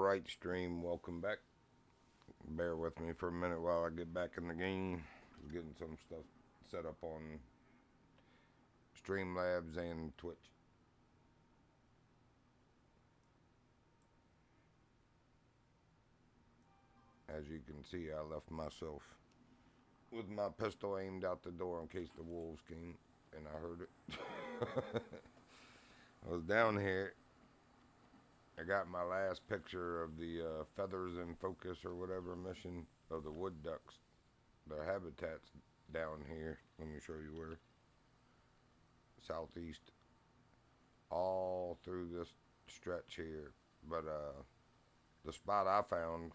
Alright, stream, welcome back. Bear with me for a minute while I get back in the game. Getting some stuff set up on Streamlabs and Twitch. As you can see, I left myself with my pistol aimed out the door in case the wolves came, and I heard it. I was down here. I got my last picture of the feathers in focus or whatever mission of the wood ducks. Their habitat's down here. Let me show you where. Southeast. All through this stretch here. But the spot I found,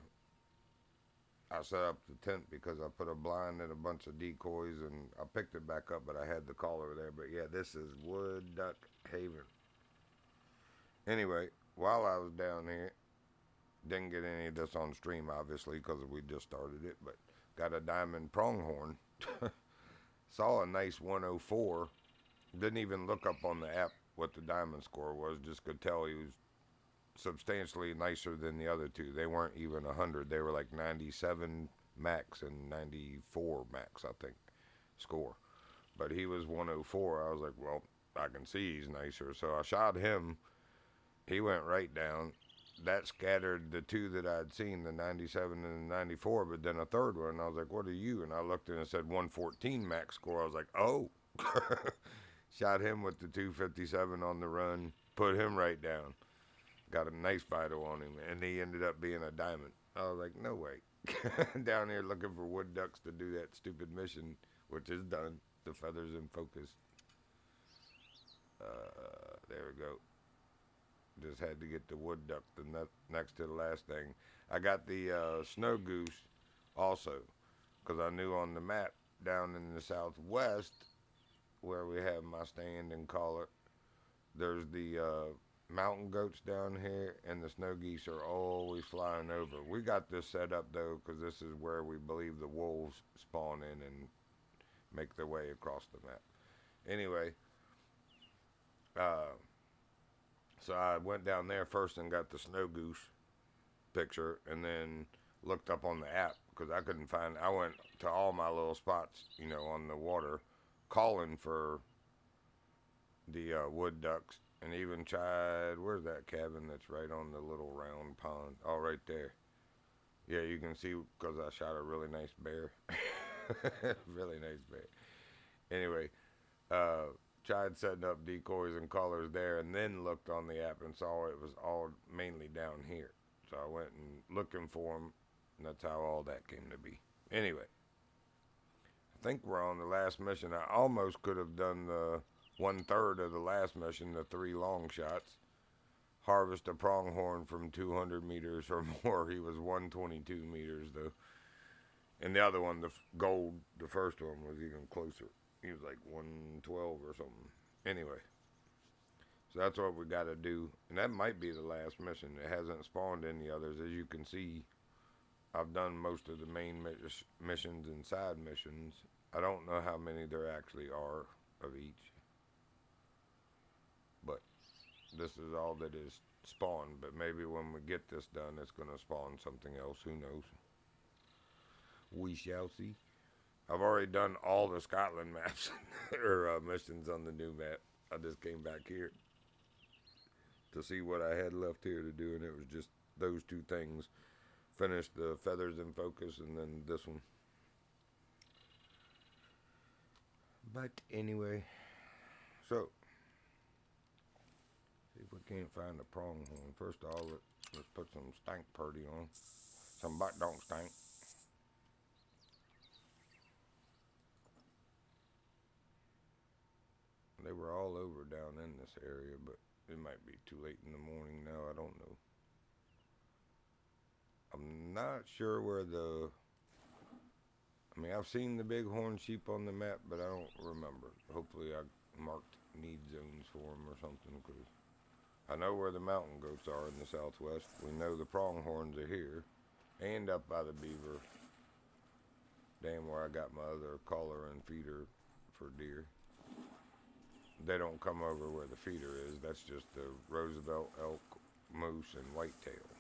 I set up the tent because I put a blind and a bunch of decoys, and I picked it back up, but I had the caller there. But yeah, this is Wood Duck Haven. Anyway, while I was down here, didn't get any of this on stream, obviously, because we just started it, but got a diamond pronghorn. Saw a nice 104. Didn't even look up on the app what the diamond score was, just could tell he was substantially nicer than the other two. They weren't even 100. They were like 97 max and 94 max, I think, score. But he was 104. I was like, well, I can see he's nicer. So I shot him. He went right down. That scattered the two that I'd seen, the 97 and the 94, but then a third one. I was like, what are you? And I looked and it said 114 max score. I was like, oh. Shot him with the 257 on the run, put him right down. Got a nice vital on him, and he ended up being a diamond. I was like, no way. Down here looking for wood ducks to do that stupid mission, which is done. The feathers in focus. There we go. Just had to get the wood duck the next to the last thing. I got the snow goose also, because I knew on the map down in the southwest where we have my stand and collar, there's the mountain goats down here, and the snow geese are always flying over. We got this set up though because this is where we believe the wolves spawn in and make their way across the map. Anyway, so I went down there first and got the snow goose picture, and then looked up on the app because I couldn't find. I went to all my little spots, on the water, calling for the wood ducks, and even tried. Where's that cabin that's right on the little round pond? Oh, right there. Yeah, you can see because I shot a really nice bear. Really nice bear. Anyway, tried setting up decoys and collars there, and then looked on the app and saw it was all mainly down here. So I went and looking for them, and that's how all that came to be. Anyway, I think we're on the last mission. I almost could have done the 1/3 of the last mission, the 3 long shots. Harvest a pronghorn from 200 meters or more. He was 122 meters though. And the other one, the gold, the first one was even closer. He was like 112 or something. Anyway, so that's what we got to do. And that might be the last mission. It hasn't spawned any others. As you can see, I've done most of the main missions and side missions. I don't know how many there actually are of each. But this is all that is spawned. But maybe when we get this done, it's going to spawn something else. Who knows? We shall see. I've already done all the Scotland maps or missions on the new map. I just came back here to see what I had left here to do, and it was just those 2 things. Finished the feathers in focus, and then this one. But anyway, so see if we can't find a pronghorn. First of all, let's put some stank purdy on. Some butt don't stink. They were all over down in this area, but it might be too late in the morning now. I don't know. I'm not sure where I've seen the bighorn sheep on the map, but I don't remember. Hopefully I marked need zones for them or something, because I know where the mountain goats are in the southwest. We know the pronghorns are here, and up by the beaver. Damn, where I got my other collar and feeder for deer. They don't come over where the feeder is. That's just the Roosevelt, elk, moose, and whitetail.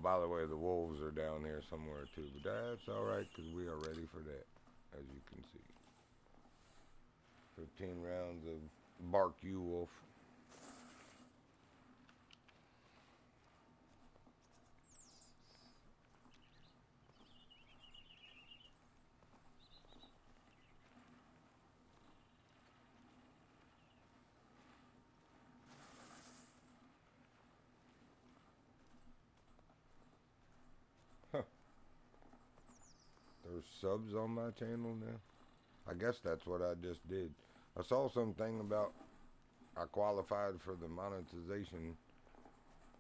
by the way, the wolves are down here somewhere too, but that's alright because we are ready for that, as you can see. 15 rounds of bark you wolf. Huh. There's subs on my channel now. I guess that's what I just did. I saw something about I qualified for the monetization,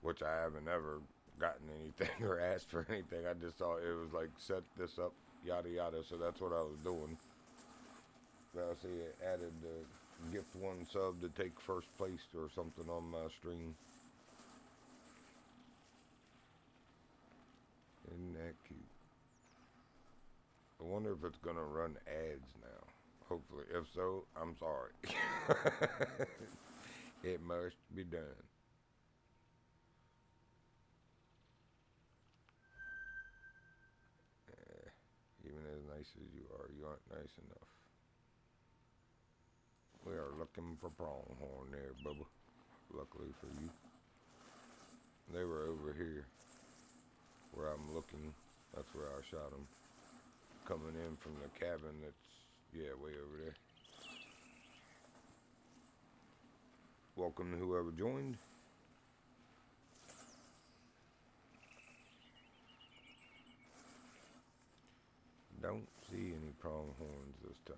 which I haven't ever gotten anything or asked for anything. I just saw it was like set this up, yada yada. So that's what I was doing. But I see it added the gift one sub to take first place or something on my stream. Isn't that cute? I wonder if it's gonna run ads now. Hopefully. If so, I'm sorry. It must be done. Even as nice as you aren't nice enough. We are looking for pronghorn there, Bubba. Luckily for you. They were over here where I'm looking. That's where I shot them. Coming in from the cabin that's, yeah, way over there. Welcome to whoever joined. Don't see any pronghorns this time.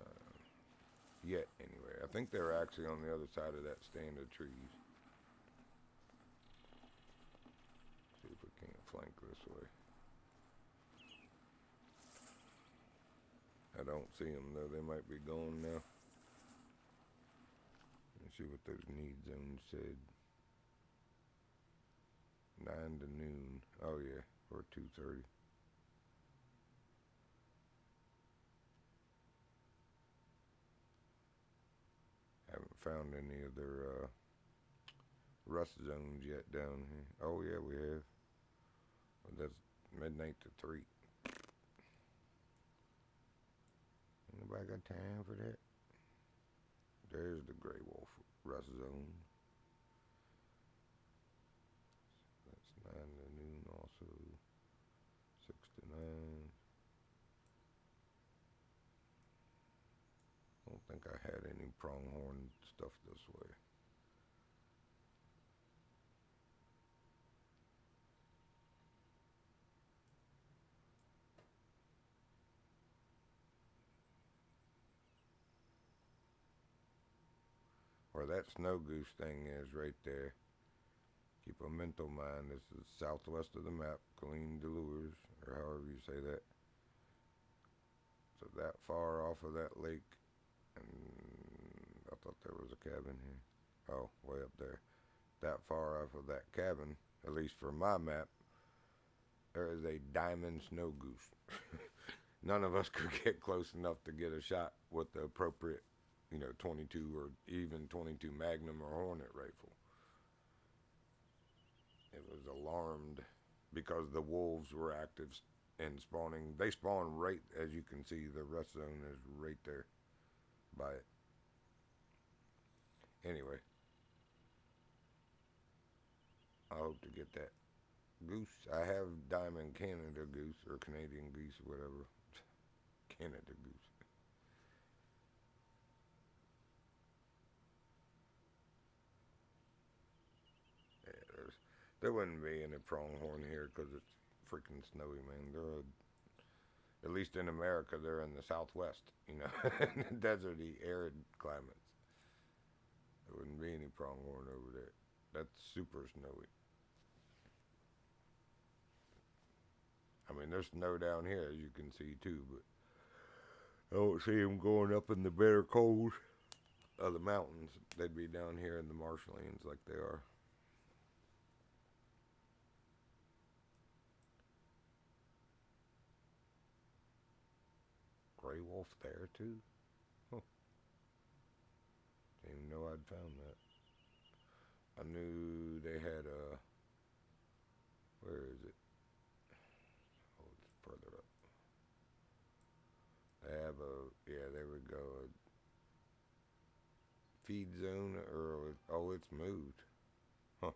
Yet, anyway. I think they're actually on the other side of that stand of trees. See if we can't flank this way. I don't see them though. They might be gone now. Let's see what those need zones said. 9 to noon. Oh yeah, or 2:30. Haven't found any of their rust zones yet down here. Oh yeah, we have. But that's midnight to 3. Anybody got time for that? There's the gray wolf rust zone. That's 9 to noon also. 6 to 9. I don't think I had any pronghorn stuff this way. Where that snow goose thing is right there. Keep a mental mind. This is southwest of the map, Colleen Delures, or however you say that. So that far off of that lake, and I thought there was a cabin here. Oh, way up there. That far off of that cabin, at least for my map, there is a diamond snow goose. None of us could get close enough to get a shot with the appropriate, 22 or even 22 Magnum or Hornet rifle. It was alarmed because the wolves were active and spawning. They spawn right, as you can see, the rust zone is right there by it. Anyway, I hope to get that goose. I have diamond Canada goose or Canadian goose or whatever. Canada goose. Yeah, there wouldn't be any pronghorn here because it's freaking snowy, man. At least in America, they're in the southwest, deserty, arid climates. There wouldn't be any pronghorn over there. That's super snowy. I mean, there's snow down here, as you can see, too, but I don't see them going up in the bitter cold of the mountains. They'd be down here in the marshlands like they are. Gray wolf there, too? Huh. Didn't even know I'd found that. I knew they had a... Where is it? feed zone, or oh, it's moved. Huh.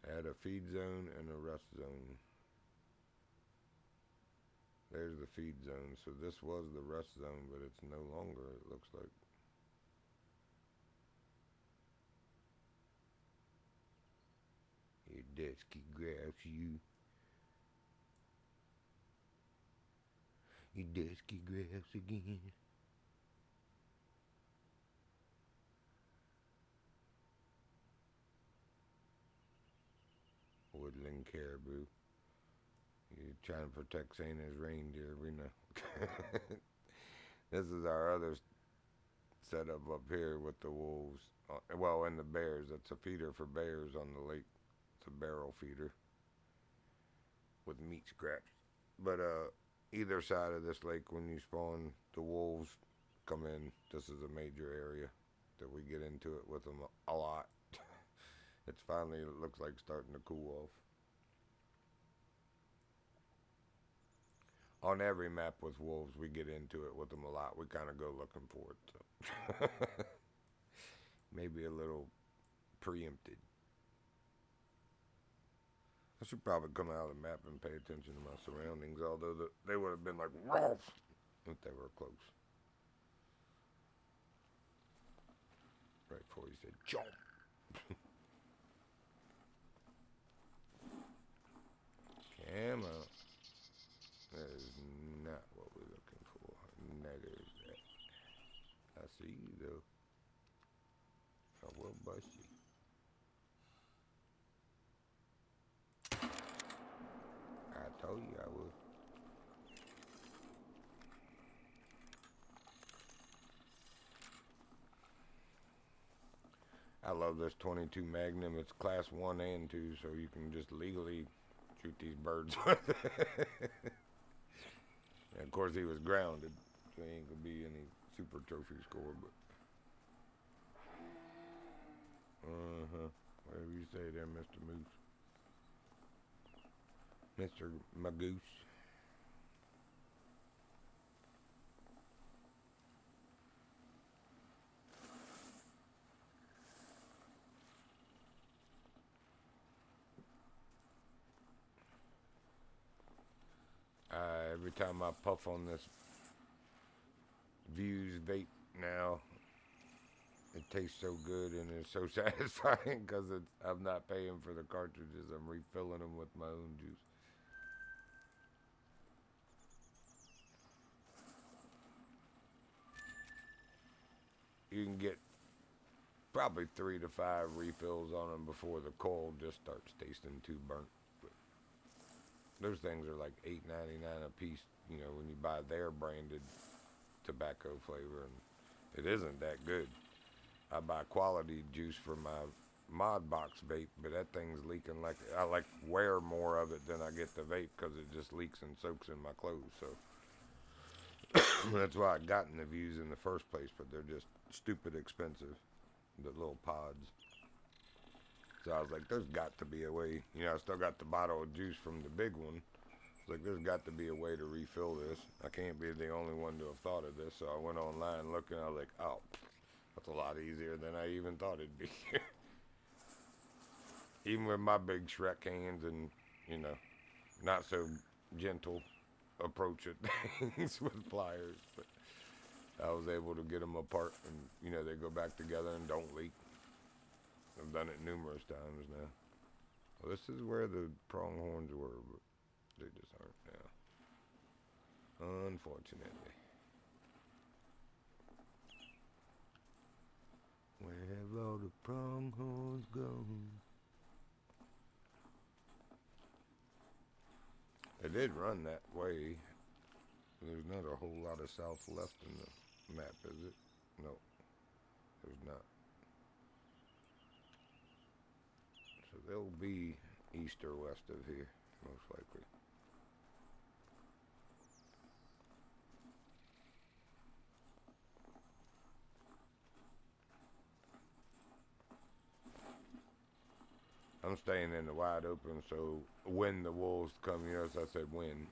Add a feed zone and a rest zone. There's the feed zone. So this was the rest zone, but it's no longer, it looks like. Your dusky grouse, you. You dusky grouse again. Woodland caribou. You're trying to protect Santa's reindeer, we know. This is our other setup up here with the wolves. Well, and the bears. It's a feeder for bears on the lake. It's a barrel feeder with meat scraps. But either side of this lake, when you spawn, the wolves come in. This is a major area that we get into it with them a lot. It's finally, it looks like, starting to cool off. On every map with wolves, we get into it with them a lot. We kind of go looking for it. So. Maybe a little preempted. I should probably come out of the map and pay attention to my surroundings, although they would have been like, Rolf! If they were close. Right before he said, jump! Come on. That is not what we're looking for. Neither is that. I see you, though. I will bust you. I told you I would. I love this 22 Magnum. It's class 1 and 2, so you can just legally shoot these birds with it. And of course, he was grounded, so he ain't gonna be any super trophy score, but. Whatever you say there, Mr. Moose. Mr. Magoose. Every time I puff on this Views vape now, it tastes so good and it's so satisfying because I'm not paying for the cartridges. I'm refilling them with my own juice. You can get probably 3 to 5 refills on them before the coil just starts tasting too burnt. But those things are like $8.99 a piece. You know, when you buy their branded tobacco flavor, and it isn't that good. I buy quality juice for my mod box vape, but that thing's leaking like I like wear more of it than I get the vape because it just leaks and soaks in my clothes. So that's why I got in the Views in the first place, but they're just stupid expensive, the little pods. So I was like, there's got to be a way. You know, I still got the bottle of juice from the big one. Like, there's got to be a way to refill this. I can't be the only one to have thought of this. So I went online looking. I was like, oh, that's a lot easier than I even thought it'd be. Even with my big Shrek hands and, you know, not so gentle approach at things with pliers. But I was able to get them apart and, you know, they go back together and don't leak. I've done it numerous times now. Well, this is where the pronghorns were, but they just aren't now. Unfortunately. Where have all the pronghorns gone? They did run that way. There's not a whole lot of south left in the map, is it? No, there's not. So they'll be east or west of here, most likely. I'm staying in the wide open, so when the wolves come, you notice I said when.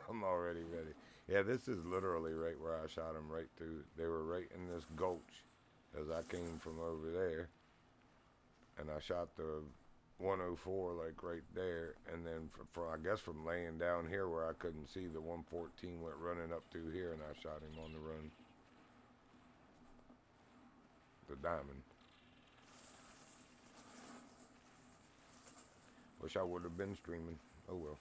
I'm already ready. Yeah, this is literally right where I shot them right through. They were right in this gulch, as I came from over there, and I shot the 104 like right there, and then I guess from laying down here where I couldn't see, the 114 went running up through here, and I shot him on the run. The diamond. Wish I would have been streaming. Oh well.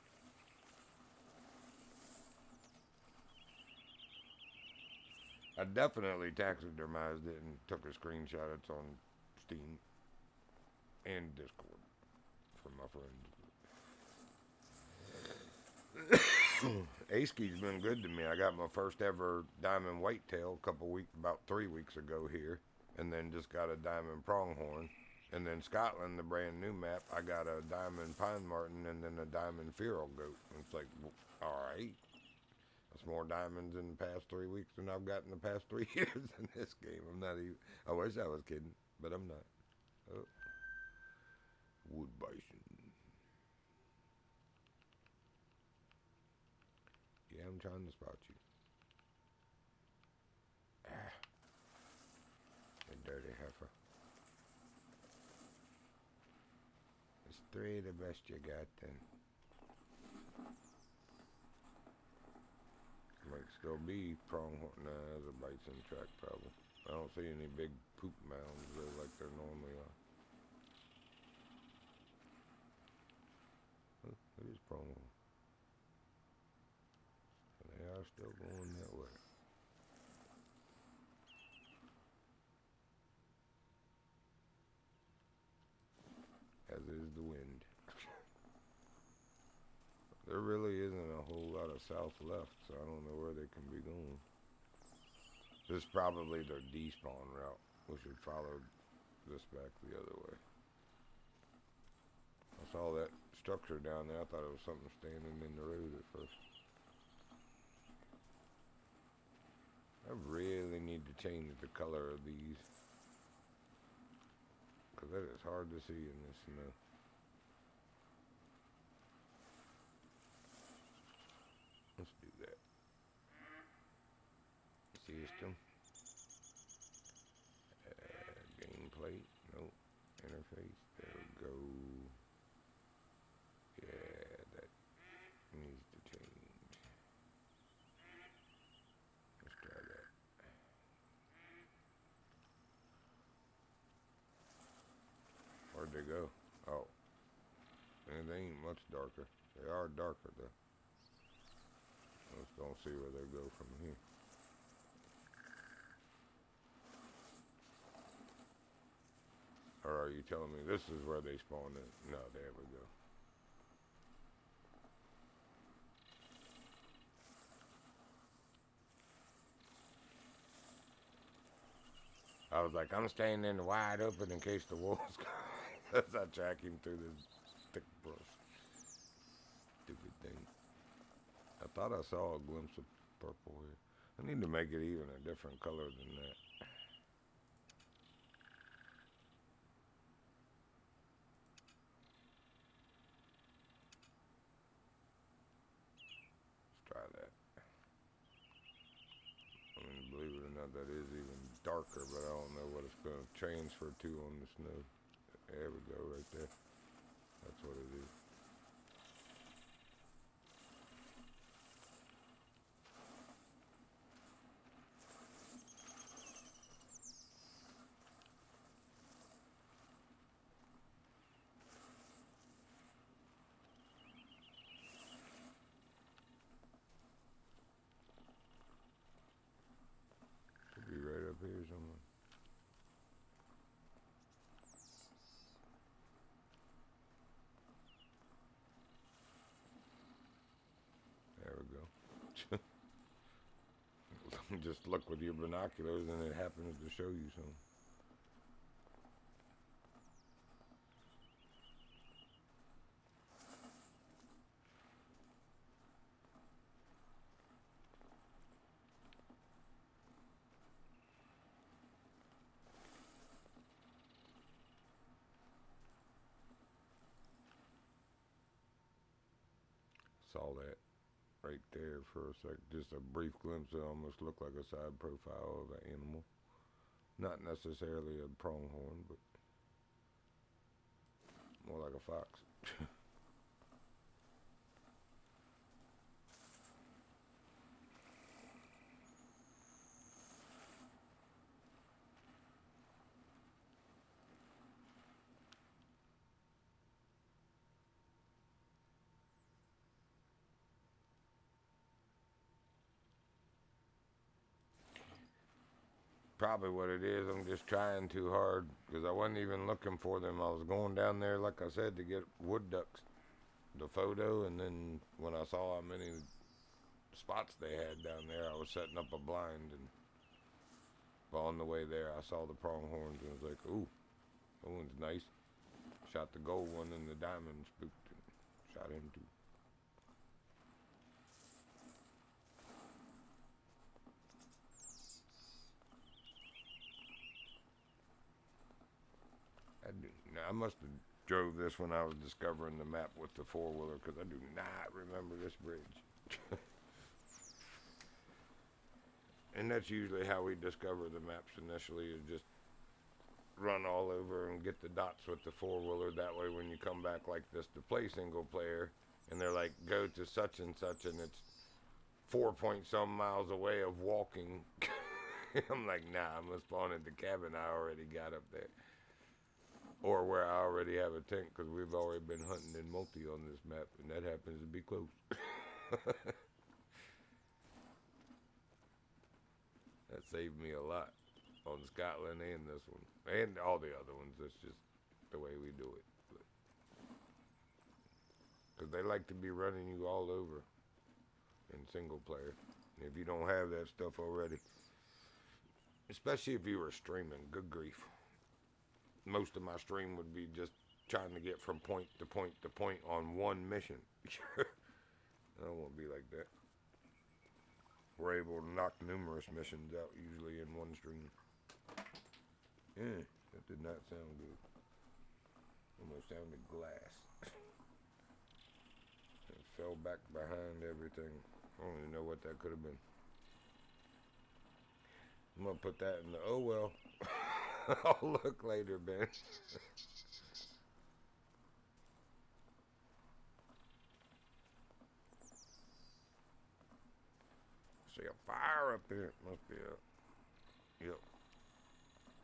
I definitely taxidermized it and took a screenshot. It's on Steam and Discord for my friends. Askey's been good to me. I got my first ever diamond whitetail about 3 weeks ago here, and then just got a diamond pronghorn. And then Scotland, the brand new map, I got a diamond pine marten and then a diamond feral goat. And it's like, all right, that's more diamonds in the past 3 weeks than I've got in the past 3 years in this game. I'm not even. I wish I was kidding, but I'm not. Oh. Wood bison. Yeah, I'm trying to spot you. Ah. You dirty heifer. Is 3 the best you got then? Might still be pronghorn. Nah, there's a bison track probably. I don't see any big poop mounds though like there normally are. Oh, it is pronghorn. And they are still going that way. As is the wind. There really isn't a whole lot of south left, so I don't know where they can be going. This is probably their despawn route. We should follow this back the other way. I saw that structure down there. I thought it was something standing in the road at first. I really need to change the color of these, because that is hard to see in this snow. Let's do that. System. Gameplay. Nope. Interface. There we go. Yeah, that needs to change. Let's try that. Where'd they go? Oh. And they ain't much darker. They are darker though. Let's don't see where they go from here. Or are you telling me this is where they spawned in? No, there we go. I was like, I'm staying in the wide open in case the wolves come. As I track him through this thick brush. Stupid thing. I thought I saw a glimpse of purple here. I need to make it even a different color than that. Let's try that. I mean, believe it or not, that is even darker, but I don't know what it's going to transfer to on the snow. There we go, right there. That's what it is. Should be right up here somewhere. There we go. Just look with your binoculars and it happens to show you something. Saw that right there for a sec. Just a brief glimpse. It almost looked like a side profile of an animal. Not necessarily a pronghorn, but more like a fox. Probably what it is. I'm just trying too hard because I wasn't even looking for them. I was going down there, like I said, to get wood ducks, the photo, and then when I saw how many spots they had down there, I was setting up a blind, and on the way there, I saw the pronghorns and was like, "Ooh, that one's nice." Shot the gold one, and the diamond spooked and shot him too. I must have drove this when I was discovering the map with the four-wheeler because I do not remember this bridge. And that's usually how we discover the maps initially, is just run all over and get the dots with the four-wheeler. That way when you come back like this to play single player and they're like, go to such and such, and it's 4 point some miles away of walking. I'm like, nah, I'm gonna spawn at the cabin I already got up there, or where I already have a tent, because we've already been hunting in multi on this map, and that happens to be close. That saved me a lot on Scotland and this one, and all the other ones. That's just the way we do it. Because they like to be running you all over in single player. And if you don't have that stuff already, especially if you were streaming, good grief. Most of my stream would be just trying to get from point to point to point on one mission. I won't be like that. We're able to knock numerous missions out usually in one stream. That did not sound good. Almost sounded glass. It fell back behind everything. I don't even know what that could have been. I'm gonna put that in the oh well. I'll look later, Ben. See a fire up there. It must be a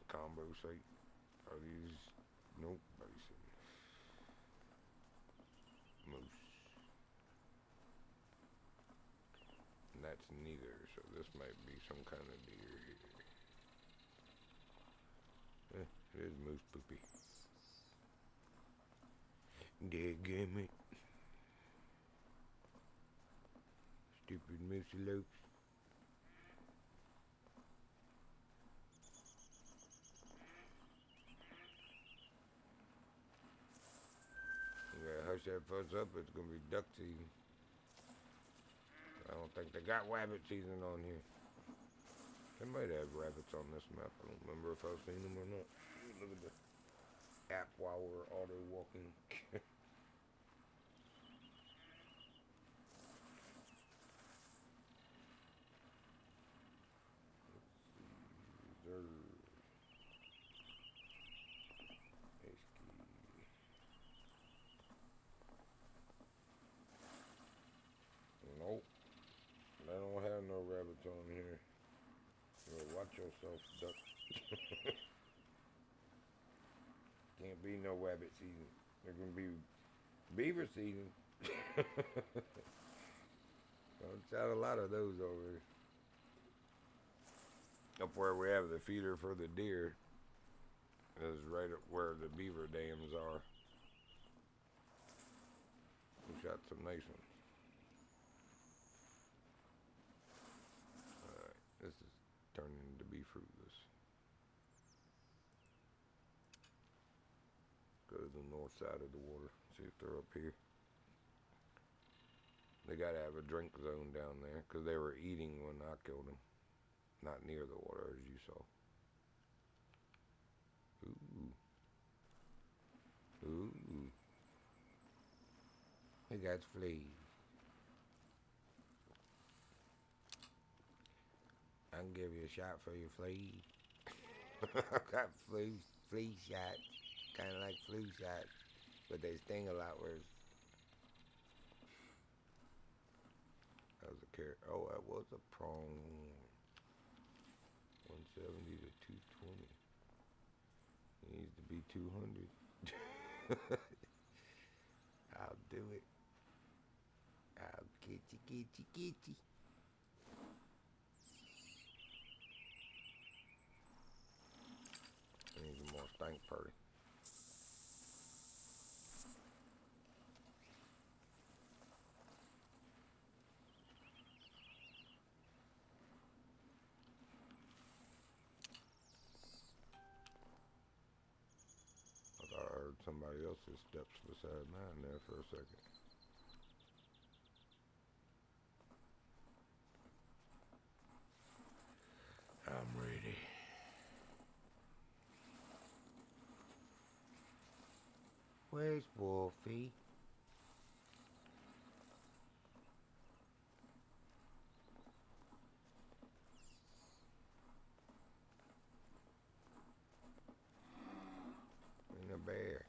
combo site. Are these nope, bison. Moose. And that's neither, so this might be some kind of deer here. It is moose poopy. Dadgummit. Stupid moosey lopes. You gotta hush that fuss up, it's gonna be duck season. I don't think they got rabbit season on here. They might have rabbits on this map. I don't remember if I've seen them or not. Look at the app while we're auto walking. Nope. I don't have no rabbits on here. Well, watch yourself, duck. Can't be no rabbit season. There's gonna be beaver season. I've shot a lot of those over here. Up where we have the feeder for the deer is right up where the beaver dams are. We shot some nice ones. Alright, this is turning to be fruitless. Go to the north side of the water, see if they're up here. They gotta have a drink zone down there, because they were eating when I killed them. Not near the water, as you saw. Ooh. He got fleas. I can give you a shot for your fleas. I've got flea shots, kind of like flu shots, but they sting a lot worse. That was a carrot. Oh, that was a prong. 170 to 220. It needs to be 200. I'll do it. I'll get you. I need some more stank purdy. I thought I heard somebody else's steps beside mine there for a second. I'm ready. Where's Wolfie? In a bear.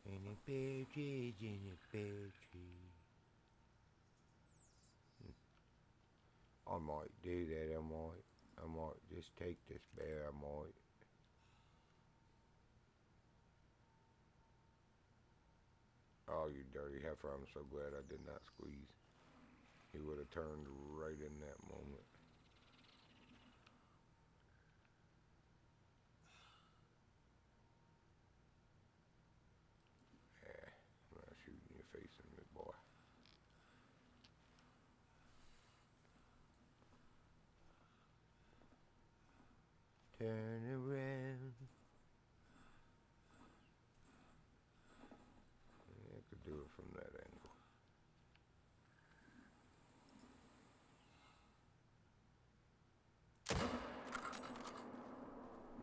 In a bear tree, in a bear tree. I might do that, I might. I might just take this bear, I might. Oh, you dirty heifer, I'm so glad I did not squeeze. He would have turned right in that moment. Yeah, I'm not shooting your face in me, boy. Turn around. Yeah, I could do it from that angle.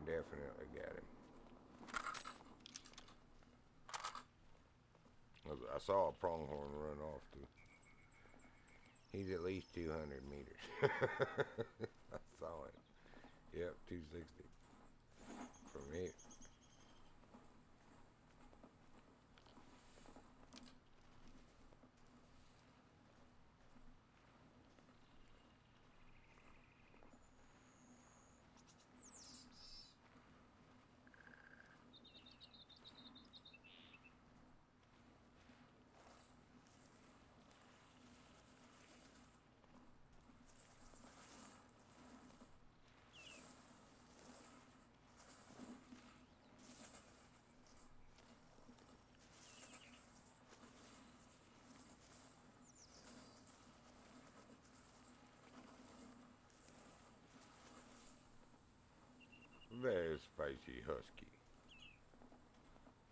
Definitely got him. I saw a pronghorn run off too. He's at least 200 meters. I saw it. Yep, 260 from here. Very spicy husky.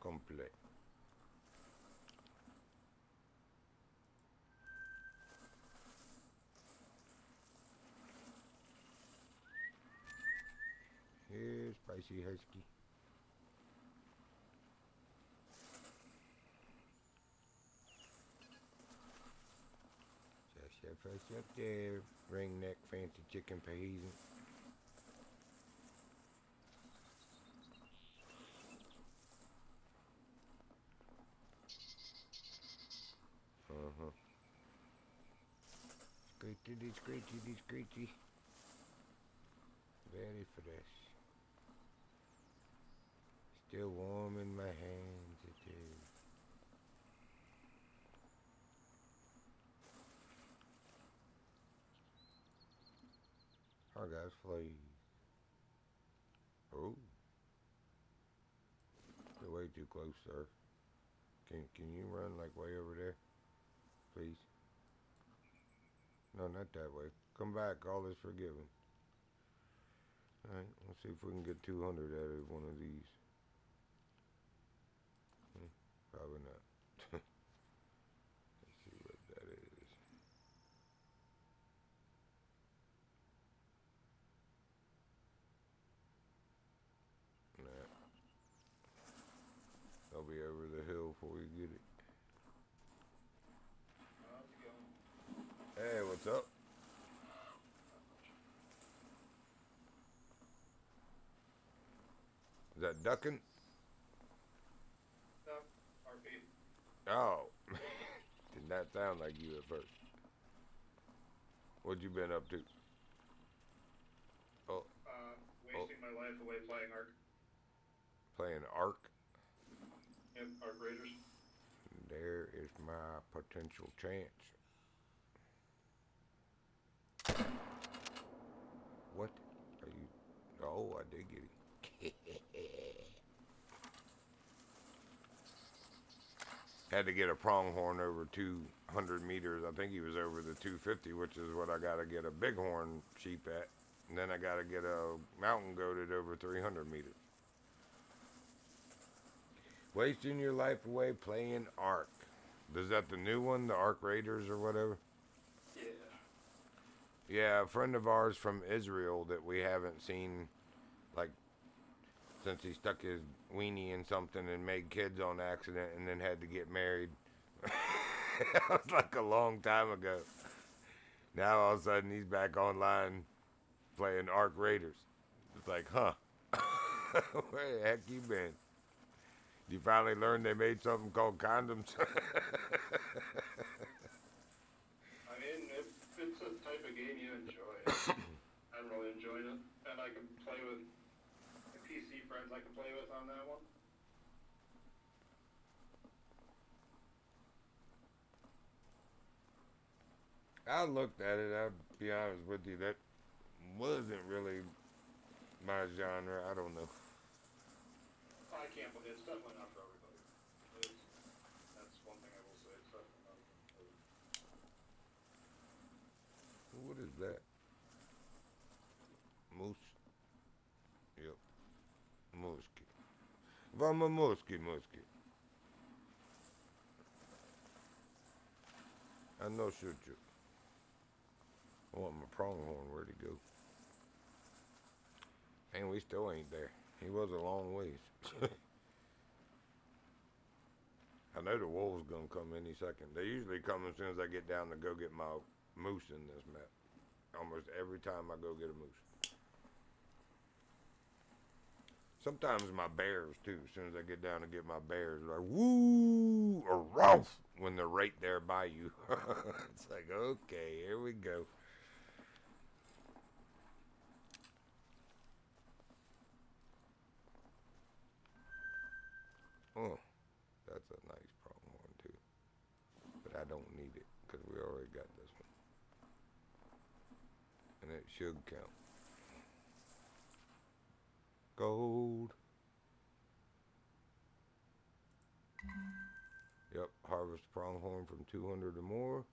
Complete. Here's spicy husky. Just first up there, ring neck fancy chicken peasant. Uh-huh. Screechy. Very fresh. Still warm in my hands, it is. Our guys flee. Oh, you're way too close, sir. Can you run like way over there, please? No, not that way. Come back. All is forgiven. All right. Let's see if we can get 200 out of one of these. Probably not. Let's see what that is. Nah, I'll be over the hill before we get it. Hey, what's up? ducking? No, RP. Oh. Did not sound like you at first. What you been up to? Oh, oh, Wasting my life away playing Ark. playing Ark. Yep, Ark Raiders. There is my potential chance. What are you? Oh, I did get it. Had to get a pronghorn over 200 meters. I think he was over the 250, which is what I got to get a bighorn sheep at. And then I got to get a mountain goat at over 300 meters. Wasting your life away playing Ark. Is that the new one, the Ark Raiders or whatever? Yeah. Yeah, a friend of ours from Israel that we haven't seen, like, since he stuck his weenie in something and made kids on accident and then had to get married. That was like a long time ago. Now all of a sudden he's back online playing Ark Raiders. It's like, huh? Where the heck you been? You finally learned they made something called condoms? I mean, if it's a type of game you enjoy, I'm really enjoying it. And I can play with the PC friends I can play with on that one. I looked at it, I'll be honest with you, that wasn't really my genre. I don't know. I can't play. It's definitely not for everybody. It's, that's one thing I will say. It's definitely not for everybody. What is that? Moose? Yep. Muskie. Vama muskie, muskie. I know shoot you. I want my pronghorn. Where'd he go? And we still ain't there. He was a long ways. I know the wolves gonna come any second. They usually come as soon as I get down to go get my moose in this map. Almost every time I go get a moose. Sometimes my bears too. As soon as I get down to get my bears, like woo or Ralph when they're right there by you. It's like okay, here we go. Oh, that's a nice pronghorn too. But I don't need it because we already got this one. And it should count. Gold. Yep, harvest pronghorn from 200 or more.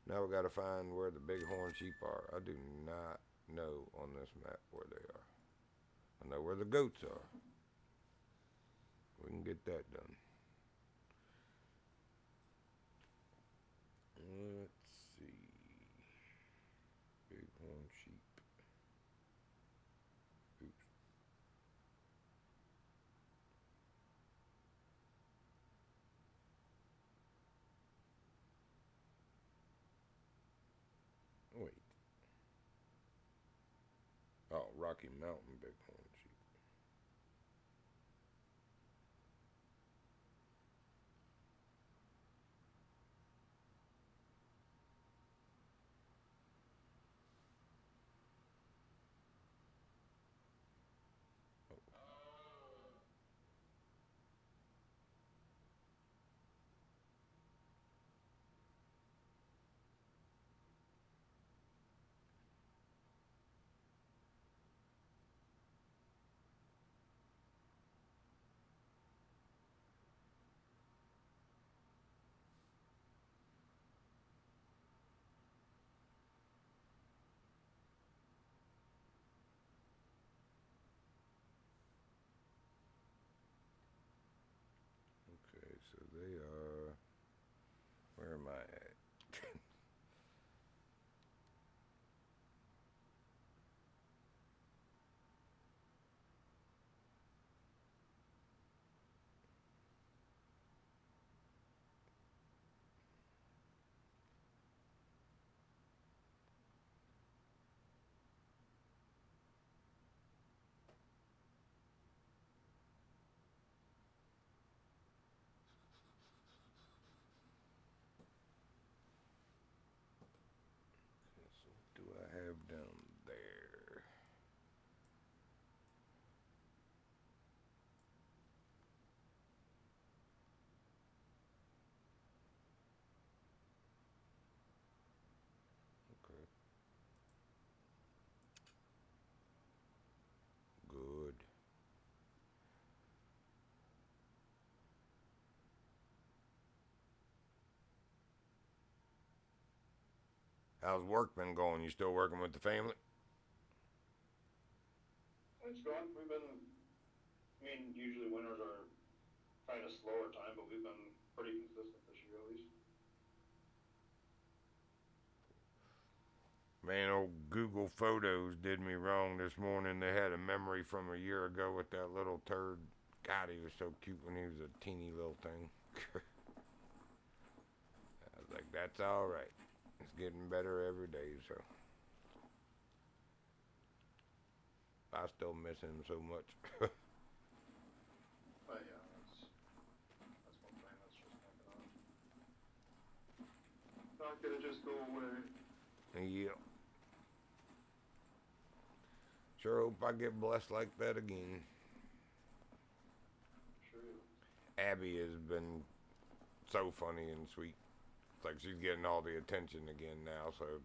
Now we got to find where the bighorn sheep are. I do not know on this map where they are. I know where the goats are. We can get that done. Let's see. Bighorn sheep. Oops. Wait. Oh, Rocky Mountain bighorn sheep. Okay, so they are. Where am I at? down there? Okay. Good. How's work been going? You still working with the family? It's gone. We've been, I mean, usually winters are kind of slower time, but we've been pretty consistent this year at least. Man, old Google Photos did me wrong this morning. They had a memory from a year ago with that little turd. God, he was so cute when he was a teeny little thing. I was like, that's all right. It's getting better every day, so. I still miss him so much. But yeah, that's one thing that's just not gonna just go away. Yeah. Sure hope I get blessed like that again. True. Abby has been so funny and sweet. It's like she's getting all the attention again now, so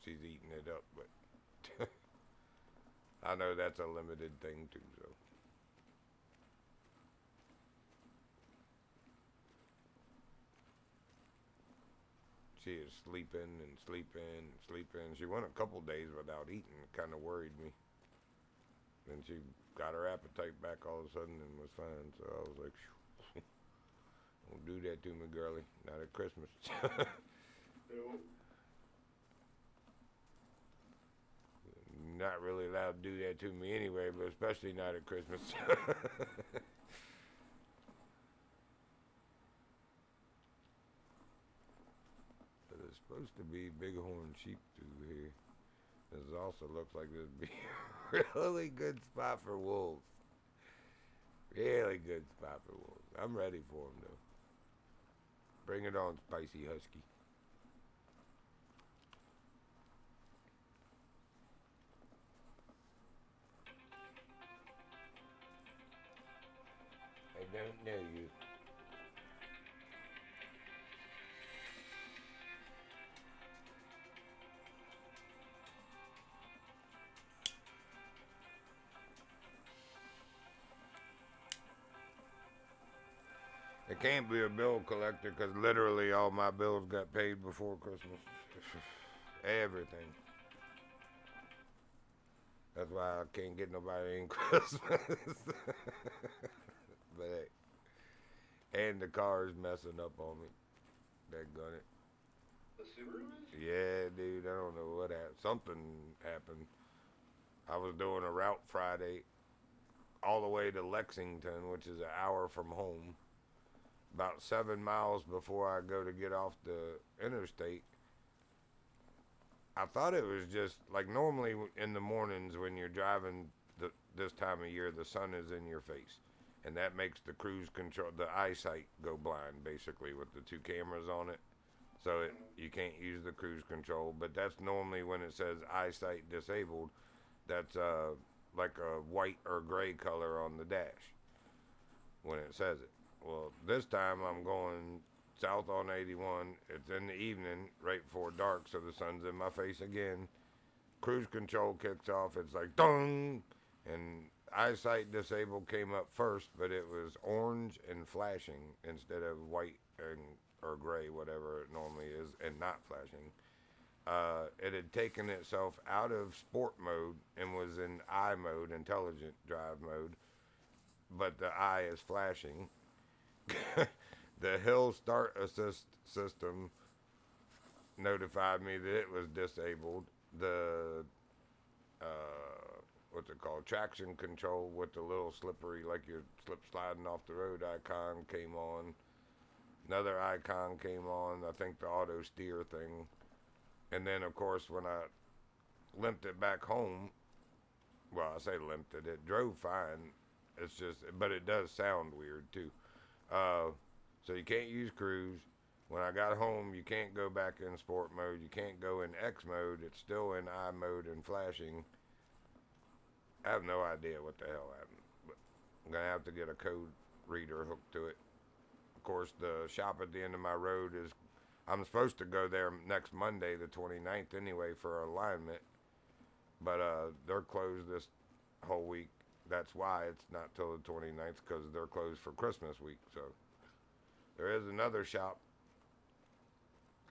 she's eating it up, but I know that's a limited thing too, so. She is sleeping and sleeping and sleeping. She went a couple days without eating. It kind of worried me. Then she got her appetite back all of a sudden and was fine. So I was like, don't do that to me, girlie. Not at Christmas. No. Not really allowed to do that to me anyway, but especially not at Christmas. But there's supposed to be bighorn sheep through here. This also looks like this would be a really good spot for wolves. Really good spot for wolves. I'm ready for them though. Bring it on, Spicy Husky. I don't know you. It can't be a bill collector because literally all my bills got paid before Christmas. Everything. That's why I can't get nobody in Christmas. But hey, and the car's messing up on me. Daggone it. The Subaru is? Yeah, dude, I don't know what happened. Something happened. I was doing a route Friday all the way to Lexington, which is an hour from home. About 7 miles before I go to get off the interstate, I thought it was just like normally in the mornings when you're driving this time of year, the sun is in your face. And that makes the cruise control, the eyesight go blind basically with the two cameras on it. So you can't use the cruise control. But that's normally when it says eyesight disabled, that's like a white or gray color on the dash when it says it. Well, this time I'm going south on 81. It's in the evening, right before dark, so the sun's in my face again. Cruise control kicks off. It's like, dong! And eyesight disabled came up first, but it was orange and flashing instead of white and or gray, whatever it normally is, and not flashing. It had taken itself out of sport mode and was in I mode, intelligent drive mode, but the eye is flashing. The hill start assist system notified me that it was disabled. The what's it called? Traction control with the little slippery, like you're slip sliding off the road icon came on. Another icon came on. I think the auto steer thing. And then of course when I limped it back home, well I say limped it, it drove fine. It's just, but it does sound weird too. So you can't use cruise. When I got home, you can't go back in sport mode. You can't go in X mode. It's still in I mode and flashing. I have no idea what the hell happened. But I'm going to have to get a code reader hooked to it. Of course, the shop at the end of my road is... I'm supposed to go there next Monday, the 29th, anyway, for alignment. But they're closed this whole week. That's why it's not till the 29th, because they're closed for Christmas week. So there is another shop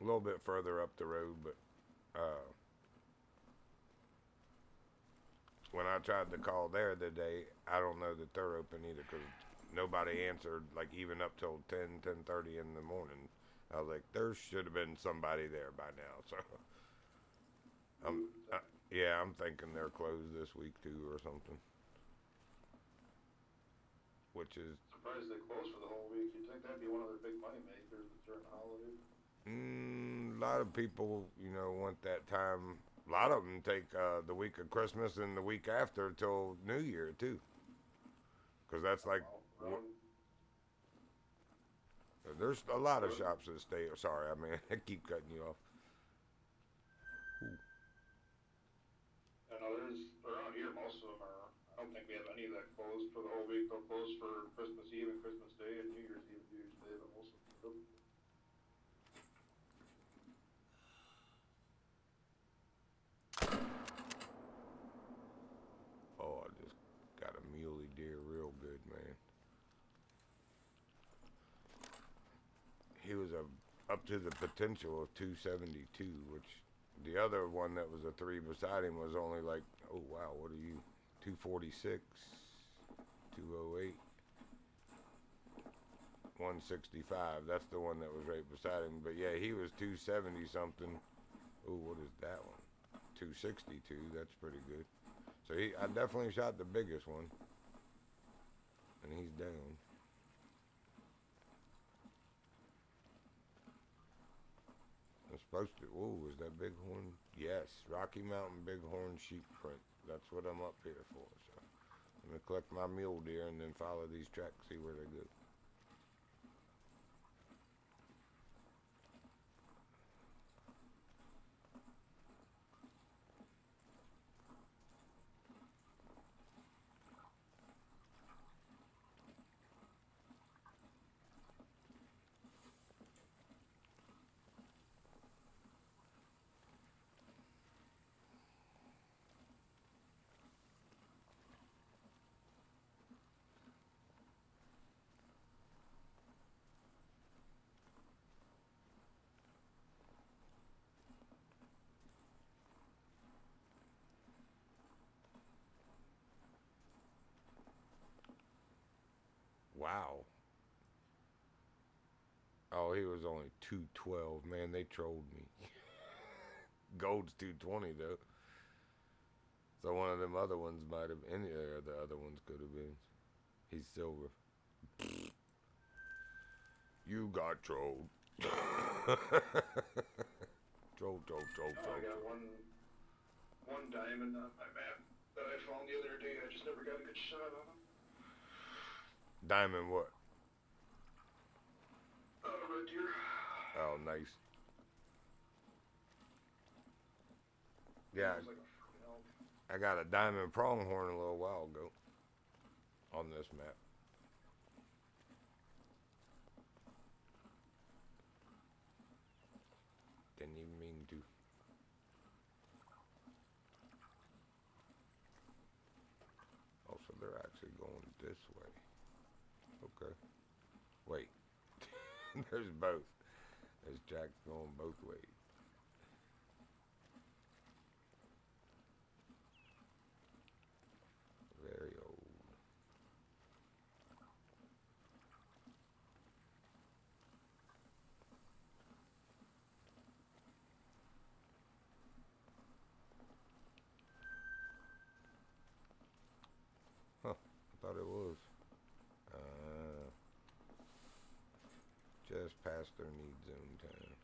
a little bit further up the road, but when I tried to call there today, I don't know that they're open either, because nobody answered, like, even up till 10:30 in the morning. I was like, there should have been somebody there by now. So yeah, I'm thinking they're closed this week too or something, which is... Surprised they closed for the whole week. You'd think that'd be one of their big money makers during the holidays. A lot of people, want that time. A lot of them take the week of Christmas and the week after till New Year too, because that's like... There's a lot of shops that stay... Sorry, I mean, I keep cutting you off. Ooh. I know there's... Around here, most of them are... I don't think we have any that close for the whole week. They'll close for Christmas Eve and Christmas Day and New Year's Eve usually, but most of them do. Oh, I just got a muley deer real good, man. He was up to the potential of 272, which the other one that was a 3 beside him was only like, oh wow, what are you, 246, 208, 165. That's the one that was right beside him. But yeah, he was 270 something. Oh, what is that one? 262. That's pretty good. So I definitely shot the biggest one, and he's down. I'm supposed to... Oh, is that bighorn? Yes, Rocky Mountain bighorn sheep print. That's what I'm up here for. So I'm going to collect my mule deer and then follow these tracks, see where they go. Wow. Oh, he was only 212. Man, they trolled me. Gold's 220 though. So one of them other ones might have... Any of the other ones could have been. He's silver. You got trolled. Troll. I got one diamond on my map that I found the other day. I just never got a good shot on him. Diamond what? Red deer. Oh, nice. Yeah, I got a diamond pronghorn a little while ago on this map. Didn't even mean to. Oh, so they're actually going this way. Okay. Wait. There's both. There's Jack going both ways. Very old. Huh. I thought it was. Just past their need zone time.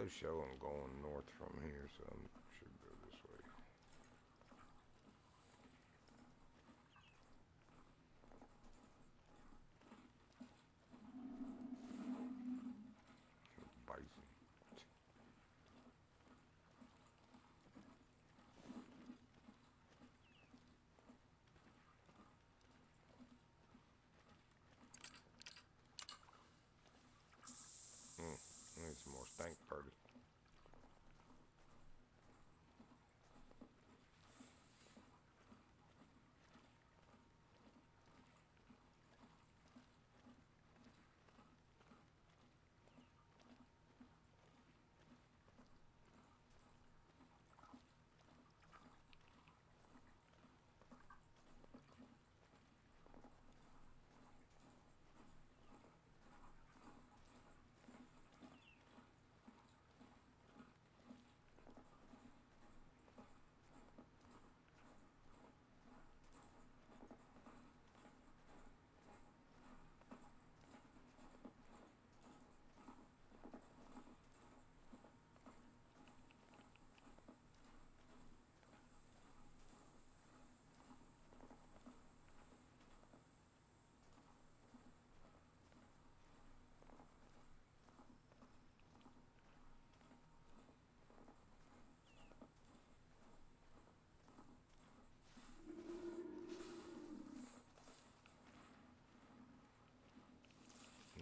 no show I'm going north from here, so I should go this way. Bison. Need some more stank party.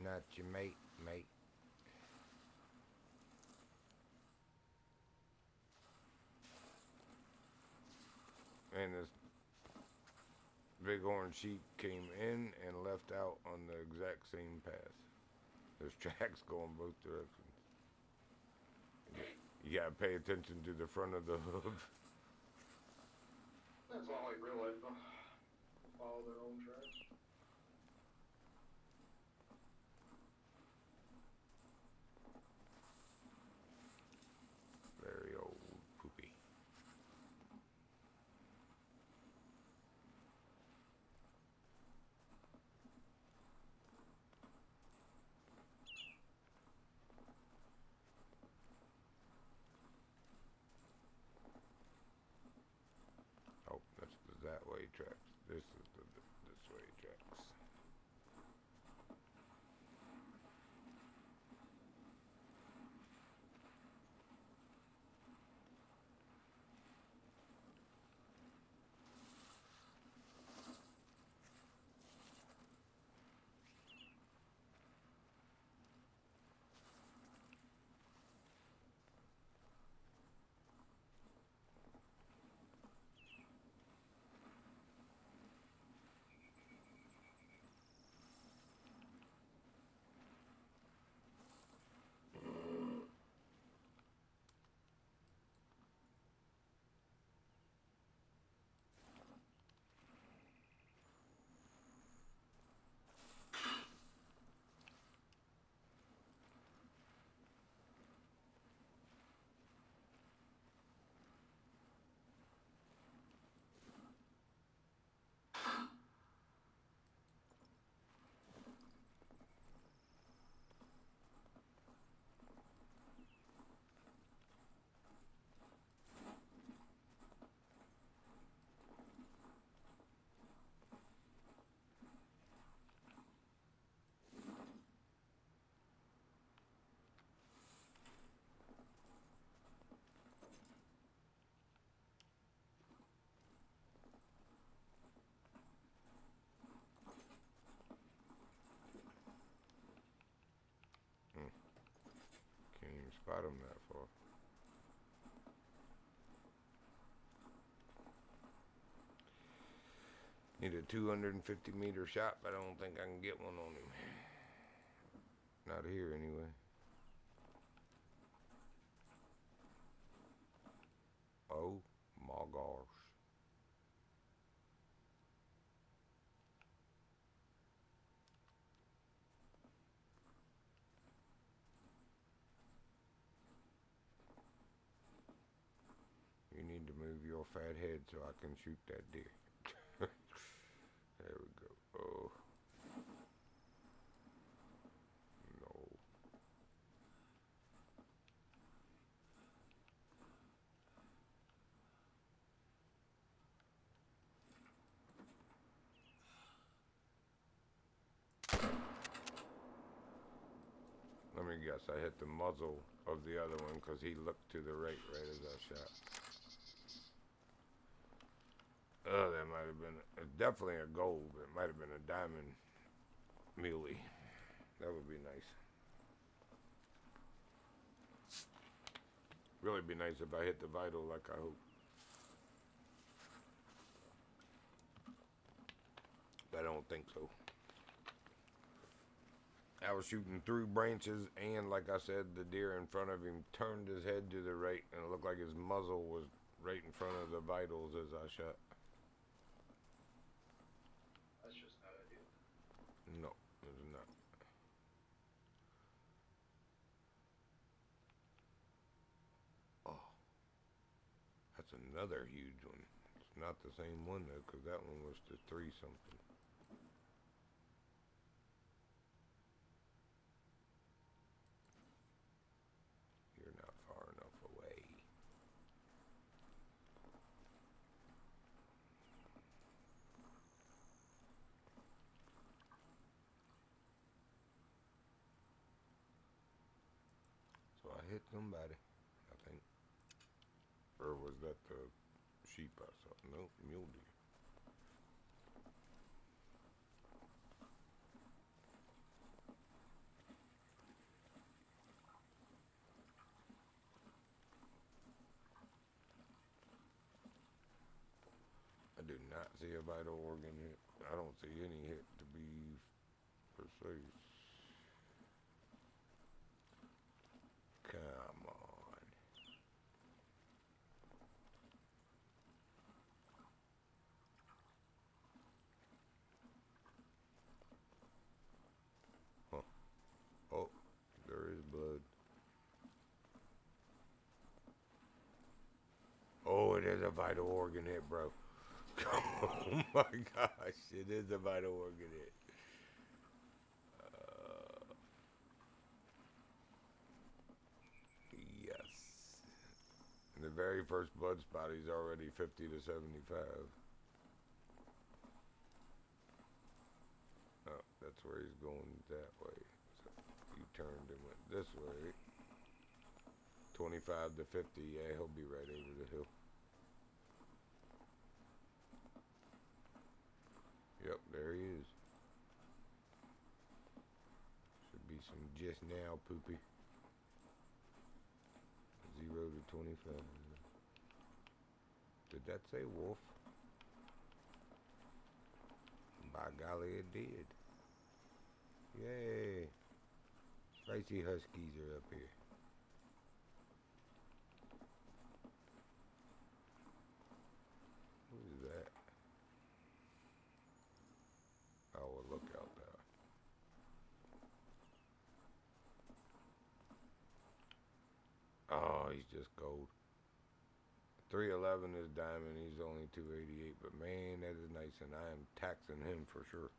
Not your mate, mate. And this big orange sheep came in and left out on the exact same path. There's tracks going both directions. You gotta pay attention to the front of the hoof. That's all like real life, though. Follow their own tracks. Very old poopy. Oh, that's the that way tracks. This is the this way tracks. Can't even spot them that far. Need a 250-meter shot, but I don't think I can get one on him. Not here, anyway. Oh my gosh. You need to move your fat head so I can shoot that deer. There we go. Oh. No. unless I hit the muzzle of the other one because he looked to the right as I shot. Oh, that might have been definitely a gold, but it might have been a diamond muley. That would be nice. Really be nice if I hit the vital like I hope. But I don't think so. I was shooting through branches, and like I said, the deer in front of him turned his head to the right, and it looked like his muzzle was right in front of the vitals as I shot. That's just not ideal. No, it's not. Oh, that's another huge one. It's not the same one though, because that one was the 3 something. You're not far enough away. So I hit somebody, I think. Or was that the sheep I saw? Nope, mule deer. I do not see a vital organ hit. I don't see any hit to be precise. Come on. Huh. Oh, there is blood. Oh, it is a vital organ hit, bro. Oh my gosh, it is a vital organ hit. Yes. In the very first blood spot, he's already 50 to 75. Oh, that's where he's going that way. So you turned and went this way. 25 to 50, yeah, he'll be right over the hill. Yep, there he is. Should be some just now poopy. 0 to 25. Did that say wolf? By golly, it did. Yay. Spicy huskies are up here. Who's that? Oh, well, look out there. Oh, he's just gold. 311 is diamond. He's only 288, but man, that is nice, and I am taxing him for sure.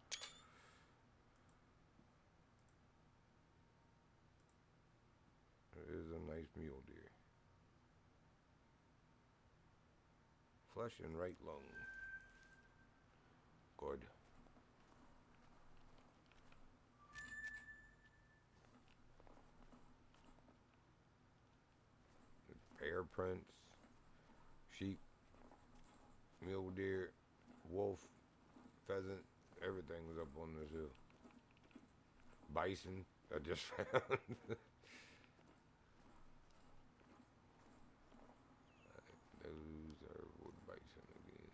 It is a nice mule deer. Flesh and right lung. Good. Bear prints, sheep, mule deer, wolf, pheasant, everything was up on this hill. Bison, I just found. Those are wood bison again.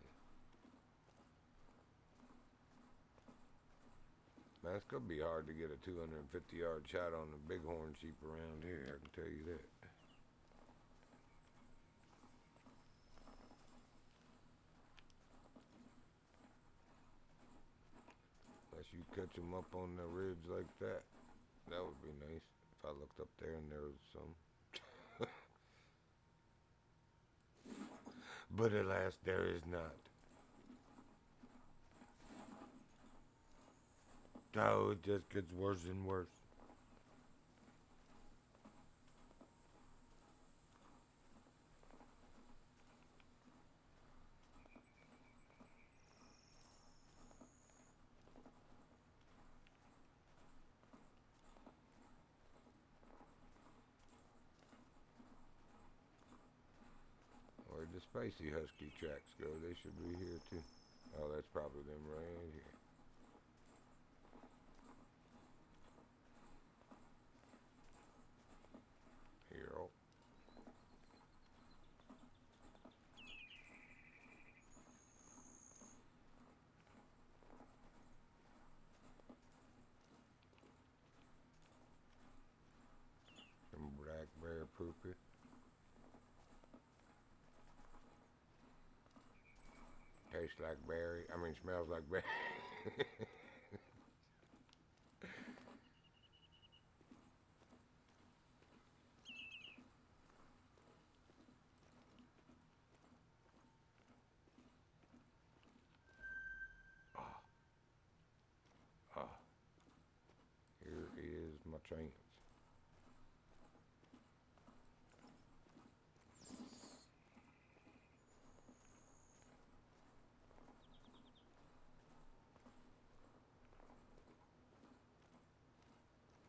Man, it's gonna be hard to get a 250-yard shot on the bighorn sheep around here, I can tell you that. Unless you catch them up on the ribs like that, that would be nice. If I looked up there and there was some. But alas, there is not. Oh, it just gets worse and worse. spicy husky tracks go? They should be here too. Oh, that's probably them right here. Here, oh. Some black bear poopy. Tastes like berry. I mean, smells like berry. Oh, oh. Here is my chance.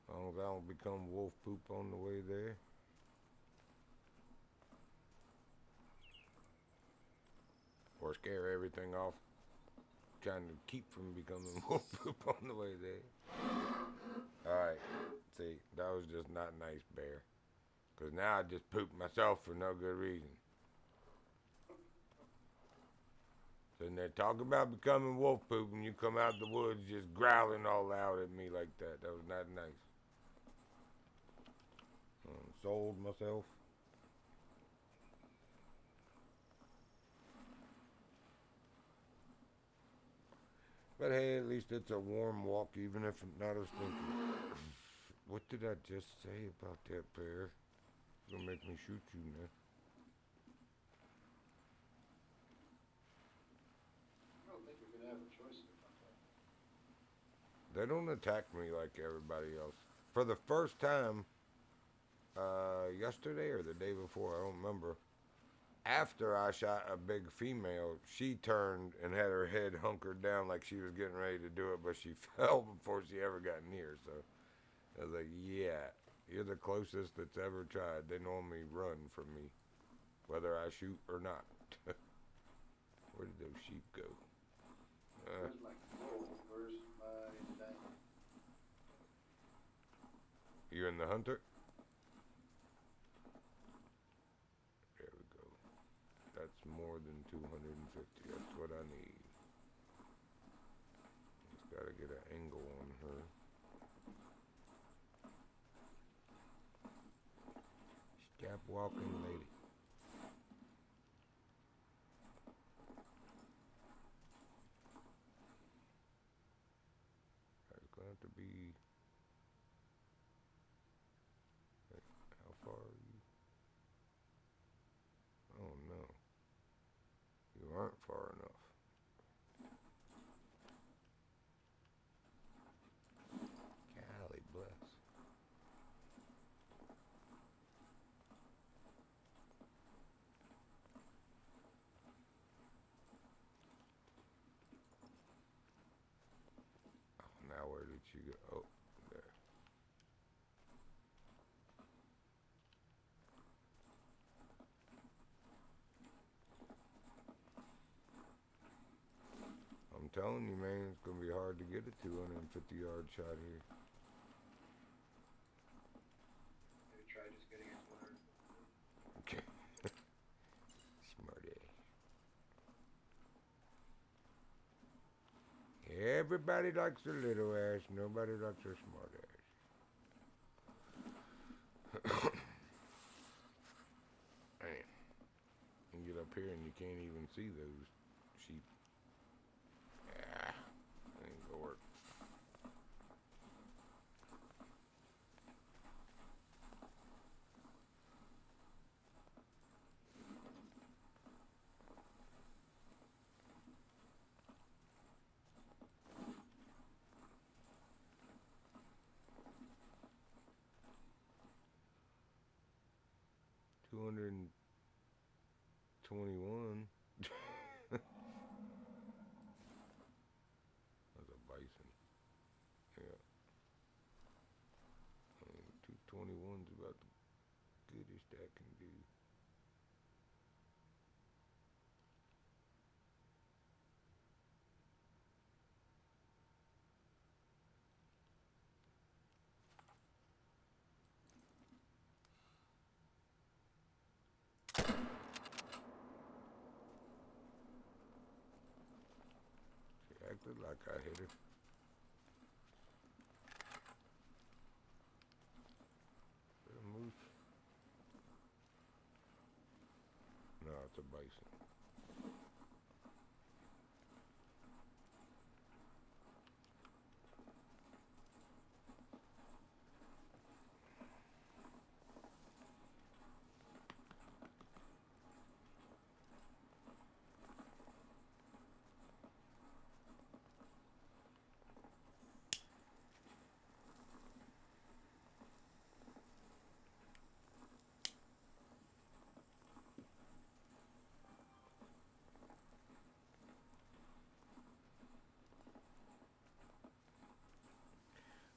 As long as I don't become wolf poop on the way there. Or scare everything off. Trying to keep from becoming wolf poop on the way there. Alright, see, that was just not nice, bear. Because now I just pooped myself for no good reason. Sitting there talking about becoming wolf poop and you come out the woods just growling all loud at me like that. That was not nice. Sold myself. But hey, at least it's a warm walk, even if not as stinky. What did I just say about that bear? It's gonna make me shoot you now. I don't think you're gonna have a choice about that. They don't attack me like everybody else. For the first time, yesterday or the day before, I don't remember. After I shot a big female, she turned and had her head hunkered down like she was getting ready to do it, but she fell before she ever got near. So I was like, yeah, you're the closest that's ever tried. They normally run from me, whether I shoot or not. Where did those sheep go? Where's my gold? Where's my diamond? You in the hunter? There we go. That's more than 250. That's what I need. Just gotta get an angle on her. Stop walking, lady. It's gonna have to be. How far are you? Oh no. You aren't far enough. Golly bless. Oh, now where did she go? Oh, there. I'm telling you, man, it's gonna be hard to get a 250-yard shot here. Maybe try just getting it to 100. Okay. Smarty. Everybody likes a little ass. Nobody likes a smart ass. Man. You get up here and you can't even see those sheep. Ah, ain't gonna work. $221. That's a bison. Yeah. I mean, 221's about the goodest that can do. Looked like I hit her. Is that a moose? No, it's a bison.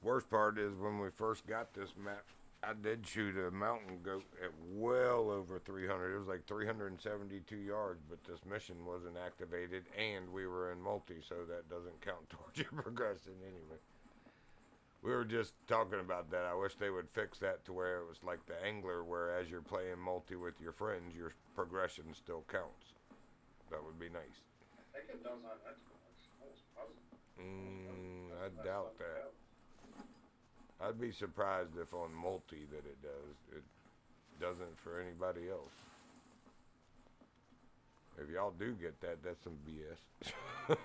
Worst part is when we first got this map, I did shoot a mountain goat at well over 300. It was like 372 yards, but this mission wasn't activated, and we were in multi, so that doesn't count towards your progression anyway. We were just talking about that. I wish they would fix that to where it was like the angler, where as you're playing multi with your friends, your progression still counts. That would be nice. I think it does on Xbox. Almost positive. I doubt that. I'd be surprised if on multi that it does. It doesn't for anybody else. If y'all do get that, that's some BS.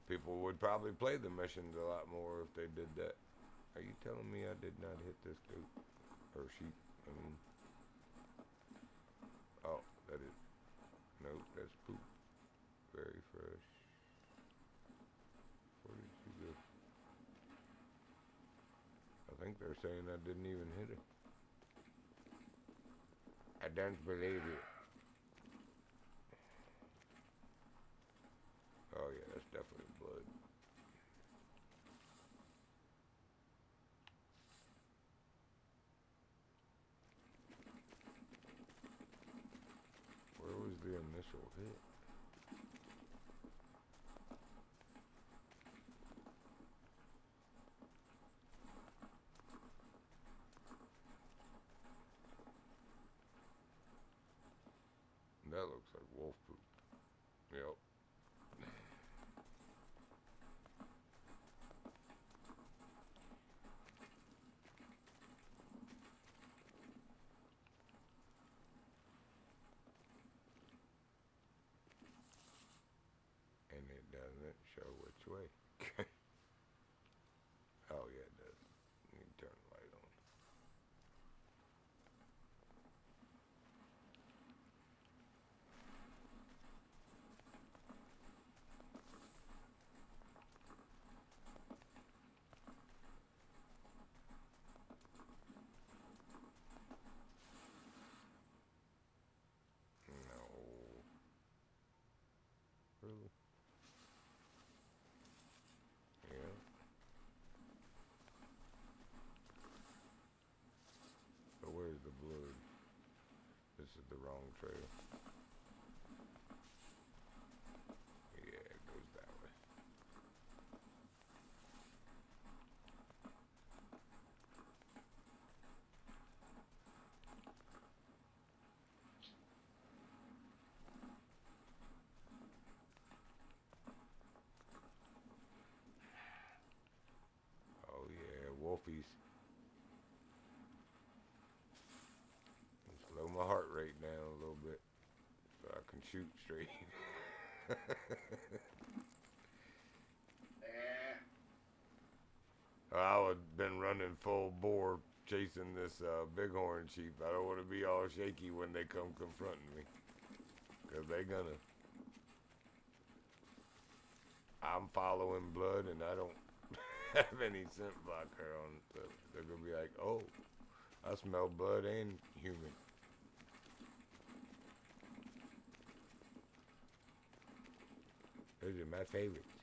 People would probably play the missions a lot more if they did that. Are you telling me I did not hit this goat? Or sheep, I mean. Oh, that is. Nope, that's poop. Very fresh. Where did she go? I think they're saying I didn't even hit her. I don't believe it. Oh yeah, that's definitely blood. Where was the initial hit? That looks like wolf poop. Yep. And it doesn't show which way. Oh yeah, it does. You can turn the light on. No. Really? Yeah. So where's the blood? This is the wrong trail. Yeah, it goes that way. Oh yeah, wolfies. Slow my heart rate down a little bit so I can shoot straight. I would been running full bore chasing this bighorn sheep. I don't want to be all shaky when they come confronting me, cause they gonna. I'm following blood and I don't have any scent blocker on, so they're gonna be like, oh, I smell blood and human. Those are my favorites.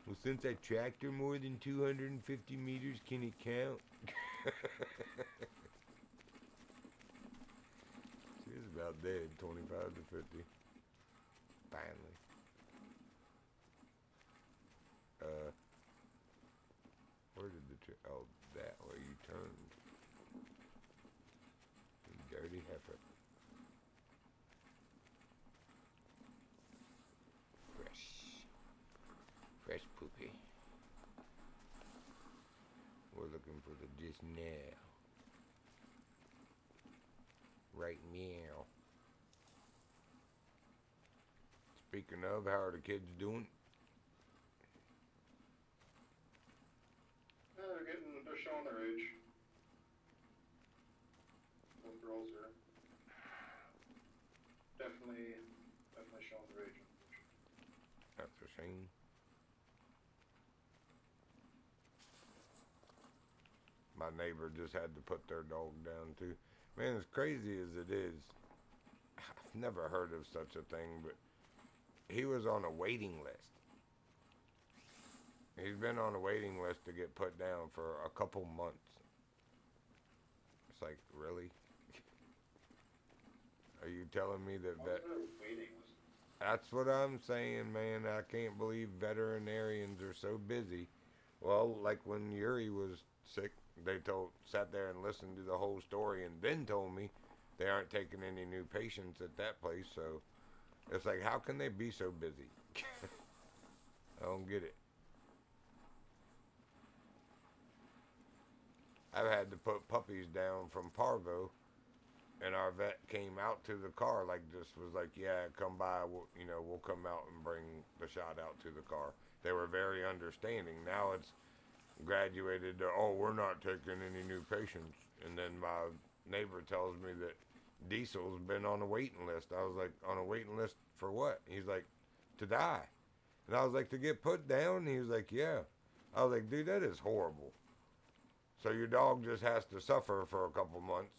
Well, since I tracked her more than 250 meters, can it count? She was about dead, 25 to 50. Finally. Where did the Oh, that way you turned. You dirty heifer. Fresh. Fresh poopy. We're looking for the just now. Right meow. Speaking of, how are the kids doing? Yeah, they're showing their age. Both girls are definitely showing their age. That's a shame. My neighbor just had to put their dog down too. Man, as crazy as it is, I've never heard of such a thing, but he was on a waiting list. He's been on a waiting list to get put down for a couple months. It's like, really? Are you telling me that Waiting list? That's what I'm saying, man. I can't believe veterinarians are so busy. Well, like when Yuri was sick, they sat there and listened to the whole story and then told me they aren't taking any new patients at that place. So it's like, how can they be so busy? I don't get it. I've had to put puppies down from parvo, and our vet came out to the car, like, just was like, yeah, come by, we'll come out and bring the shot out to the car. They were very understanding. Now it's graduated to, oh, we're not taking any new patients. And then my neighbor tells me that Diesel's been on a waiting list. I was like, on a waiting list for what? He's like, to die. And I was like, to get put down? And he was like, yeah. I was like, dude, that is horrible. So your dog just has to suffer for a couple months,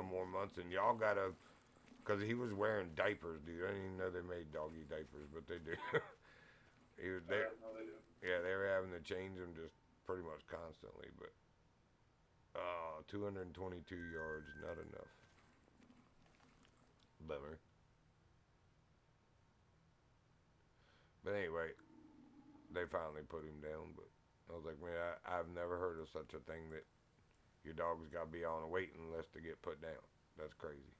more months, and y'all gotta, because he was wearing diapers, dude. I didn't even know they made doggy diapers, but they do. No, they do. Yeah, they were having to change them just pretty much constantly, but 222 yards, not enough. Bummer. But anyway, they finally put him down, but I was like, man, I've never heard of such a thing that your dog's got to be on a waiting list to get put down. That's crazy.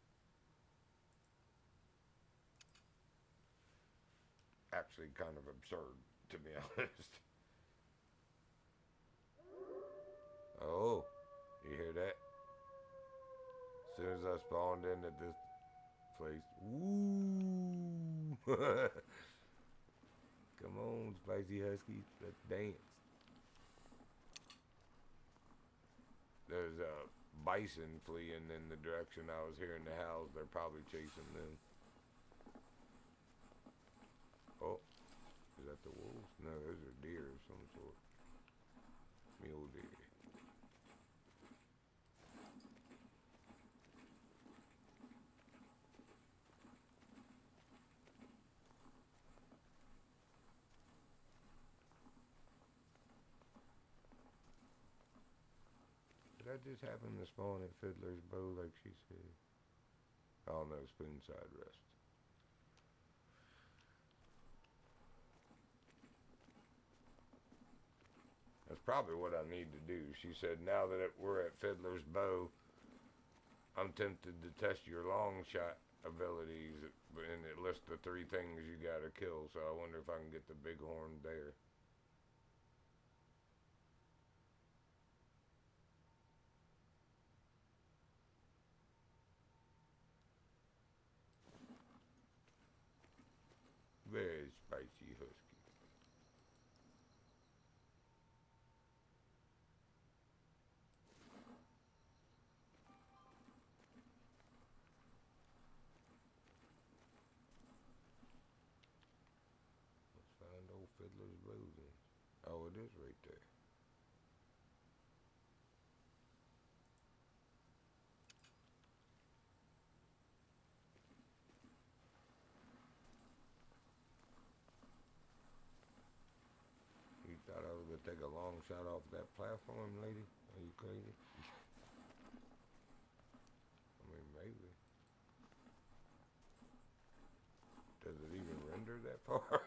Actually, kind of absurd, to be honest. Oh, you hear that? As soon as I spawned in at this place, woo! Come on, spicy huskies, let's dance. There's a bison fleeing in the direction I was hearing the howls. They're probably chasing them. Oh, is that the wolves? No, those are deer of some sort. Mule deer. Did I just happen to spawn at Fiddler's Bow like she said? Oh no, Spoonside Rest. That's probably what I need to do. She said, now that we're at Fiddler's Bow, I'm tempted to test your long shot abilities, and it lists the 3 things you gotta kill, so I wonder if I can get the bighorn there. Very spicy husky. Let's find old Fiddler's Bow then. Oh, it is right there. You thought I was gonna take a long shot off that platform, lady? Are you crazy? I mean, maybe. Does it even render that far?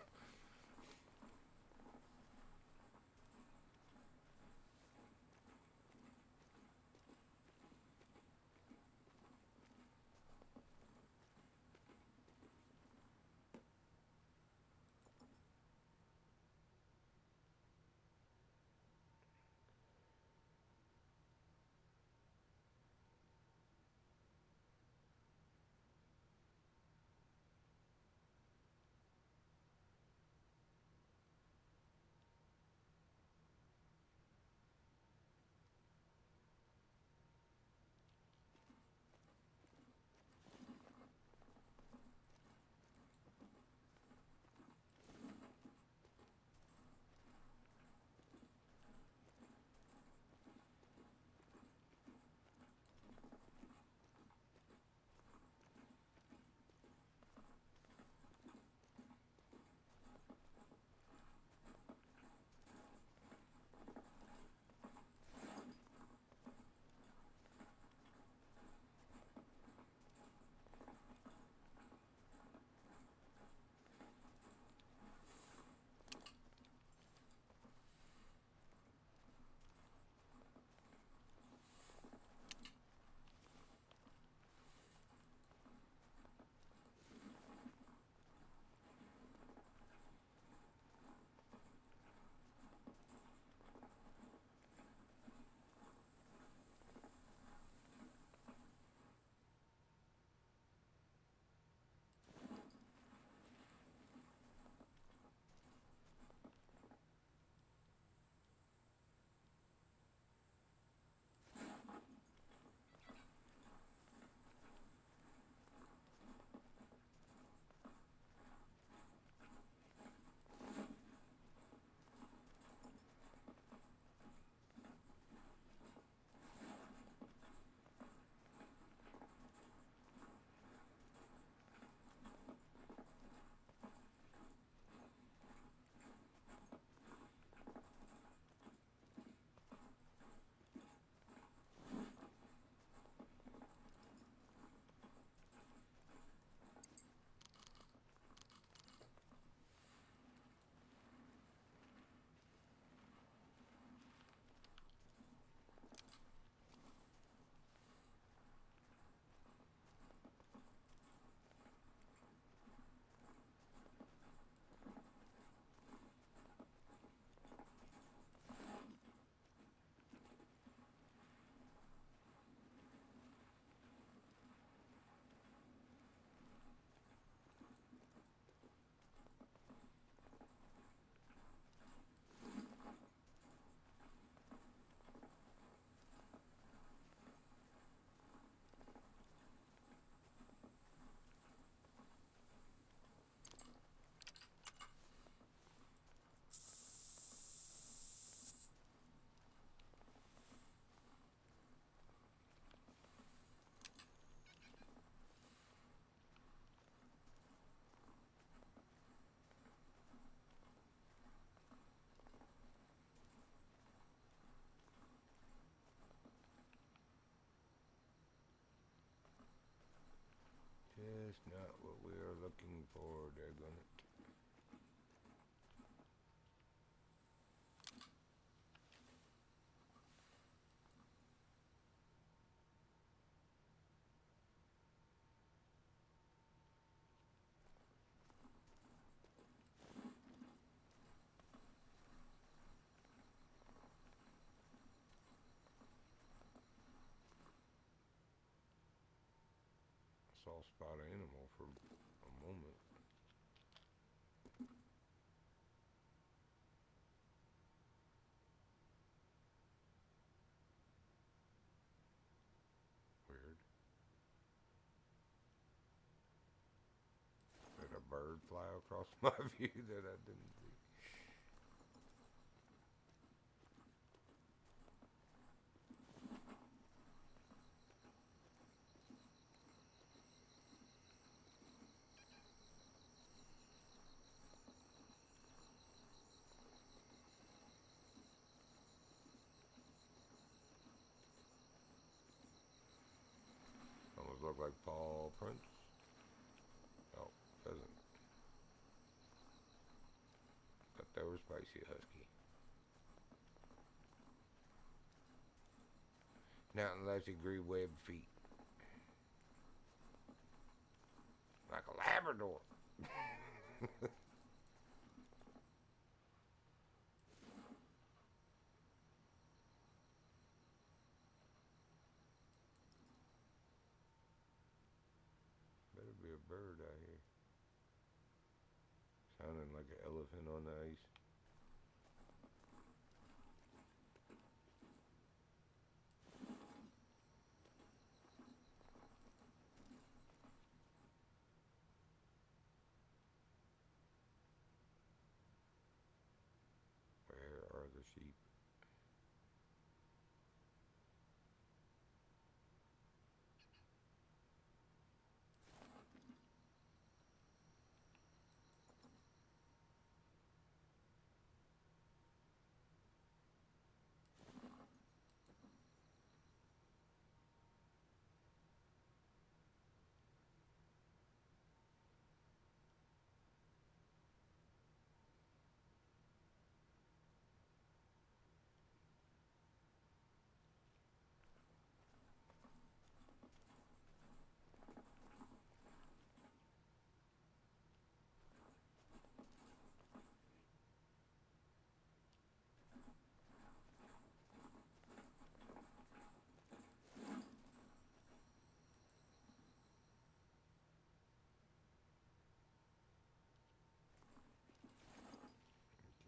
for, daggone it. Saw spot animal for a moment. Weird. Did a bird fly across my view that I didn't see? Almost look like Paul Prince. Oh, pheasant. Thought they were spicy husky. Not unless you grew webbed feet. Like a Labrador. Better be a bird out here. Sounding like an elephant on the ice. Where are the sheep?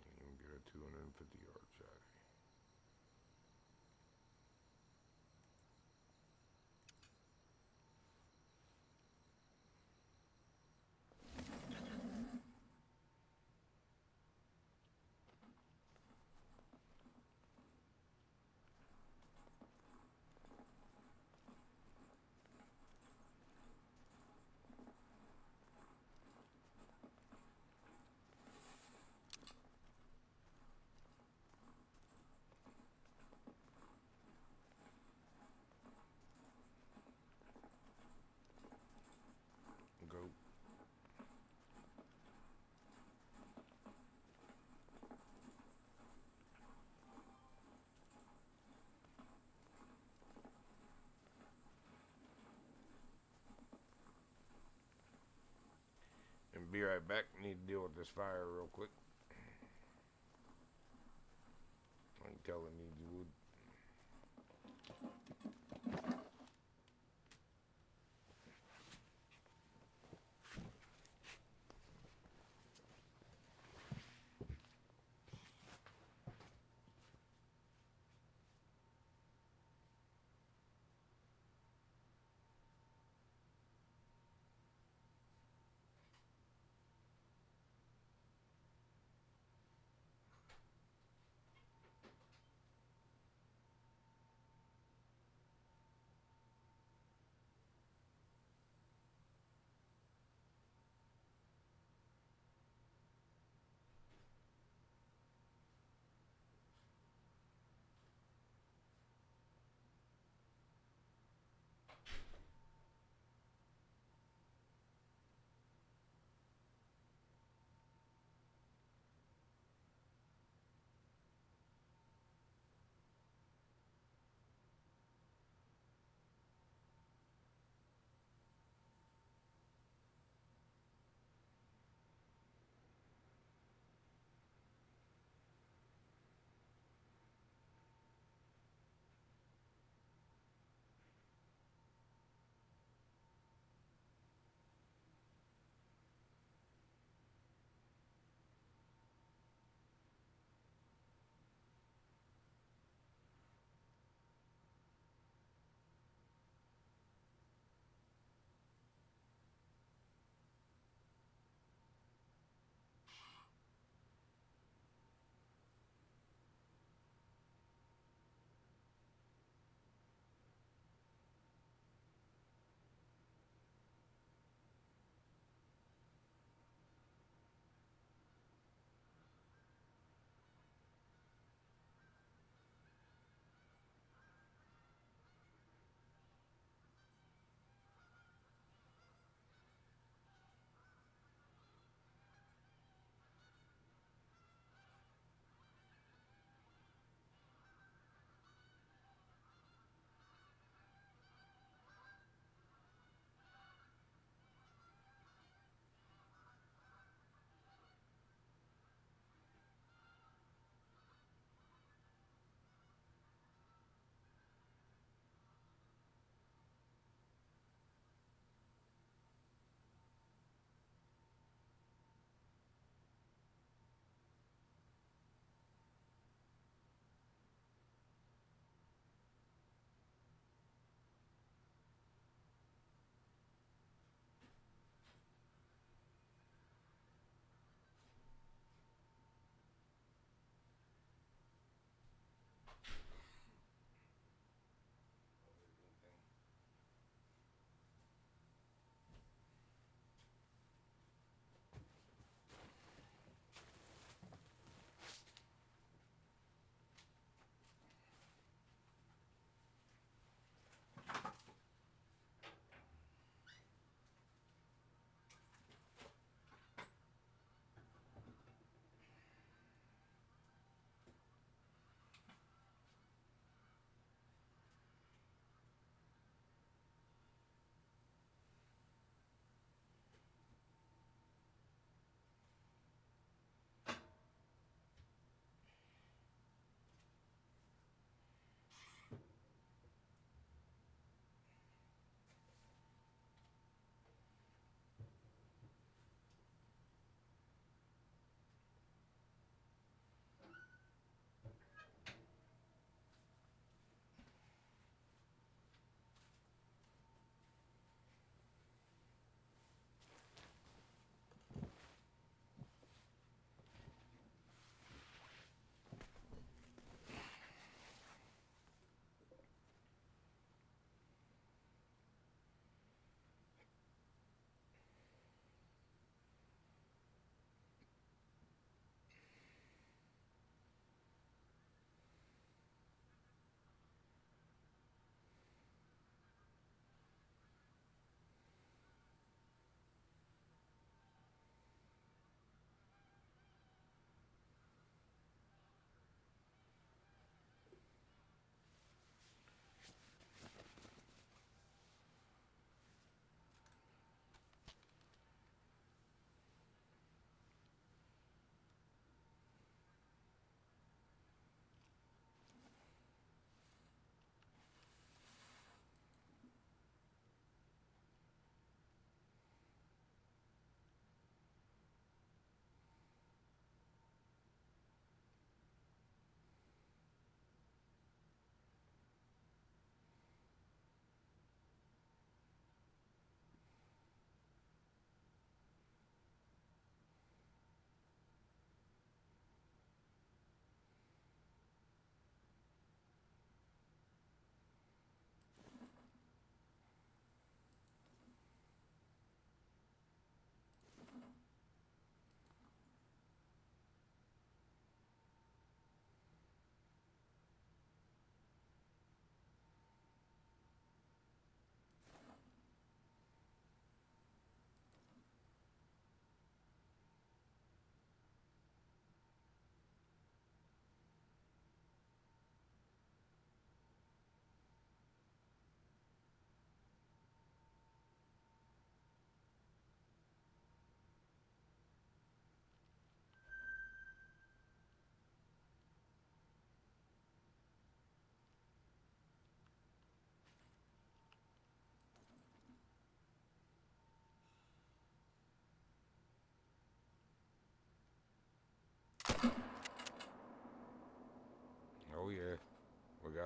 Can't even get a 250-yard shot. Go. And be right back. Need to deal with this fire real quick. I can tell it needs wood.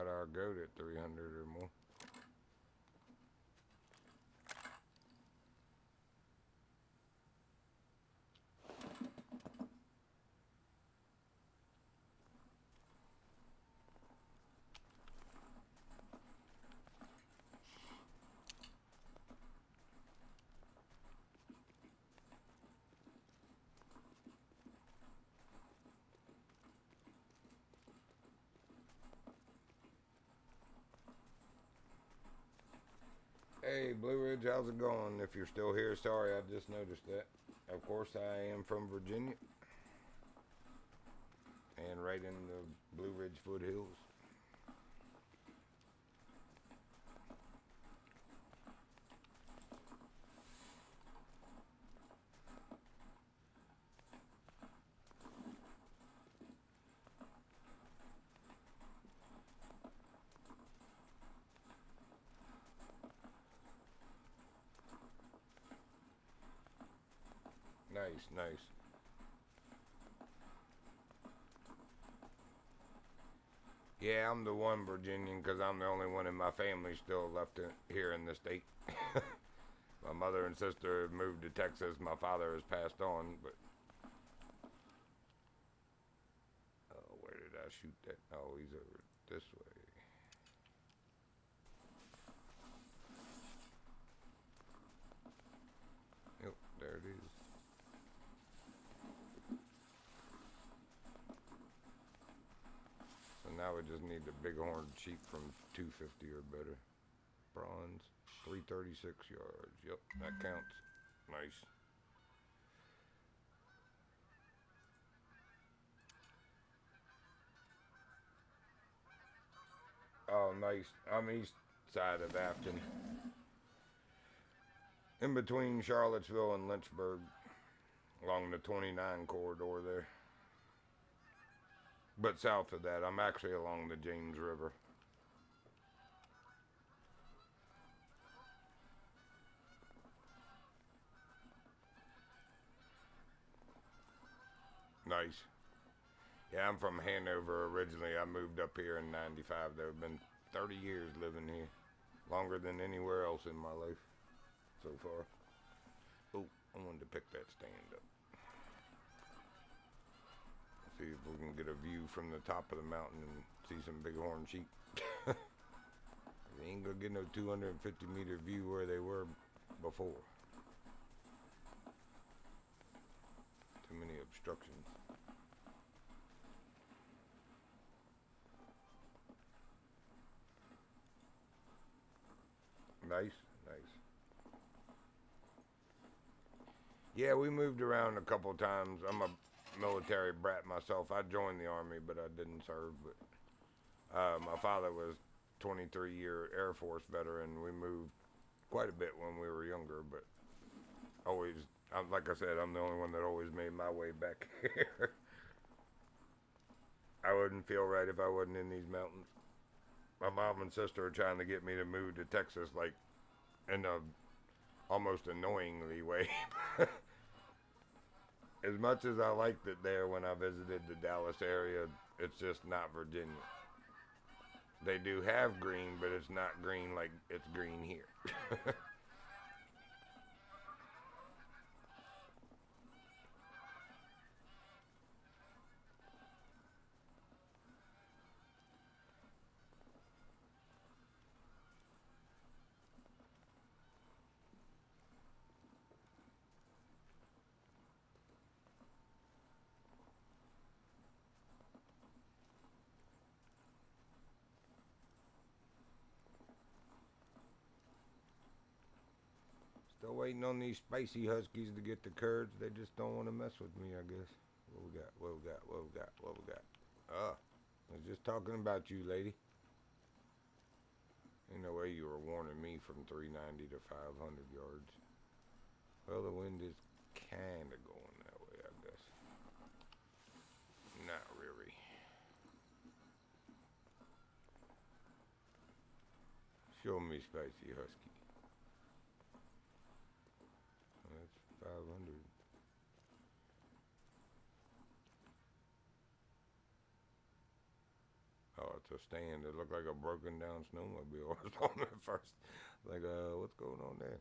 got our goat at 300 or more. Hey, Blue Ridge, how's it going? If you're still here, sorry, I just noticed that. Of course, I am from Virginia. And right in the Blue Ridge foothills. Nice, nice. Yeah, I'm the one Virginian because I'm the only one in my family still left here in the state. My mother and sister have moved to Texas. My father has passed on, but... Oh, where did I shoot that? Oh, he's over this way. Yep, there it is. So now we just need the bighorn sheep from 250 or better. Bronze, 336 yards. Yep, that counts. Nice. Oh, nice. I'm east side of Afton. In between Charlottesville and Lynchburg. Along the 29 corridor there. But south of that, I'm actually along the James River. Nice. Yeah, I'm from Hanover originally. I moved up here in 95. There have been 30 years living here. Longer than anywhere else in my life so far. Oh, I wanted to pick that stand up. See if we can get a view from the top of the mountain and see some bighorn sheep. You ain't gonna get no 250 meter view where they were before. Too many obstructions. Nice, nice. Yeah, we moved around a couple times. I'm a military brat myself. I joined the Army, but I didn't serve. But my father was 23-year Air Force veteran. We moved quite a bit when we were younger, but always, like I said, I'm the only one that always made my way back here. I wouldn't feel right if I wasn't in these mountains. My mom and sister are trying to get me to move to Texas, like, in a almost annoyingly way. As much as I liked it there when I visited the Dallas area, it's just not Virginia. They do have green, but it's not green like it's green here. Still waiting on these spicy huskies to get the curds. They just don't want to mess with me, I guess. What we got? What we got? What we got? What we got? I was just talking about you, lady. Ain't no way you were warning me from 390 to 500 yards. Well, the wind is kind of going that way, I guess. Not really. Show me spicy husky. That's 500. Oh, to stand. It looked like a broken down snowmobile. I was on at first. Like, what's going on there?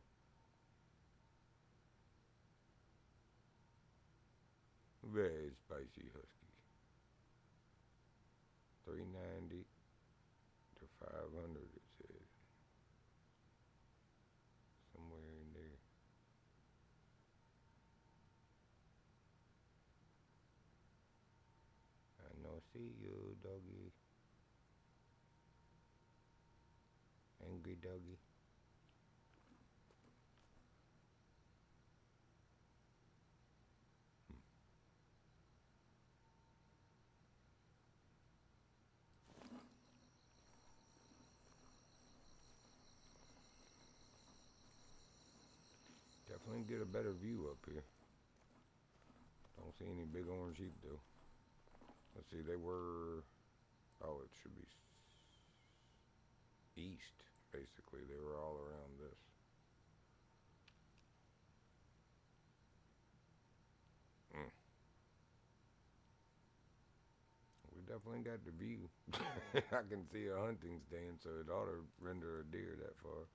Very spicy husky. 390 to 500, it says. Somewhere in there. I know, see you, doggy. Angry doggy. Definitely get a better view up here. Don't see any big orange sheep though. Let's see, they were. Oh, it should be east, basically. They were all around this. Mm. We definitely got the view. I can see a hunting stand, so it ought to render a deer that far.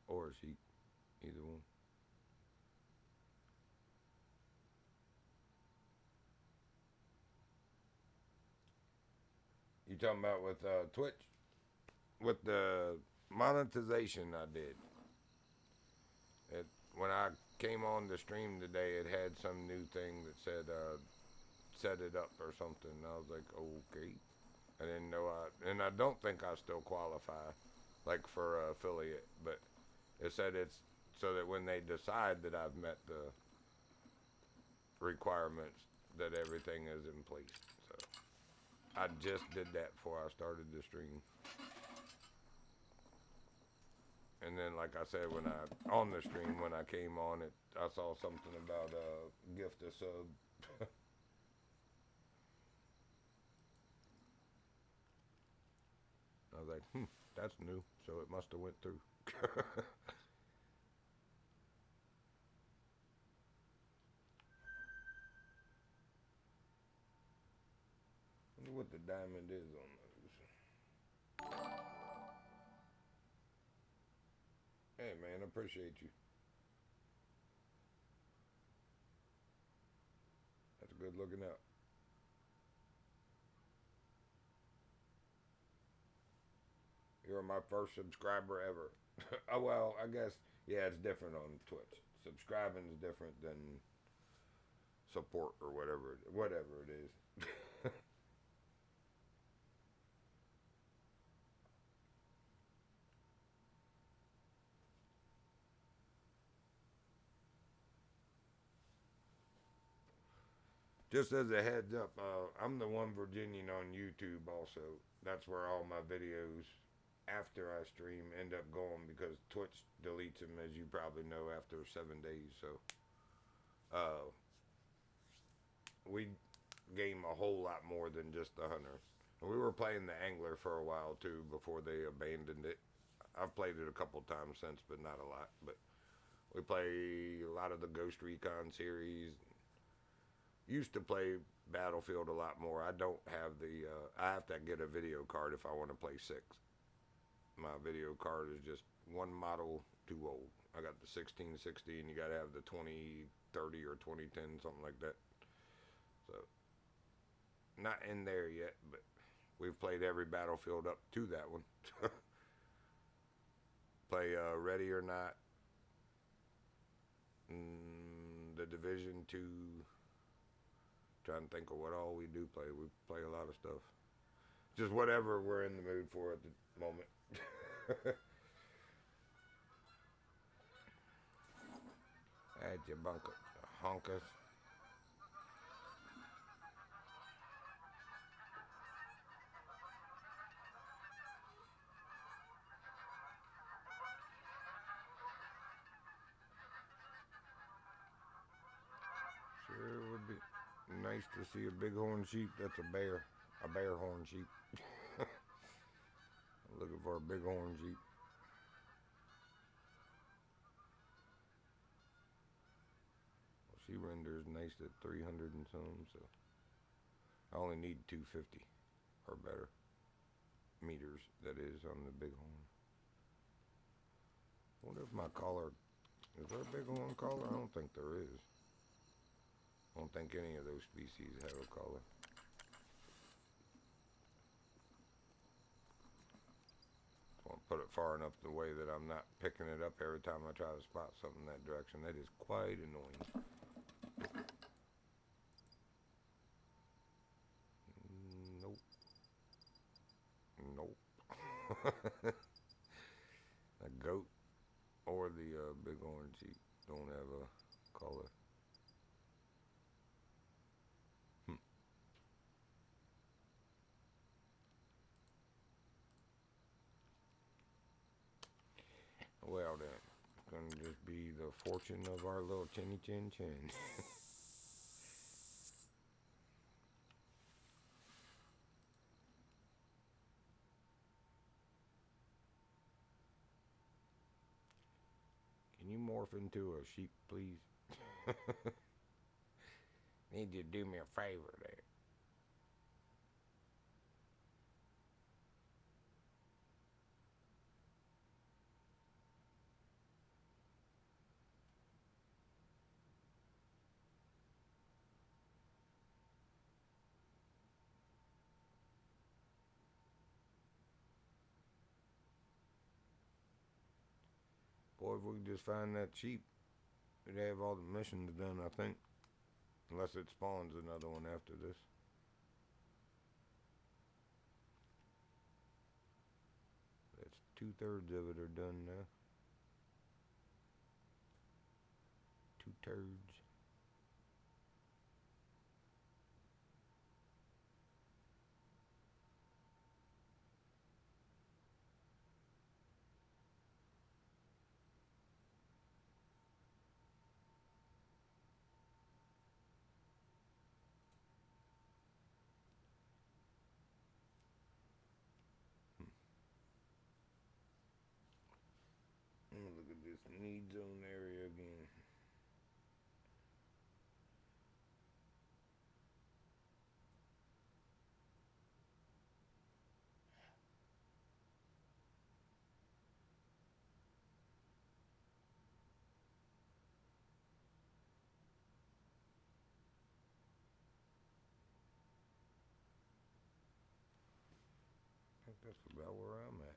Or a sheep. Either one. You talking about with Twitch? With the monetization I did. It, when I came on the stream today, it had some new thing that said set it up or something. And I was like, okay. I didn't know and I don't think I still qualify, like for affiliate, but it said it's so that when they decide that I've met the requirements, that everything is in place. So I just did that before I started the stream. And then, like I said, when I on the stream, when I came on it, I saw something about gift a sub. I was like, that's new, so it must have went through. Wonder what the diamond is on those. Hey man, I appreciate you. That's a good looking out. You're my first subscriber ever. Oh well, I guess yeah, it's different on Twitch. Subscribing is different than support or whatever it is. Just as a heads up, I'm the 1Virginian on YouTube also. That's where all my videos after I stream end up going because Twitch deletes them, as you probably know, after 7 days. So we game a whole lot more than just the hunter. We were playing the angler for a while too before they abandoned it. I've played it a couple times since, but not a lot. But we play a lot of the Ghost Recon series. Used to play Battlefield a lot more. I don't have the. I have to get a video card if I want to play 6. My video card is just one model too old. I got the 1660, and you got to have the 2030 or 2010, something like that. So, not in there yet, but we've played every Battlefield up to that one. Play Ready or Not, the Division 2. Trying to think of what all we do play. We play a lot of stuff. Just whatever we're in the mood for at the moment. At your bunker, honkers. Sure would be nice to see a bighorn sheep. That's a bear horn sheep. I'm looking for a bighorn sheep. Well, she renders nice at 300 and some, so I only need 250 or better meters, that is, on the bighorn. Wonder if my collar, is there a bighorn collar? I don't think there is. I don't think any of those species have a collar. I'll put it far enough the way that I'm not picking it up every time I try to spot something in that direction. That is quite annoying. Nope. Nope. A goat or the bighorn sheep don't have a collar. Well then, it's gonna just be the fortune of our little chinny chin chin. Can you morph into a sheep, please? Need you to do me a favor there. Boy, if we could just find that sheep, we'd have all the missions done, I think. Unless it spawns another one after this. That's 2/3 of it are done now. 2/3. Look at this need zone area again. I think that's about where I'm at.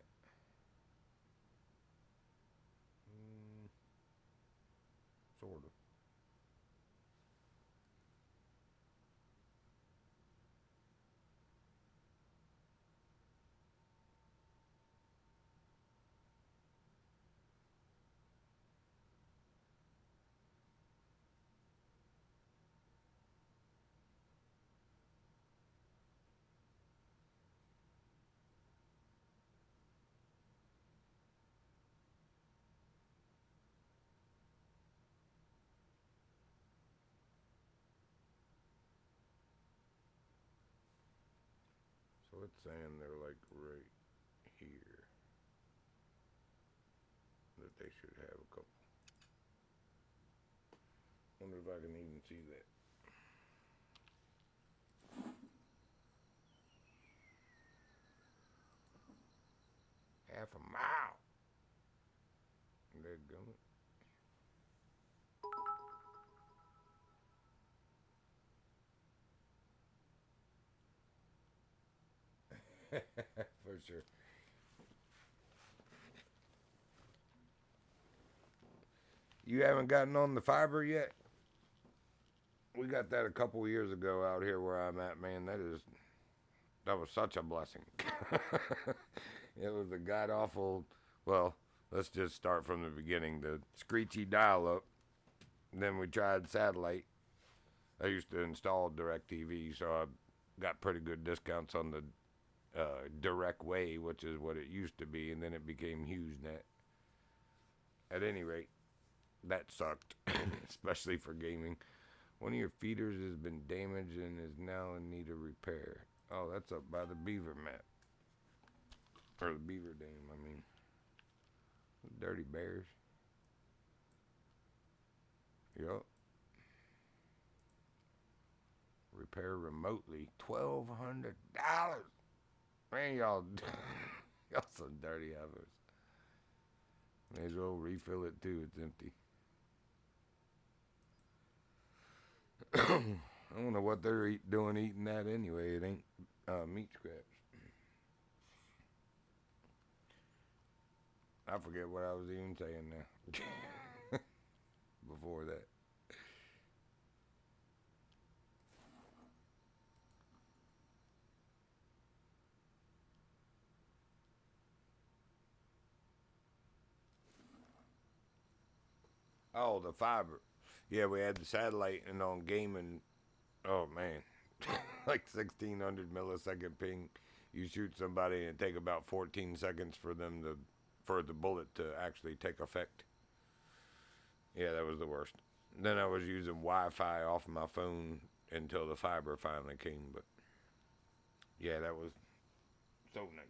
Sort of. So it's saying they're like right here. That they should have a couple. Wonder if I can even see that. Half a mile. Dadgummit. For sure. You haven't gotten on the fiber yet? We got that a couple years ago out here where I'm at, man. That was such a blessing. It was a god awful. Well, let's just start from the beginning. The screechy dial up. Then we tried satellite. I used to install DirecTV, so I got pretty good discounts on the direct way, which is what it used to be, and then it became HughesNet. At any rate, that sucked, especially for gaming. One of your feeders has been damaged and is now in need of repair. Oh, that's up by the beaver map. Or the beaver dam, I mean. Dirty bears. Yup. repair remotely. $1,200. Man, y'all, y'all some dirty hours. May as well refill it too. It's empty. I don't know what they're doing eating that anyway. It ain't meat scraps. I forget what I was even saying now. Before that. Oh, the fiber. Yeah, we had the satellite and on gaming. Oh man, like 1600 millisecond ping. You shoot somebody and it take about 14 seconds for the bullet to actually take effect. Yeah, that was the worst. Then I was using Wi-Fi off my phone until the fiber finally came. But yeah, that was so nice.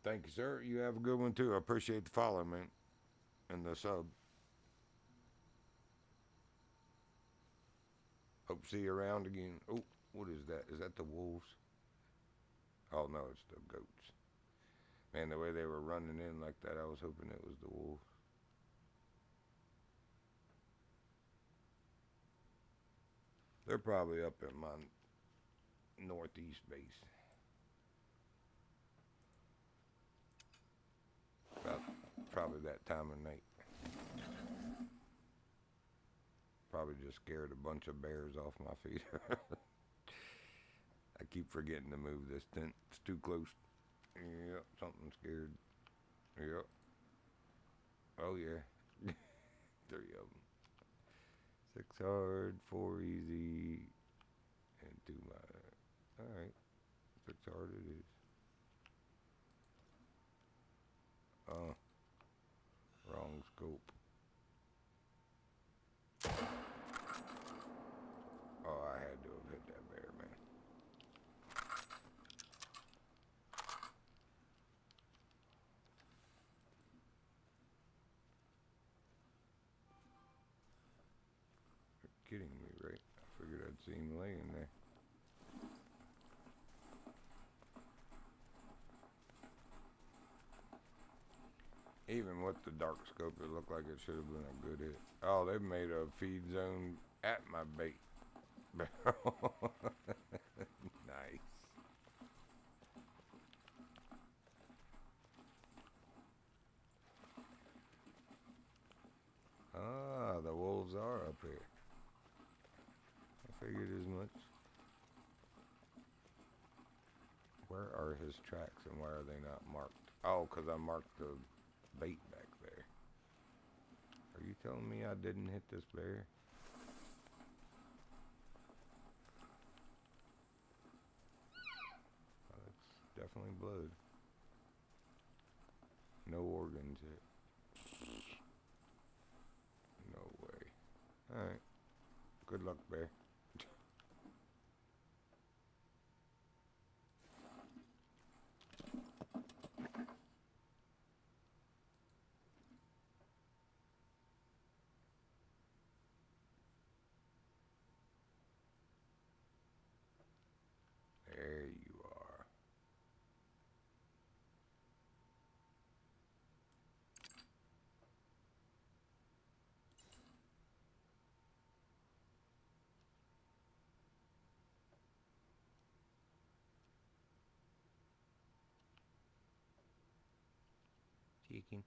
Thank you, sir. You have a good one too. I appreciate the follow, man, and the sub. Hope to see you around again. Oh, what is that? Is that the wolves? Oh no, it's the goats. Man, the way they were running in like that, I was hoping it was the wolves. They're probably up at my northeast base. About probably that time of night. Probably just scared a bunch of bears off my feet. I keep forgetting to move this tent. It's too close. Yep, something scared. Yep. Oh yeah. 3 of them. 6 hard, 4 easy, and 2 minor. Alright. 6 hard it is. Wrong scope. Oh, I had to have hit that bear, man. You're kidding me, right? I figured I'd see him laying there. Even with the dark scope, it looked like it should have been a good hit. Oh, they've made a feed zone at my bait. Nice. Ah, the wolves are up here. I figured as much. Where are his tracks and why are they not marked? Oh, because I marked the bait back there. Are you telling me I didn't hit this bear? Oh, that's definitely blood. No organs hit. No way. Alright. Good luck, bear. There you are. Chicken.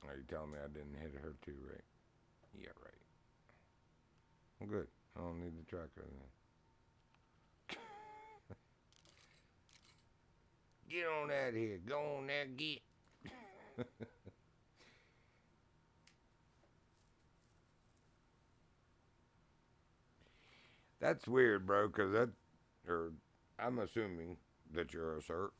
Are you telling me I didn't hit her too, right? Yeah, right. Well, good. I don't need the tracker then. Get on out of here. Go on there, get. That's weird, bro. Cause that, or I'm assuming that you're a cert.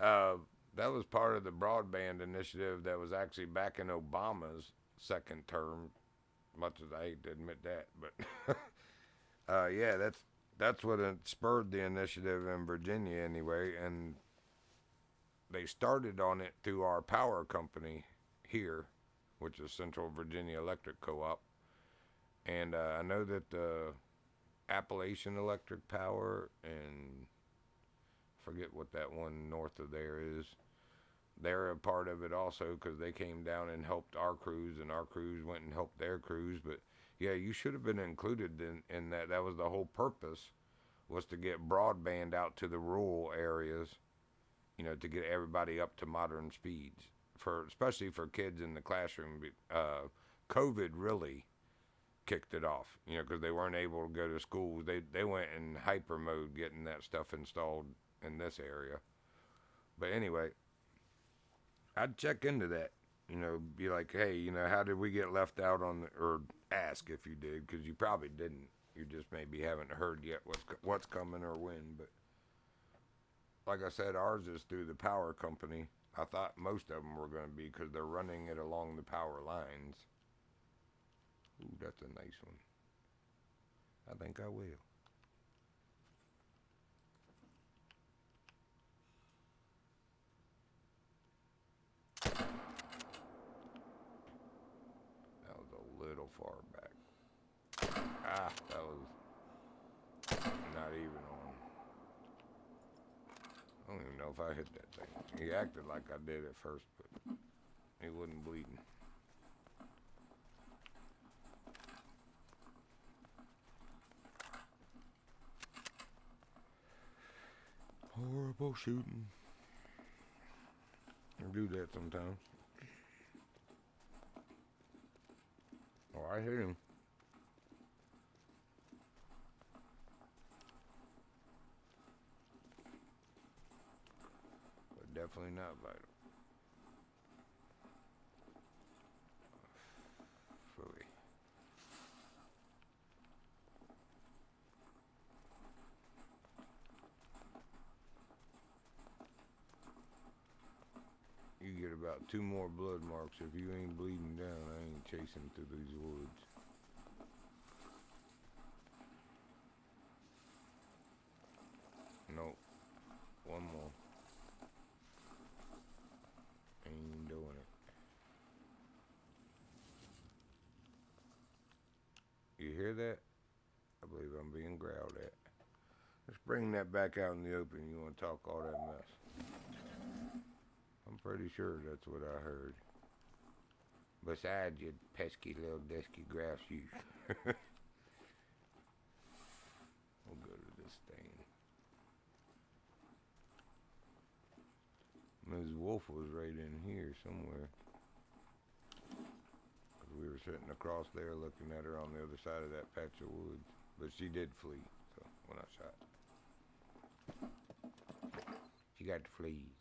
uh, that was part of the broadband initiative that was actually back in Obama's second term. Much as I hate to admit that, but yeah, that's what spurred the initiative in Virginia anyway, and they started on it through our power company here, which is Central Virginia Electric Co-op, and I know that Appalachian Electric Power and forget what that one north of there is. They're a part of it also because they came down and helped our crews, and our crews went and helped their crews. But yeah, you should have been included in that. That was the whole purpose, was to get broadband out to the rural areas, to get everybody up to modern speeds, especially for kids in the classroom. COVID really kicked it off, because they weren't able to go to school. They went in hyper mode getting that stuff installed in this area. But anyway, I'd check into that. Be like, hey, how did we get left out or ask if you did, because you probably didn't. You just maybe haven't heard yet what's coming or when. But like I said, ours is through the power company. I thought most of them were going to be because they're running it along the power lines. Ooh, that's a nice one. I think I will. That was a little far back. That was not even on. I don't even know if I hit that thing. He acted like I did at first, but he wasn't bleeding. Horrible shooting. I do that sometimes. Oh, I hit him. But definitely not vital. Fully. You get about 2 more blood marks. If you ain't bleeding down, I ain't chasing through these woods. Nope. One more. Ain't doing it. You hear that? I believe I'm being growled at. Let's bring that back out in the open. You want to talk all that mess? I'm pretty sure that's what I heard. Besides your pesky little dusky grass you. We'll go to this thing. Ms. Wolf was right in here somewhere. We were sitting across there looking at her on the other side of that patch of woods. But she did flee, so when I shot. She got the fleas.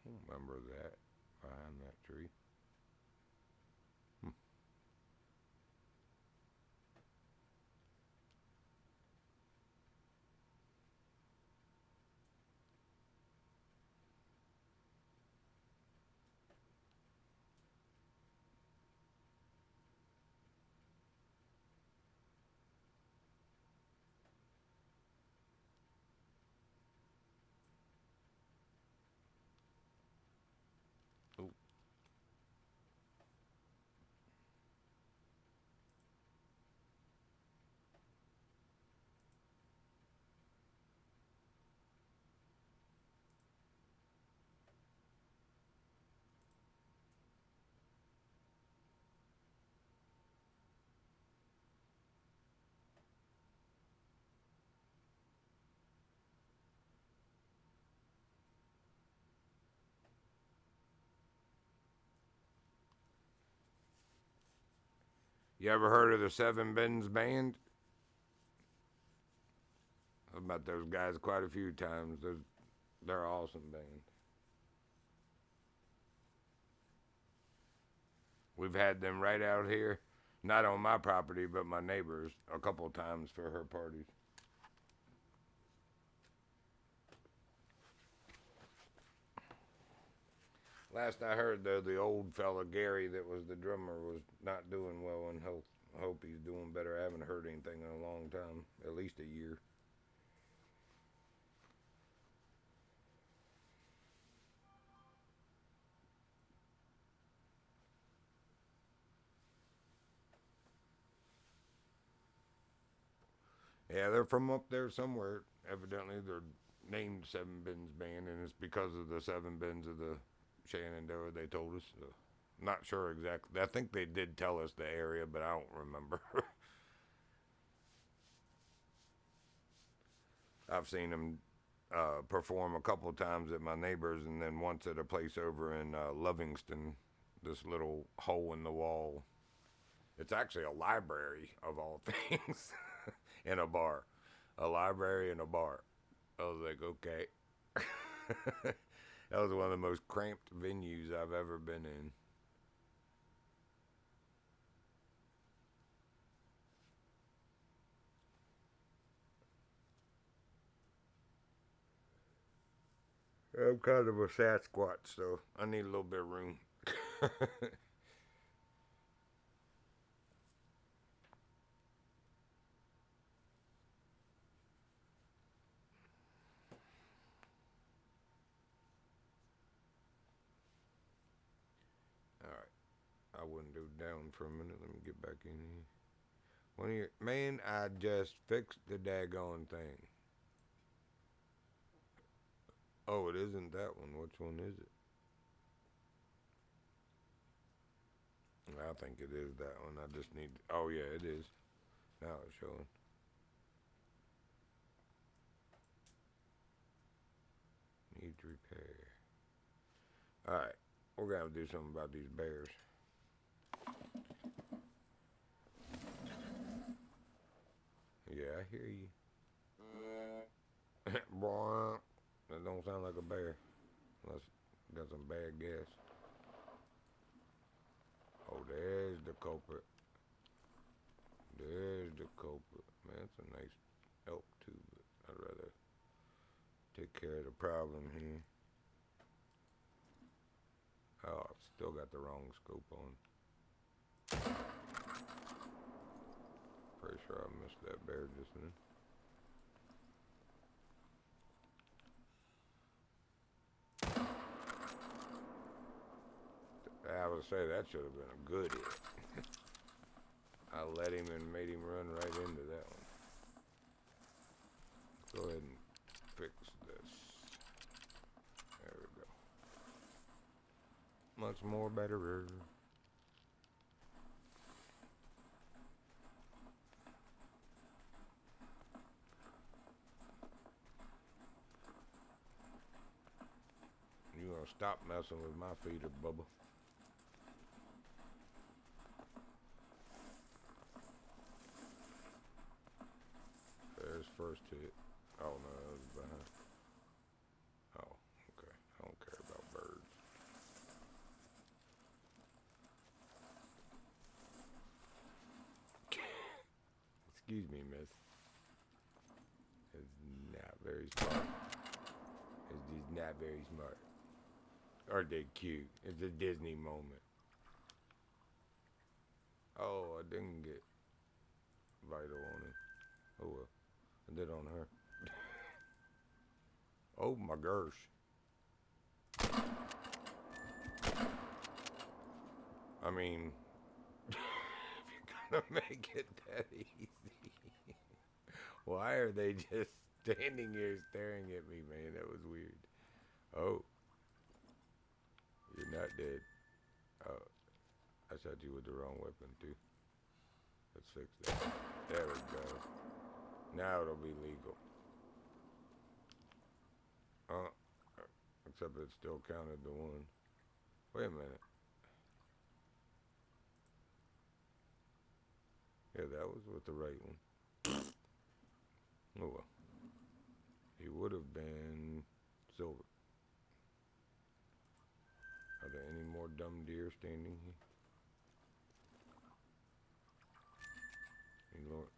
I don't remember that behind that tree. Oh. You ever heard of the Seven Bins Band? I've met those guys quite a few times. They're awesome band. We've had them right out here, not on my property, but my neighbor's a couple times for her parties. Last I heard, though, the old fella Gary that was the drummer was not doing well in health. I hope he's doing better. I haven't heard anything in a long time, at least a year. Yeah, they're from up there somewhere. Evidently, they're named Seven Bins Band, and it's because of the seven bins of the Shenandoah. They told us. So, not sure exactly. I think they did tell us the area, but I don't remember. I've seen them perform a couple of times at my neighbor's, and then once at a place over in Livingston, this little hole in the wall. It's actually a library of all things, in a bar, a library and a bar. I was like, okay. That was one of the most cramped venues I've ever been in. I'm kind of a Sasquatch, so I need a little bit of room. Alright, I wouldn't go down for a minute. Let me get back in here. Man, I just fixed the daggone thing. Oh, it isn't that one. Which one is it? I think it is that one. I just need. Oh, yeah, it is. Now it's showing. Needs repair. Alright, we're going to do something about these bears. Yeah, I hear you. That don't sound like a bear. Unless it got some bad gas. Oh, there's the culprit. There's the culprit. Man, it's a nice elk too, but I'd rather take care of the problem here. Oh, I've still got the wrong scope on. Pretty sure I missed that bear just then. I would say that should have been a good hit. I let him and made him run right into that one. Go ahead and fix this. There we go. Much more better. You gonna stop messing with my feeder, Bubba? There's first hit. Oh no, that was behind. Oh, okay. I don't care about birds. Excuse me, miss. It's not very smart. It's just not very smart. Or they cute. It's a Disney moment. Oh, I didn't get vital on it. Oh well. I did on her. Oh my gosh. I mean, if you're gonna make it that easy, why are they just standing here staring at me, man? That was weird. Oh, you're not dead. Oh, I shot you with the wrong weapon too. Let's fix that. There we go. Now it'll be legal. Except it still counted the one. Wait a minute. Yeah, that was with the right one. Oh well. He would have been Silver. Are there any more dumb deer standing here?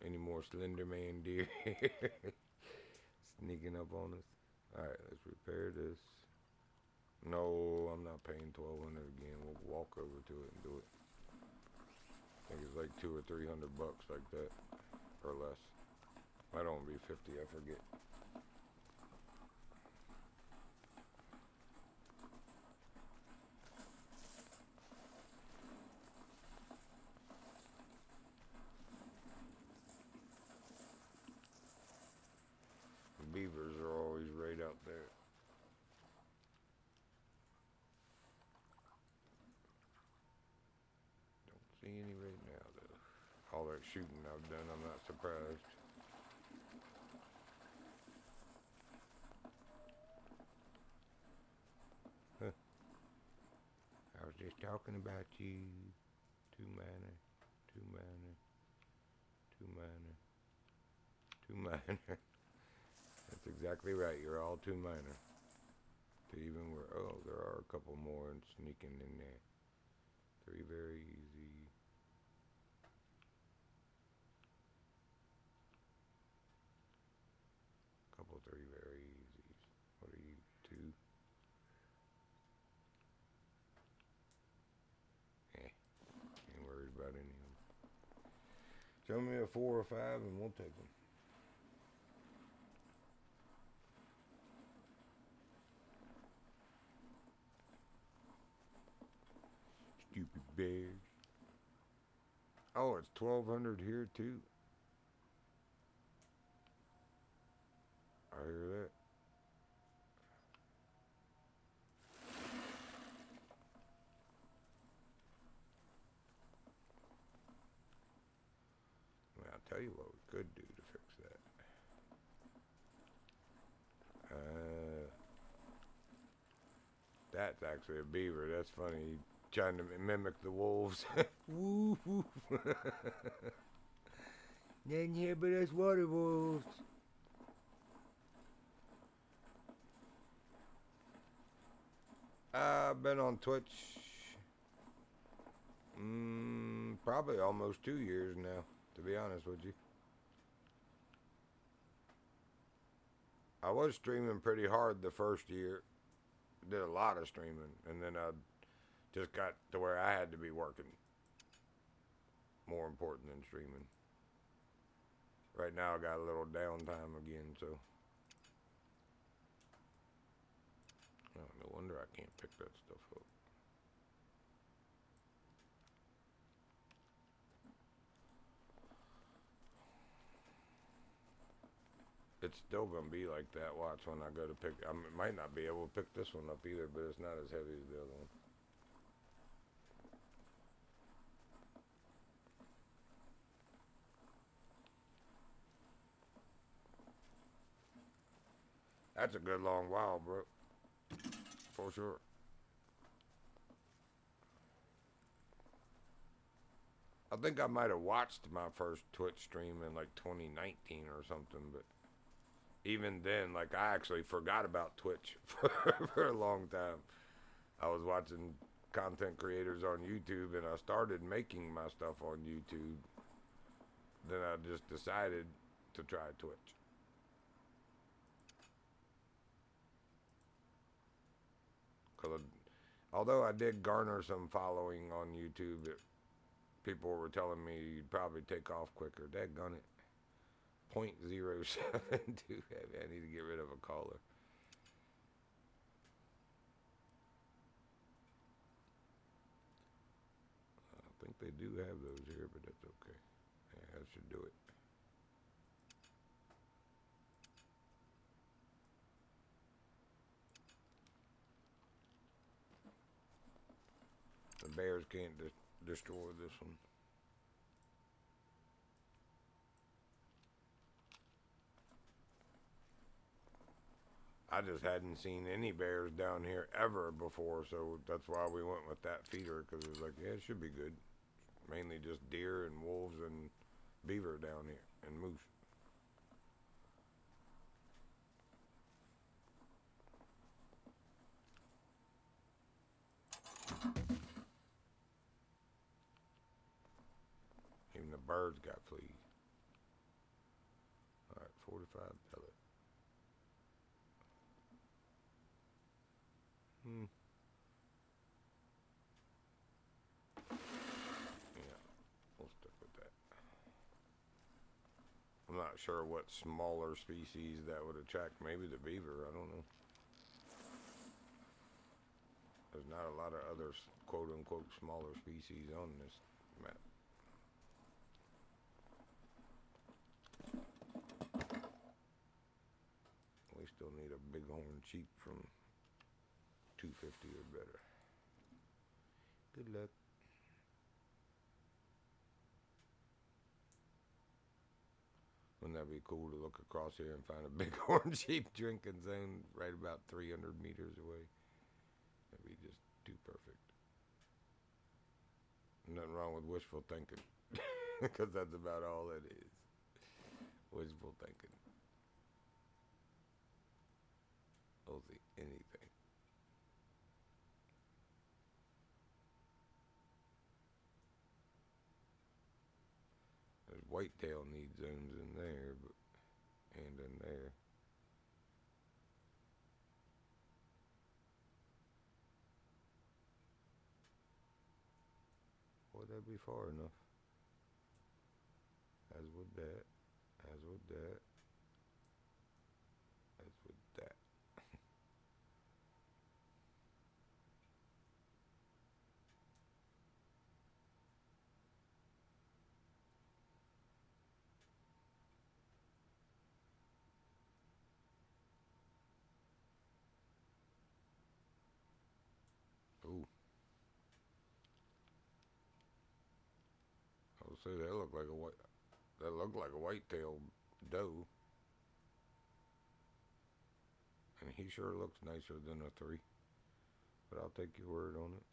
Any more Slender Man deer sneaking up on us? Alright, let's repair this. No, I'm not paying $1,200 again. We'll walk over to it and do it. I think it's like $200 or $300 like that, or less. I don't want to be 50. I forget. The beavers are always right out there. See any right now, though. All that shooting I've done, I'm not surprised. Huh. I was just talking about you. 2 mana, 2 mana, 2 mana, 2 mana. That's exactly right. You're all 2 mana. To even where, oh, there are a couple more and sneaking in there. 3 very easy. Couple 3 very easies. What are you, 2? Ain't worried about any of them. Show me a 4 or 5 and we'll take them. Stupid bears. Oh, it's 1,200 here too. I hear that. Well, I'll tell you what we could do to fix that. That's actually a beaver. That's funny. Trying to mimic the wolves. Woo woo. Nothing here but us water wolves. I've been on Twitch probably almost 2 years now, to be honest with you. I was streaming pretty hard the first year. Did a lot of streaming, and then I just got to where I had to be working. More important than streaming. Right now I got a little downtime again, so. Oh, no wonder I can't pick that stuff up. It's still gonna be like that. Watch when I go to pick. I might not be able to pick this one up either, but it's not as heavy as the other one. That's a good long while, bro. For sure. I think I might have watched my first Twitch stream in like 2019 or something, but even then, like, I actually forgot about Twitch for a long time. I was watching content creators on YouTube, and I started making my stuff on YouTube. Then I just decided to try Twitch. Although I did garner some following on YouTube, people were telling me you'd probably take off quicker. Daggone it. 0.07 too heavy. I need to get rid of a collar. I think they do have those here, but that's okay. Yeah, that should do it. The bears can't destroy this one. I just hadn't seen any bears down here ever before, so that's why we went with that feeder, because it was like, yeah, it should be good. Mainly just deer and wolves and beaver down here, and moose. birds got fleas. Alright, 45 pellet. Yeah, we'll stick with that. I'm not sure what smaller species that would attract. Maybe the beaver, I don't know. There's not a lot of other quote-unquote smaller species on this map. We still need a bighorn sheep from 250 or better. Good luck. Wouldn't that be cool to look across here and find a bighorn sheep drinking zone right about 300 meters away? That'd be just too perfect. Nothing wrong with wishful thinking. Because that's about all it is. Wishful thinking. We'll see anything. There's whitetail need zones in there, but and in there. Would that be far enough? As would that. As would that. As would that. Ooh. I would say that looked like a white. That looked like a whitetail doe. And he sure looks nicer than a 3. But I'll take your word on it.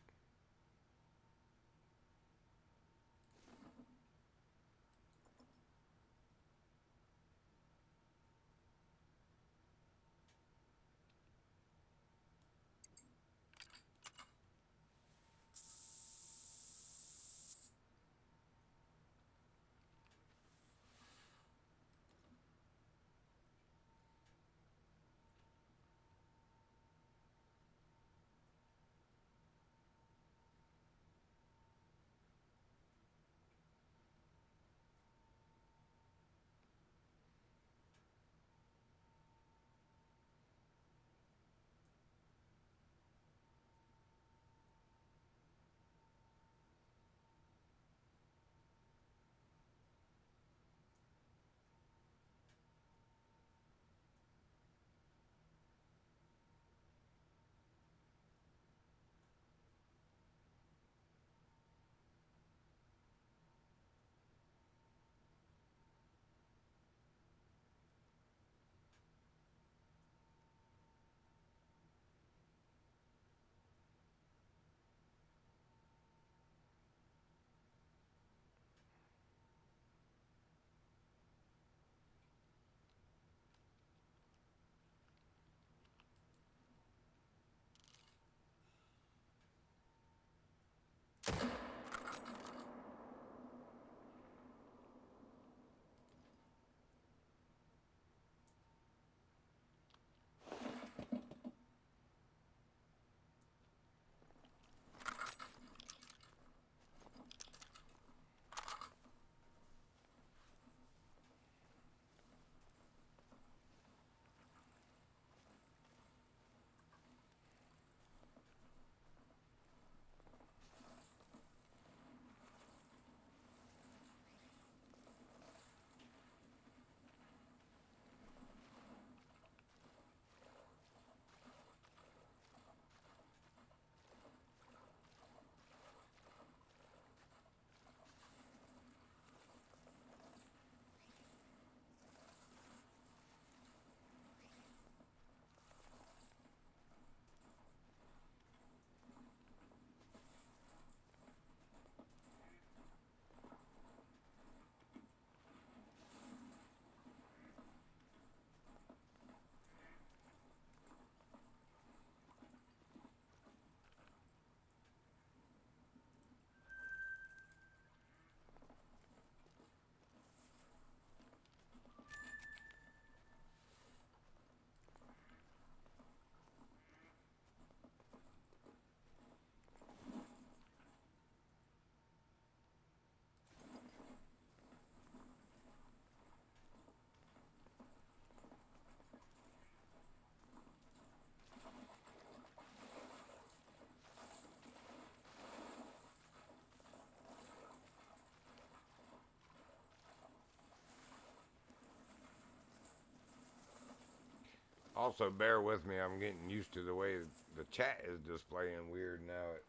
Also, bear with me. I'm getting used to the way the chat is displaying weird now. It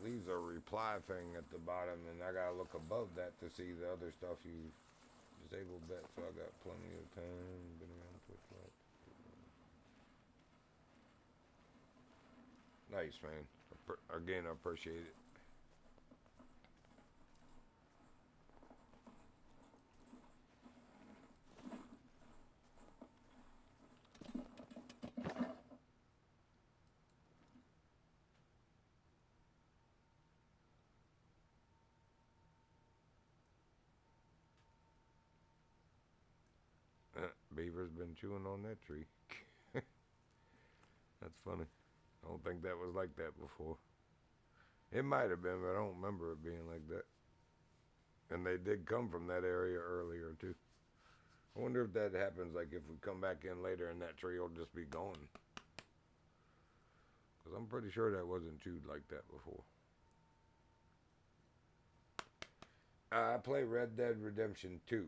leaves a reply thing at the bottom, and I gotta look above that to see the other stuff you disabled that. So I got plenty of time. Been around Twitch a lot. Nice, man. Again, I appreciate it. Beaver's been chewing on that tree. That's funny. I don't think that was like that before. It might have been, but I don't remember it being like that. And they did come from that area earlier, too. I wonder if that happens, like if we come back in later and that tree will just be gone. Because I'm pretty sure that wasn't chewed like that before. I play Red Dead Redemption 2.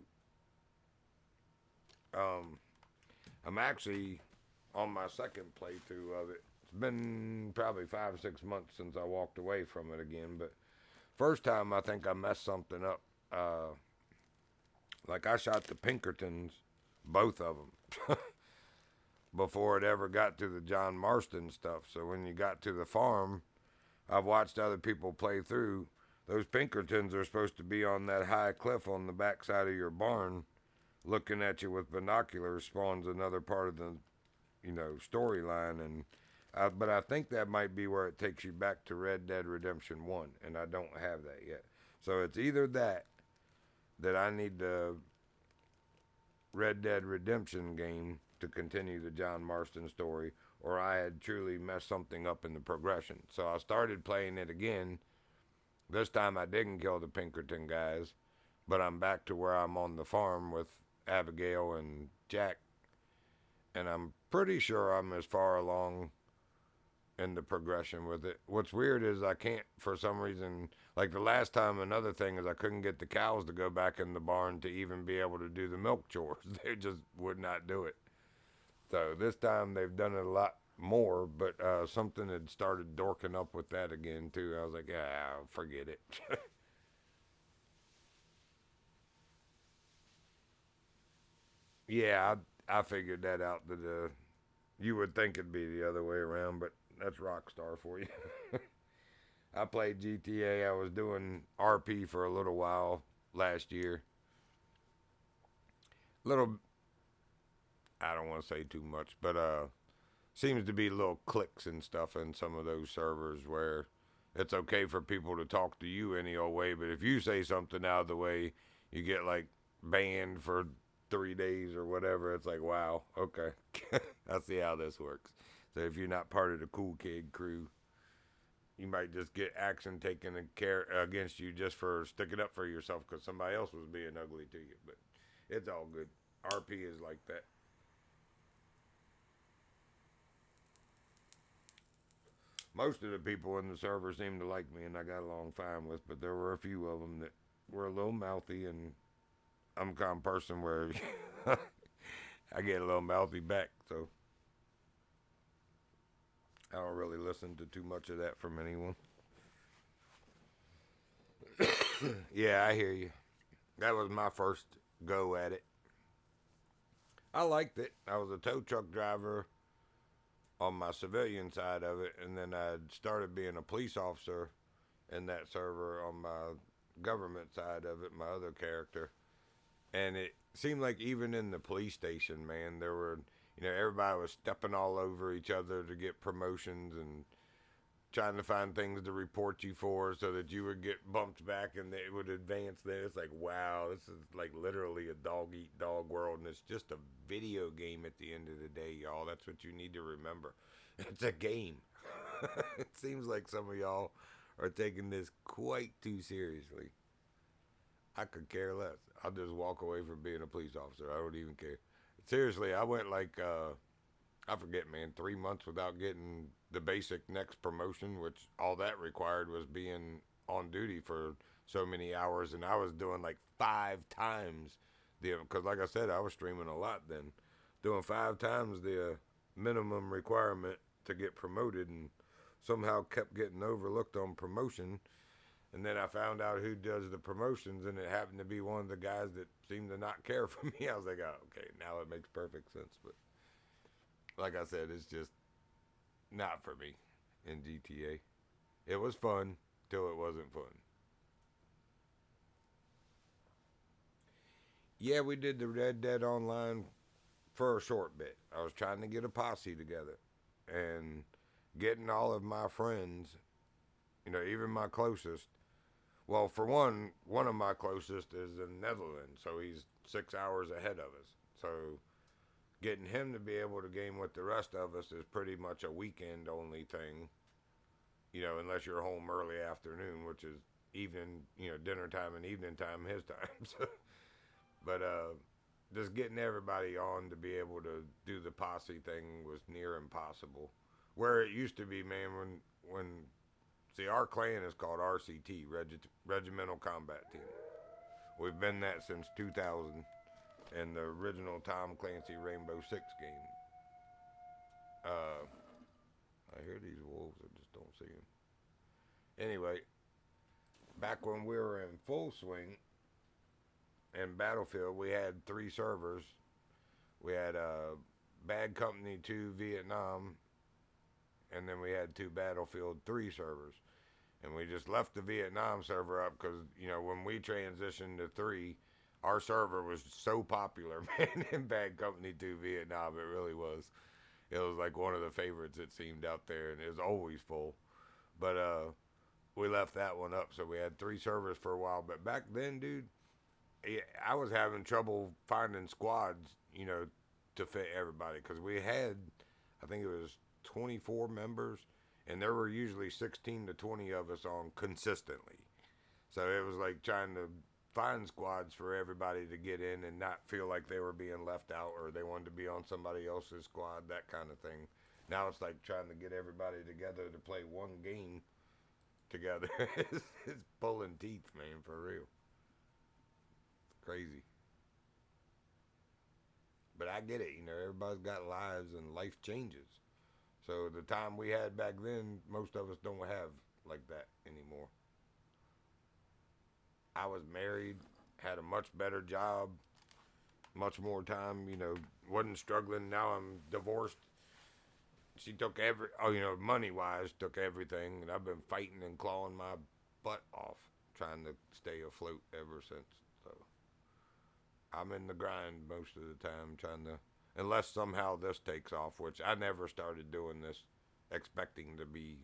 I'm actually on my second playthrough of it. It's been probably 5 or 6 months since I walked away from it again, but first time I think I messed something up. Like I shot the Pinkertons, both of them, before it ever got to the John Marston stuff. So when you got to the farm, I've watched other people play through. Those Pinkertons are supposed to be on that high cliff on the backside of your barn, looking at you with binoculars. Spawns another part of the, storyline. And but I think that might be where it takes you back to Red Dead Redemption 1, and I don't have that yet. So it's either that I need the Red Dead Redemption game to continue the John Marston story, or I had truly messed something up in the progression. So I started playing it again. This time I didn't kill the Pinkerton guys, but I'm back to where I'm on the farm with Abigail and Jack, and I'm pretty sure I'm as far along in the progression with it. What's weird is I can't, for some reason, like the last time, another thing is I couldn't get the cows to go back in the barn to even be able to do the milk chores. They just would not do it. So this time they've done it a lot more, but something had started dorking up with that again too. I was like, forget it. Yeah, I figured that out. That you would think it'd be the other way around, but that's Rockstar for you. I played GTA. I was doing RP for a little while last year. Little, I don't want to say too much, but seems to be little cliques and stuff in some of those servers where it's okay for people to talk to you any old way, but if you say something out of the way, you get like banned for 3 days or whatever. It's like, wow, okay. I see how this works. So if you're not part of the cool kid crew, you might just get action taken against you just for sticking up for yourself because somebody else was being ugly to you. But it's all good. RP is like that. Most of the people in the server seemed to like me and I got along fine with, but there were a few of them that were a little mouthy, and I'm the kind of person where I get a little mouthy back, so I don't really listen to too much of that from anyone. Yeah, I hear you. That was my first go at it. I liked it. I was a tow truck driver on my civilian side of it, and then I started being a police officer in that server on my government side of it, my other character. And it seemed like even in the police station, man, there were, everybody was stepping all over each other to get promotions and trying to find things to report you for so that you would get bumped back and they would advance there. It's like, wow, this is like literally a dog eat dog world, and it's just a video game at the end of the day, y'all. That's what you need to remember. It's a game. It seems like some of y'all are taking this quite too seriously. I could care less. I'll just walk away from being a police officer. I don't even care. Seriously, I went like, I forget, man, 3 months without getting the basic next promotion, which all that required was being on duty for so many hours, and I was doing like 5 times the, because like I said, I was streaming a lot then. doing 5 times the minimum requirement to get promoted, and somehow kept getting overlooked on promotion. And then I found out who does the promotions, and it happened to be one of the guys that seemed to not care for me. I was like, oh, okay, now it makes perfect sense. But like I said, it's just not for me in GTA. It was fun till it wasn't fun. Yeah, we did the Red Dead Online for a short bit. I was trying to get a posse together and getting all of my friends, even my closest. Well, for one of my closest is in Netherlands, so he's 6 hours ahead of us. So getting him to be able to game with the rest of us is pretty much a weekend only thing, unless you're home early afternoon, which is evening, dinner time and evening time his time. So, but just getting everybody on to be able to do the posse thing was near impossible. Where it used to be, man, when see, our clan is called RCT, Regimental Combat Team. We've been that since 2000, and the original Tom Clancy Rainbow Six game. I hear these wolves, I just don't see them. Anyway, back when we were in full swing in Battlefield, we had 3 servers. We had Bad Company 2 Vietnam, and then we had 2 Battlefield 3 servers. And we just left the Vietnam server up because, when we transitioned to 3, our server was so popular, man, in Bad Company 2 Vietnam. It really was. It was like one of the favorites, it seemed, out there, and it was always full. But we left that one up, so we had 3 servers for a while. But back then, dude, I was having trouble finding squads, to fit everybody. Because we had, I think it was 24 members, and there were usually 16 to 20 of us on consistently. So it was like trying to find squads for everybody to get in and not feel like they were being left out or they wanted to be on somebody else's squad, that kind of thing. Now it's like trying to get everybody together to play one game together. It's pulling teeth, man, for real. It's crazy. But I get it, everybody's got lives and life changes. So the time we had back then, most of us don't have like that anymore. I was married, had a much better job, much more time, wasn't struggling. Now I'm divorced. She took money wise, took everything. And I've been fighting and clawing my butt off, trying to stay afloat ever since. So I'm in the grind most of the time, trying to, unless somehow this takes off, which I never started doing this expecting to be,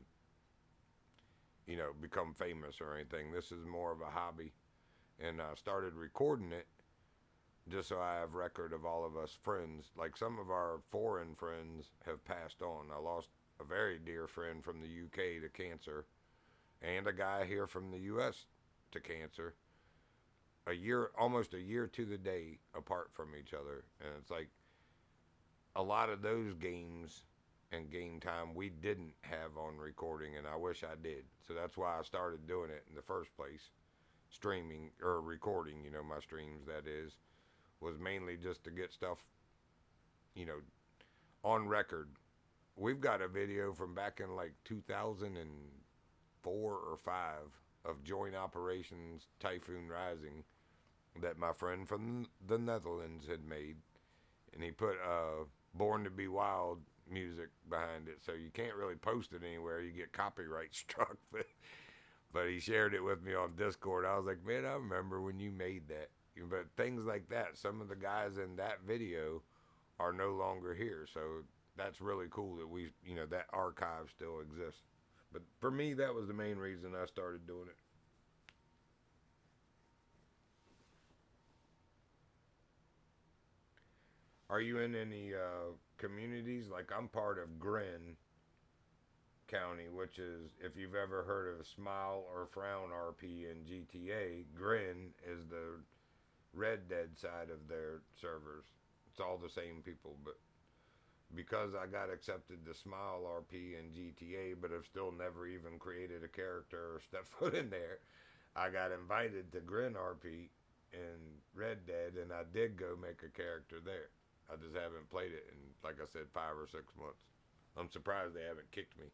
become famous or anything. This is more of a hobby. And I started recording it just so I have record of all of us friends. Like some of our foreign friends have passed on. I lost a very dear friend from the UK to cancer, and a guy here from the US to cancer. Almost a year to the day apart from each other. And it's like a lot of those games and game time we didn't have on recording, and I wish I did. So that's why I started doing it in the first place. Streaming or recording, my streams, that is, was mainly just to get stuff, on record. We've got a video from back in like 2004 or 5 of Joint Operations Typhoon Rising that my friend from the Netherlands had made, and he put Born to Be Wild music behind it, so you can't really post it anywhere. You get copyright struck, but he shared it with me on Discord. I was like, man, I remember when you made that. But things like that, some of the guys in that video are no longer here, so that's really cool that that archive still exists. But for me, that was the main reason I started doing it. Are you in any communities? Like, I'm part of Grin County, which is, if you've ever heard of Smile or Frown RP in GTA, Grin is the Red Dead side of their servers. It's all the same people, but because I got accepted to Smile RP in GTA, but have still never even created a character or stepped foot in there, I got invited to Grin RP in Red Dead, and I did go make a character there. I just haven't played it in, like I said, 5 or 6 months. I'm surprised they haven't kicked me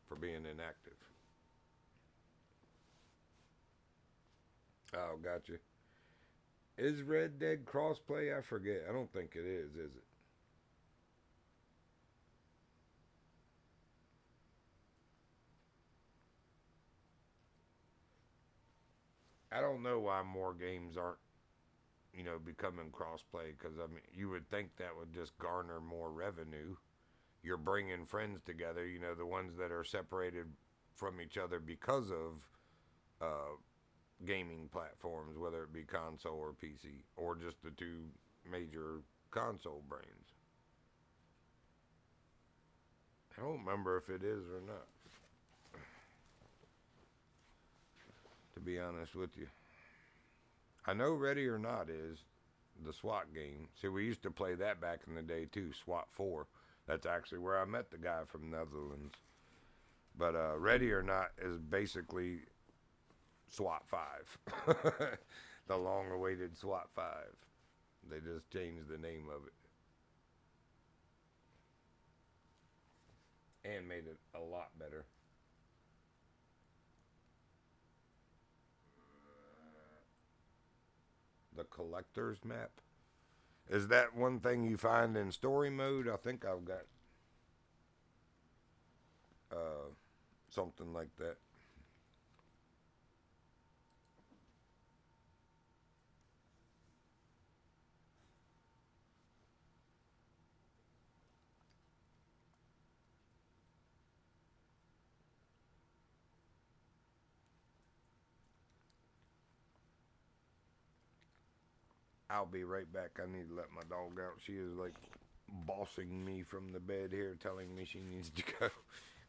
for being inactive. Oh, gotcha. Is Red Dead crossplay? I forget. I don't think it is it? I don't know why more games aren't, becoming crossplay because, I mean, you would think that would just garner more revenue. You're bringing friends together, the ones that are separated from each other because of uh, gaming platforms, whether it be console or PC, or just the two major console brains. I don't remember if it is or not, to be honest with you. I know Ready or Not is the SWAT game. See, we used to play that back in the day too, SWAT 4. That's actually where I met the guy from Netherlands. But Ready or Not is basically SWAT 5. The long awaited SWAT 5. They just changed the name of it and made it a lot better. The collector's map. Is that one thing you find in story mode? I think I've got uh, something like that. I'll be right back. I need to let my dog out. She is like bossing me from the bed here, telling me she needs to go.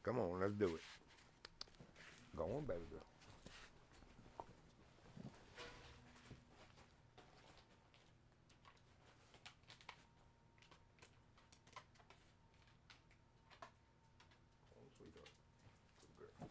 Come on, let's do it. Go on, baby girl. Come on, sweetheart. Good girl.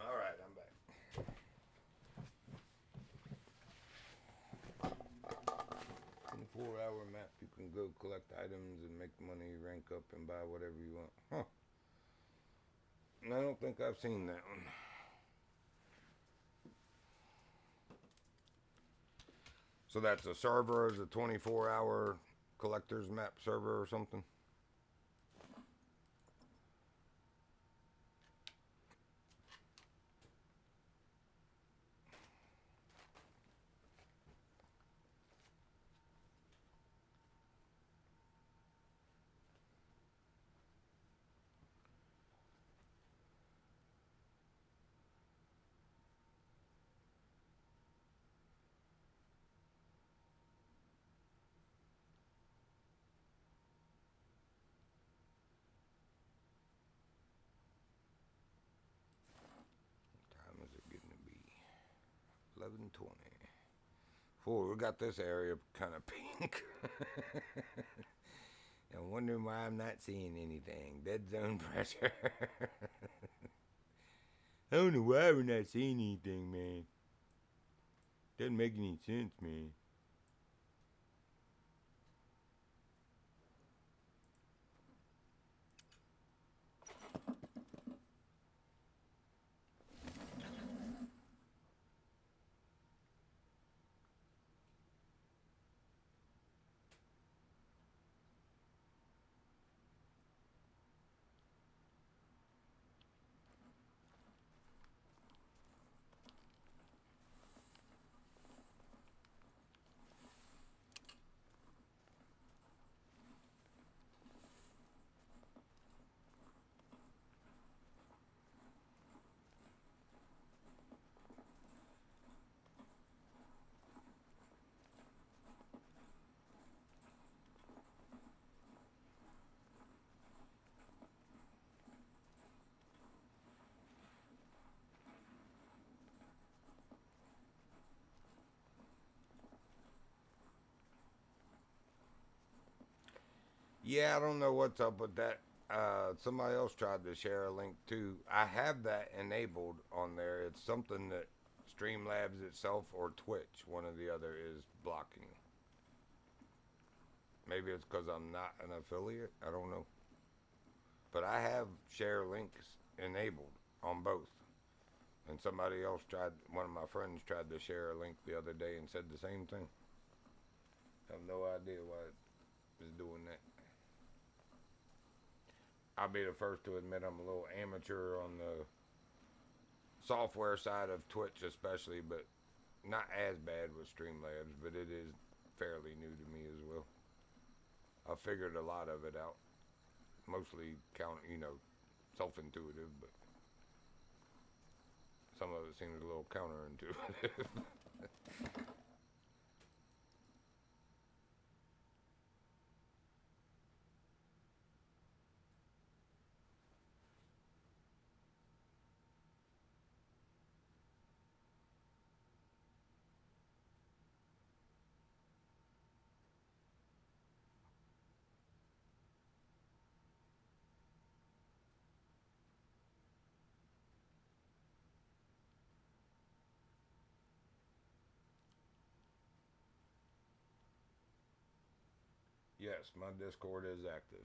All right, I'm back. 24-hour map. You can go collect items and make money, rank up, and buy whatever you want. Huh. I don't think I've seen that one. So that's a server, is a 24-hour collector's map server or something? 11:20. Fool, we got this area kind of pink. I'm wondering why I'm not seeing anything. Dead zone pressure. I don't know why we're not seeing anything, man. Doesn't make any sense, man. Yeah, I don't know what's up with that. Somebody else tried to share a link too. I have that enabled on there. It's something that Streamlabs itself or Twitch, one or the other, is blocking. Maybe it's because I'm not an affiliate. I don't know. But I have share links enabled on both. And somebody else tried, one of my friends tried to share a link the other day and said the same thing. I have no idea why it is doing that. I'll be the first to admit I'm a little amateur on the software side of Twitch especially, but not as bad with Streamlabs, but it is fairly new to me as well. I figured a lot of it out. Mostly self-intuitive, but some of it seems a little counterintuitive. Yes, my Discord is active.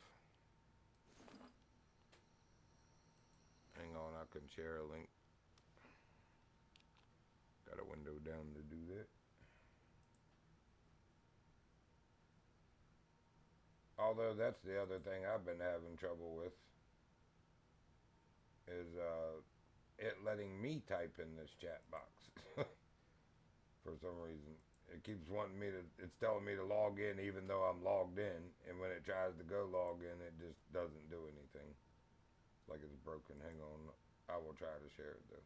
Hang on, I can share a link. Got a window down to do that. Although that's the other thing I've been having trouble with is it letting me type in this chat box for some reason. It keeps wanting me to, it's telling me to log in even though I'm logged in, and when it tries to go log in, it just doesn't do anything. It's like it's broken. Hang on, I will try to share it though.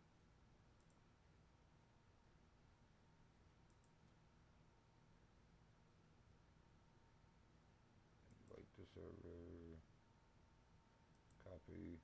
Invite the server, copy.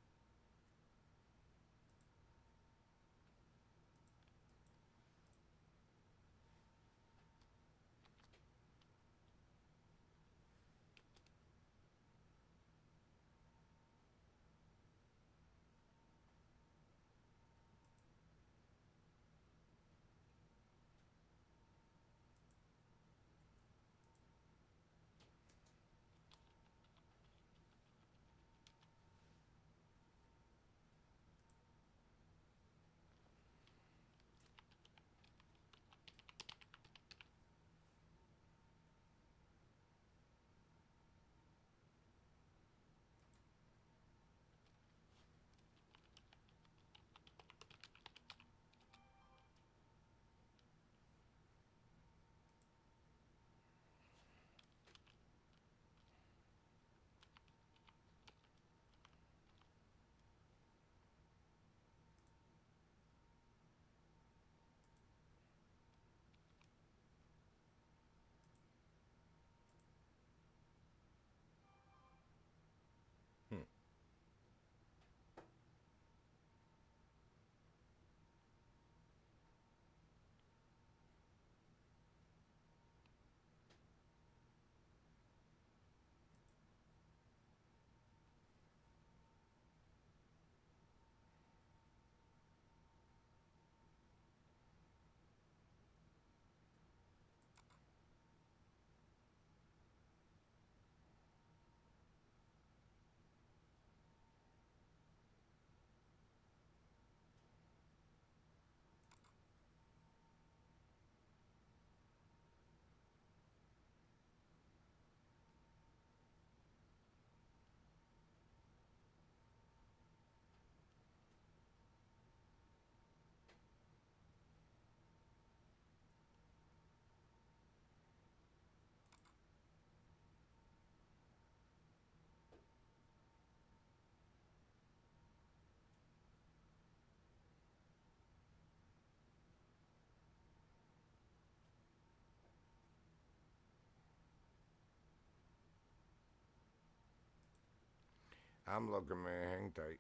I'm looking, man. Hang tight.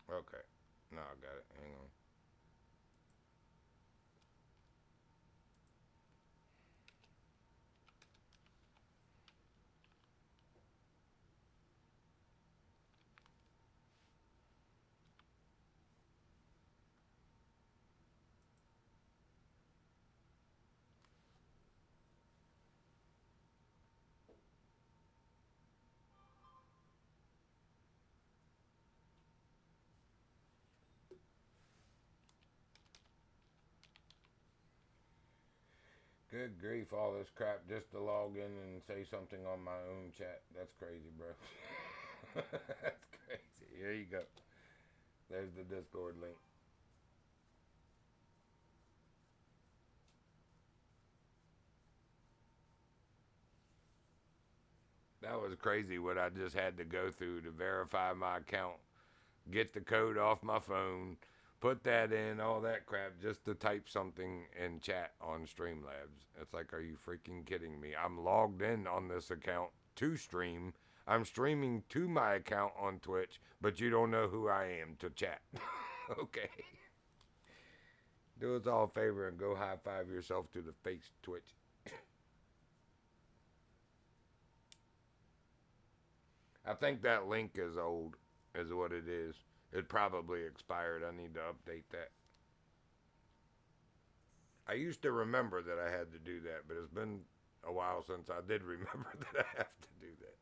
Okay. No, I got it. Hang on. Good grief, all this crap just to log in and say something on my own chat. That's crazy, bro. That's crazy. Here you go. There's the Discord link. That was crazy what I just had to go through to verify my account, get the code off my phone, put that in, all that crap, just to type something in chat on Streamlabs. It's like, are you freaking kidding me? I'm logged in on this account to stream. I'm streaming to my account on Twitch, but you don't know who I am to chat. Okay. Do us all a favor and go high five yourself to the face, Twitch. I think that link is old, is what it is. It probably expired. I need to update that. I used to remember that I had to do that, but it's been a while since I did remember that I have to do that.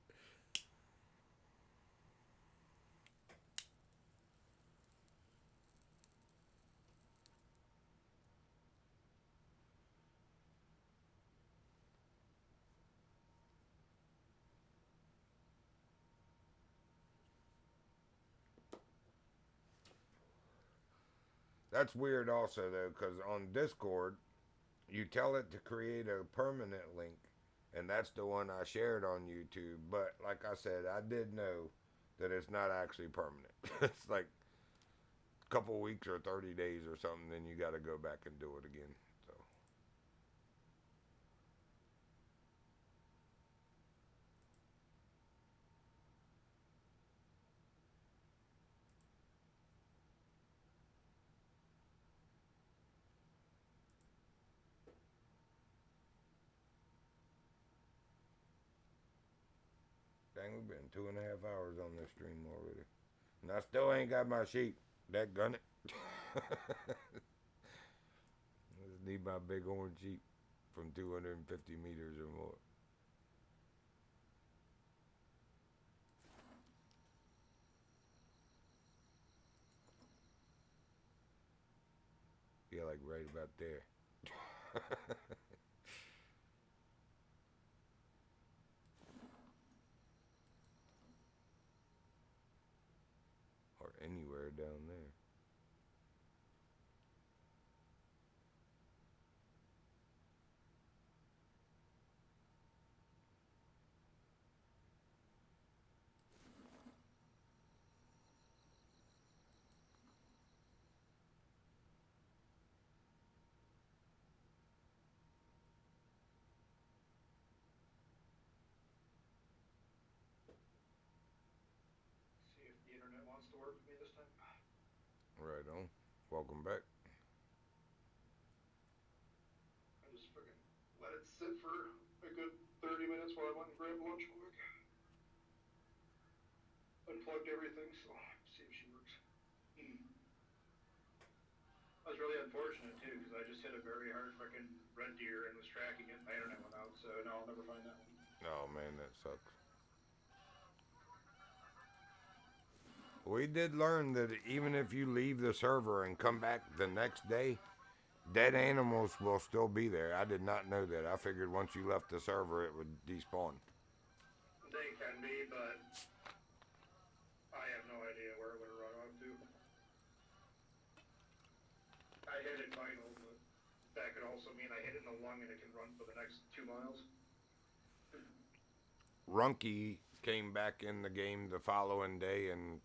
That's weird also, though, because on Discord, you tell it to create a permanent link, and that's the one I shared on YouTube. But like I said, I did know that it's not actually permanent. It's like a couple weeks or 30 days or something, then you got to go back and do it again. So dang, we've been 2.5 hours on this stream already, and I still ain't got my sheep. That gun it. I just need my big orange sheep from 250 meters or more. Yeah, like right about there. Or anywhere down there. See if the internet wants to work with me this time. Right on. Welcome back. I just fucking let it sit for a good 30 minutes while I went and grabbed lunch quick. Unplugged everything, so see if she works. That was really unfortunate too, because I just hit a very hard fucking red deer and was tracking it. My internet went out, so no, I'll never find that one. Oh man, that sucks. We did learn that even if you leave the server and come back the next day, dead animals will still be there. I did not know that. I figured once you left the server, it would despawn. They can be, but I have no idea where it would run off to. I hit it vital, but that could also mean I hit it in the lung and it can run for the next 2 miles. Runky came back in the game the following day, and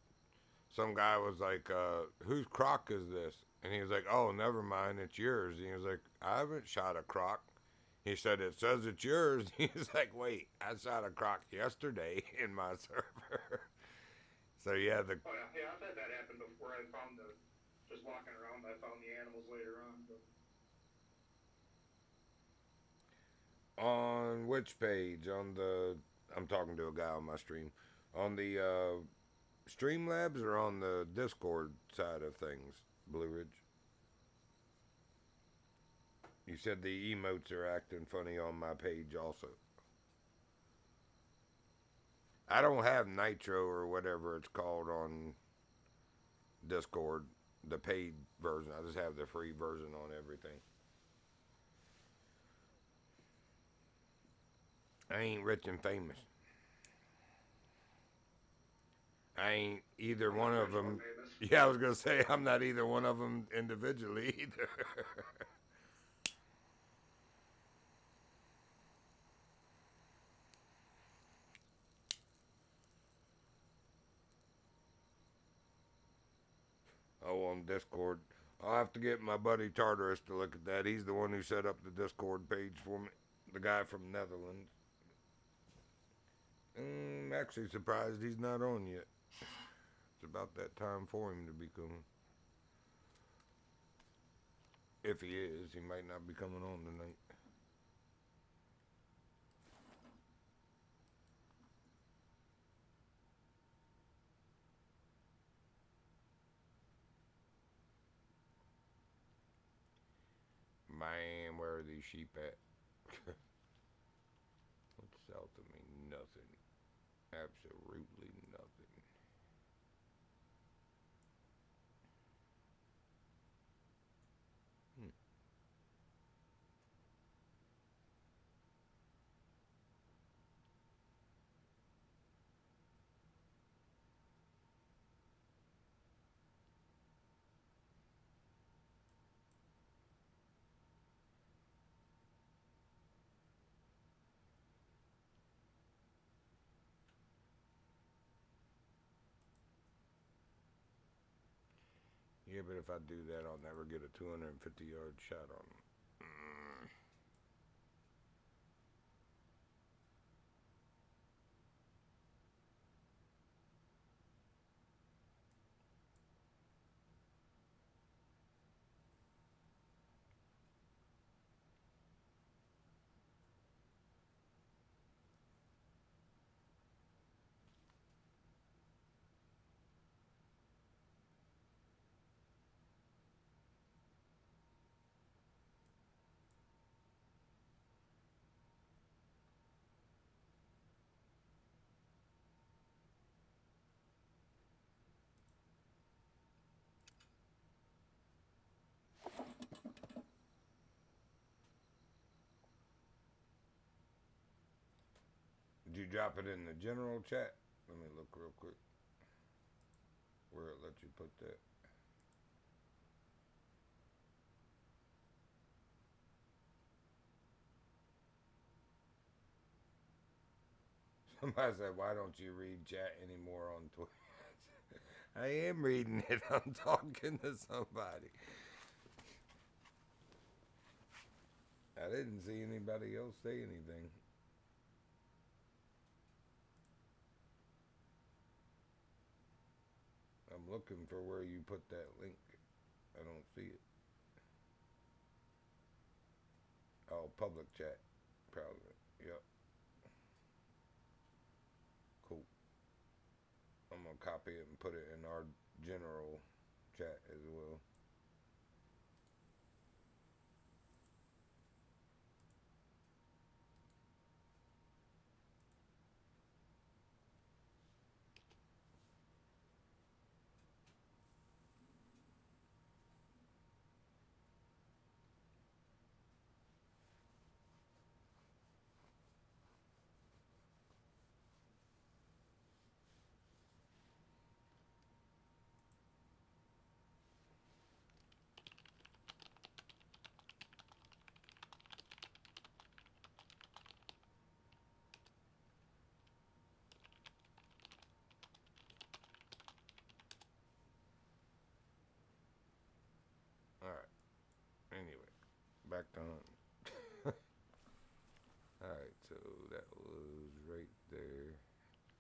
some guy was like, whose croc is this? And he was like, oh, never mind, it's yours. And he was like, I haven't shot a croc. He said, it says it's yours. He's like, wait, I shot a croc yesterday in my server. So yeah, Oh yeah, I've had that happen before. I found just walking around, I found the animals later on. But on which page? I'm talking to a guy on my stream. On the Streamlabs or on the Discord side of things, Blue Ridge? You said the emotes are acting funny on my page also. I don't have Nitro or whatever it's called on Discord, the paid version. I just have the free version on everything. I ain't rich and famous. I ain't either one of them. Yeah, I was going to say, I'm not either one of them individually either. Oh, on Discord. I'll have to get my buddy Tartarus to look at that. He's the one who set up the Discord page for me. The guy from Netherlands. I'm actually surprised he's not on yet. It's about that time for him to be coming. If he is, he might not be coming on tonight. Man, where are these sheep at? What's south of me? Nothing. Absolutely nothing. Hmm. Yeah, but if I do that, I'll never get a 250-yard shot on him. Did you drop it in the general chat? Let me look real quick. Where it let you put that. Somebody said, why don't you read chat anymore on Twitch? I am reading it. I'm talking to somebody. I didn't see anybody else say anything. I'm looking for where you put that link. I don't see it. Oh, public chat. Probably. Yep. Cool. I'm going to copy it and put it in our general chat as well. back to hunting. Alright, so that was right there.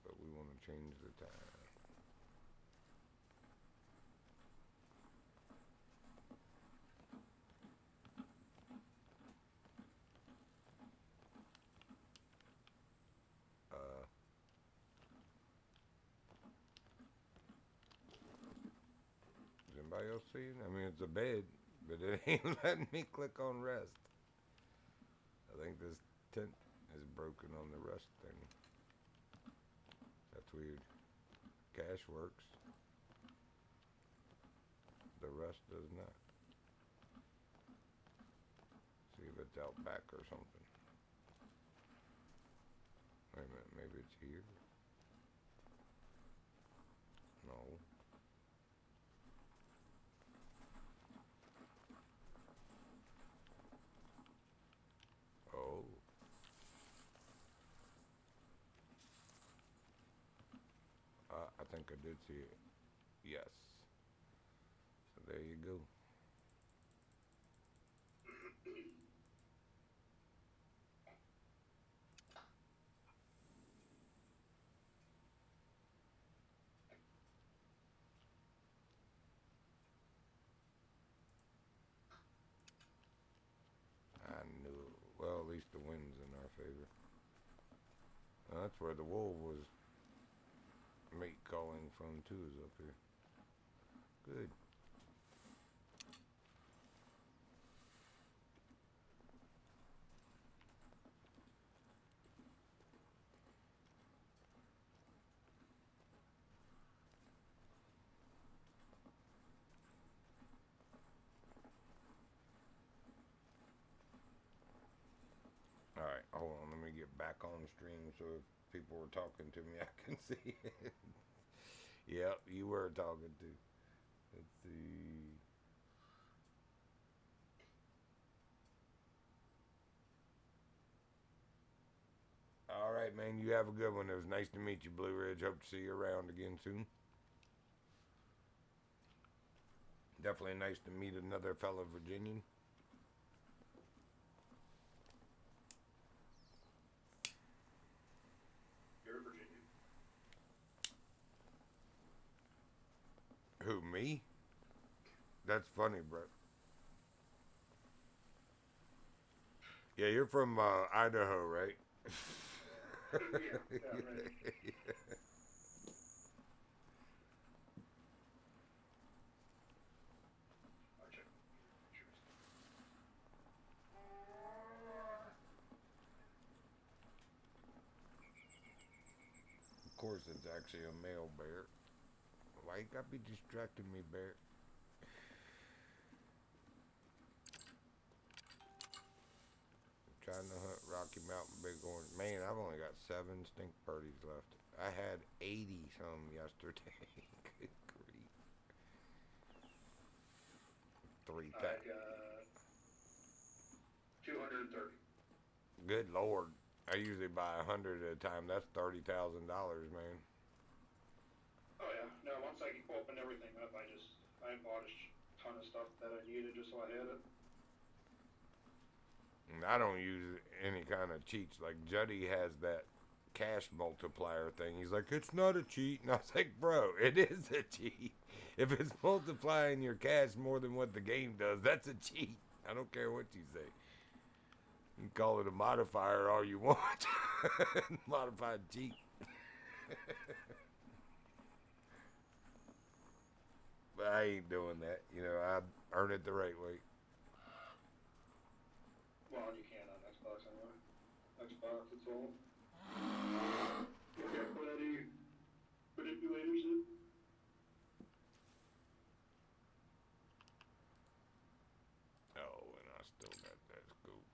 But we want to change the time. Is anybody else seeing? I mean, it's a bed, but it ain't letting me click on rest. I think this tent is broken on the rest thing. That's weird. Cache works. The rest does not. See if it's out back or something. Wait a minute, maybe it's here? No. Oh. I think I did see it. Yes. So there you go. I knew it. Well, at least the wind's in our favor. That's where the wolf was mate calling from too, is up here. Good. Alright, hold on, let me get back on stream so if people were talking to me I can see it. Yep, you were talking to. Let's see. Alright, man, you have a good one. It was nice to meet you, Blue Ridge. Hope to see you around again soon. Definitely nice to meet another fellow Virginian. You're a Virginian. Who, me? That's funny, bro. Yeah, you're from Idaho, right? Yeah, right. I'll check pictures. Of course, it's actually a male bear. Why you gotta be distracting me, bear? Trying to hunt Rocky Mountain Bighorn. Man, I've only got 7 stink birdies left. I had 80 some yesterday. Good grief. 3 I got 230. Good lord. I usually buy 100 at a time. That's $30,000, man. Oh yeah, no, once I opened everything up, I bought a ton of stuff that I needed just so I had it. And I don't use any kind of cheats. Like Juddy has that cash multiplier thing. He's like, it's not a cheat. And I was like, bro, it is a cheat. If it's multiplying your cash more than what the game does, that's a cheat. I don't care what you say. You can call it a modifier all you want. Modified cheat. But I ain't doing that. You know, I earn it the right way. Well, you can on Xbox anyway. Xbox, it's all. You can't put any manipulators in. Oh, and I still got that scoop.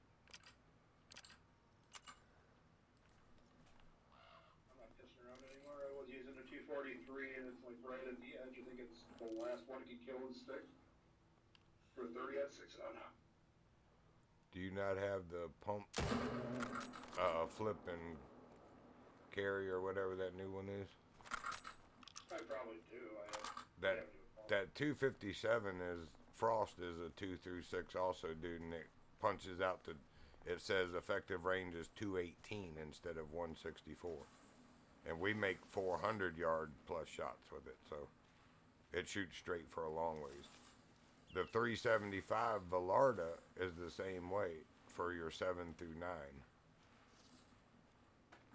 I'm not pissing around anymore. I was using a 243 and it's like right at the edge. I think it's the last one you can kill with stick. For 30 at 6 on. Do you not have the pump flip and carry or whatever that new one is? I probably do. That 257 is Frost is a 2 through 6 also, dude, and it punches out to, it says effective range is 218 instead of 164. And we make 400 yard plus shots with it, so it shoots straight for a long ways. The 375 Velarda is the same way for your 7 through 9.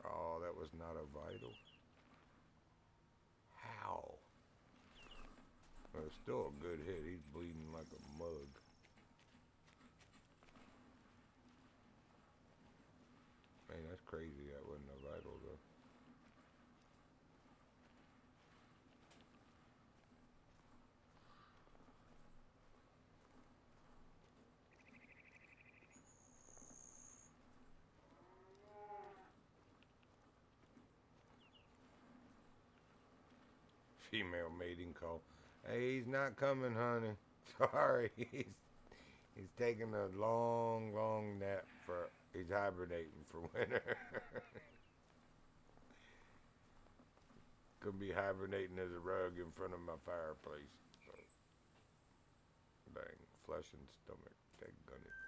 Oh, that was not a vital. How? Well, it's still a good hit. He's bleeding like a mug. Man, that's crazy. That wasn't a vital, though. Female mating call. Hey, he's not coming, honey. Sorry, he's taking a long nap for. He's hibernating for winter. Could be hibernating as a rug in front of my fireplace. So, dang, flesh and stomach. Daggone it.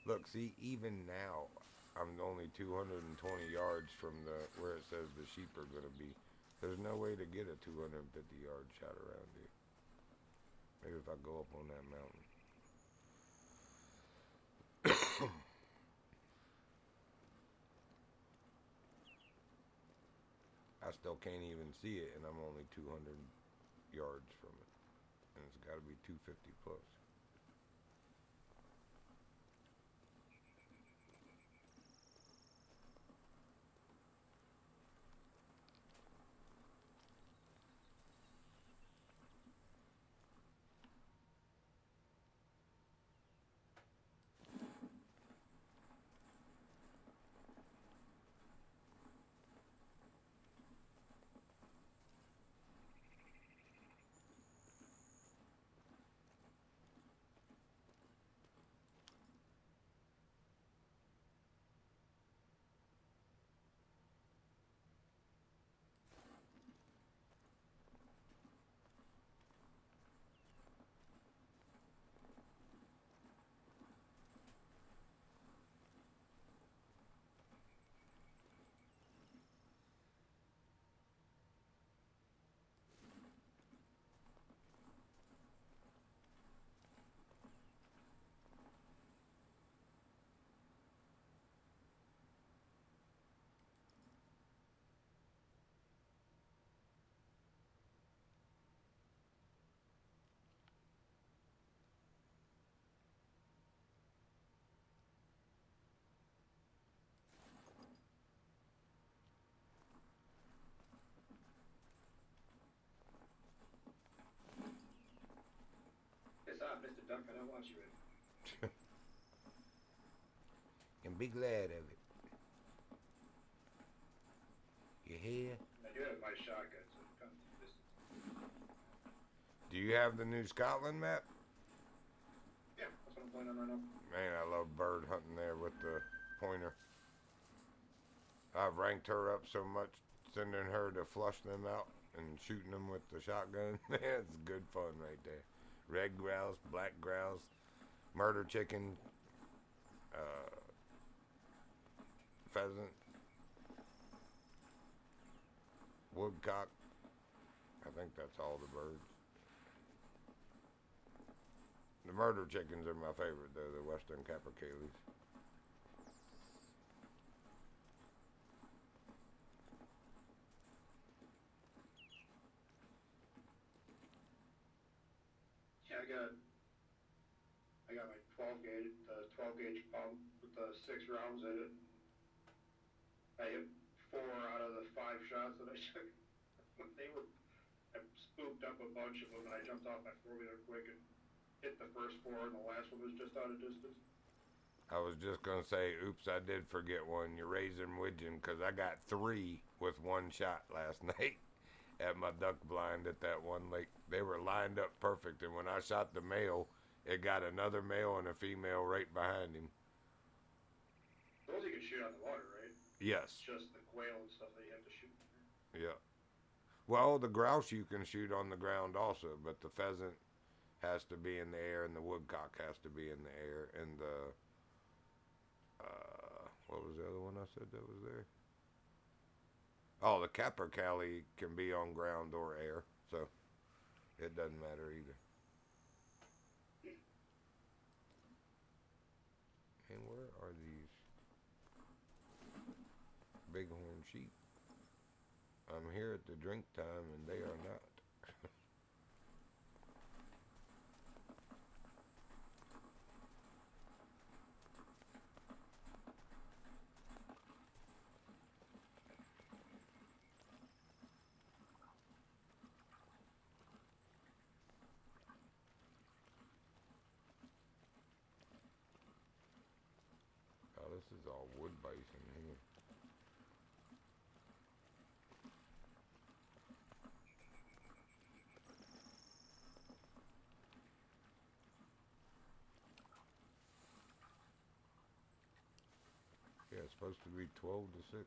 Look, see, even now, I'm only 220 yards from where it says the sheep are gonna be. There's no way to get a 250 yard shot around here. Maybe if I go up on that mountain. I still can't even see it, and I'm only 200 yards from it. And it's got to be 250 plus. Mr. Duck, I don't want you in. And be glad of it. You hear? I do have my shotgun, so it comes to distance. Do you have the new Scotland map? Yeah, that's what I'm playing on right now. Man, I love bird hunting there with the pointer. I've ranked her up so much, sending her to flush them out and shooting them with the shotgun. It's good fun right there. Red grouse, black grouse, murder chicken, pheasant, woodcock. I think that's all the birds. The murder chickens are my favorite, though, the western capercaillies. Yeah, I got my 12 gauge pump with the 6 rounds in it. I hit 4 out of the 5 shots that I took. I spooked up a bunch of them, and I jumped off my 4-wheeler quick and hit the first 4, and the last one was just out of distance. I was just gonna say, oops, I did forget one. You're raising widgeon, because I got 3 with 1 shot last night at my duck blind at that one lake. They were lined up perfect, and when I shot the male, it got another male and a female right behind him. Those you can shoot out the water, right? Yes. It's just the quail and stuff that you have to shoot. Yeah. Well, the grouse you can shoot on the ground also, but the pheasant has to be in the air, and the woodcock has to be in the air, and the what was the other one I said that was there? Oh, the capercaillie can be on ground or air, so it doesn't matter either. And where are these bighorn sheep? I'm here at the drink time, and they are not. Oh, this is all wood bison here. Yeah, it's supposed to be 12 to 6.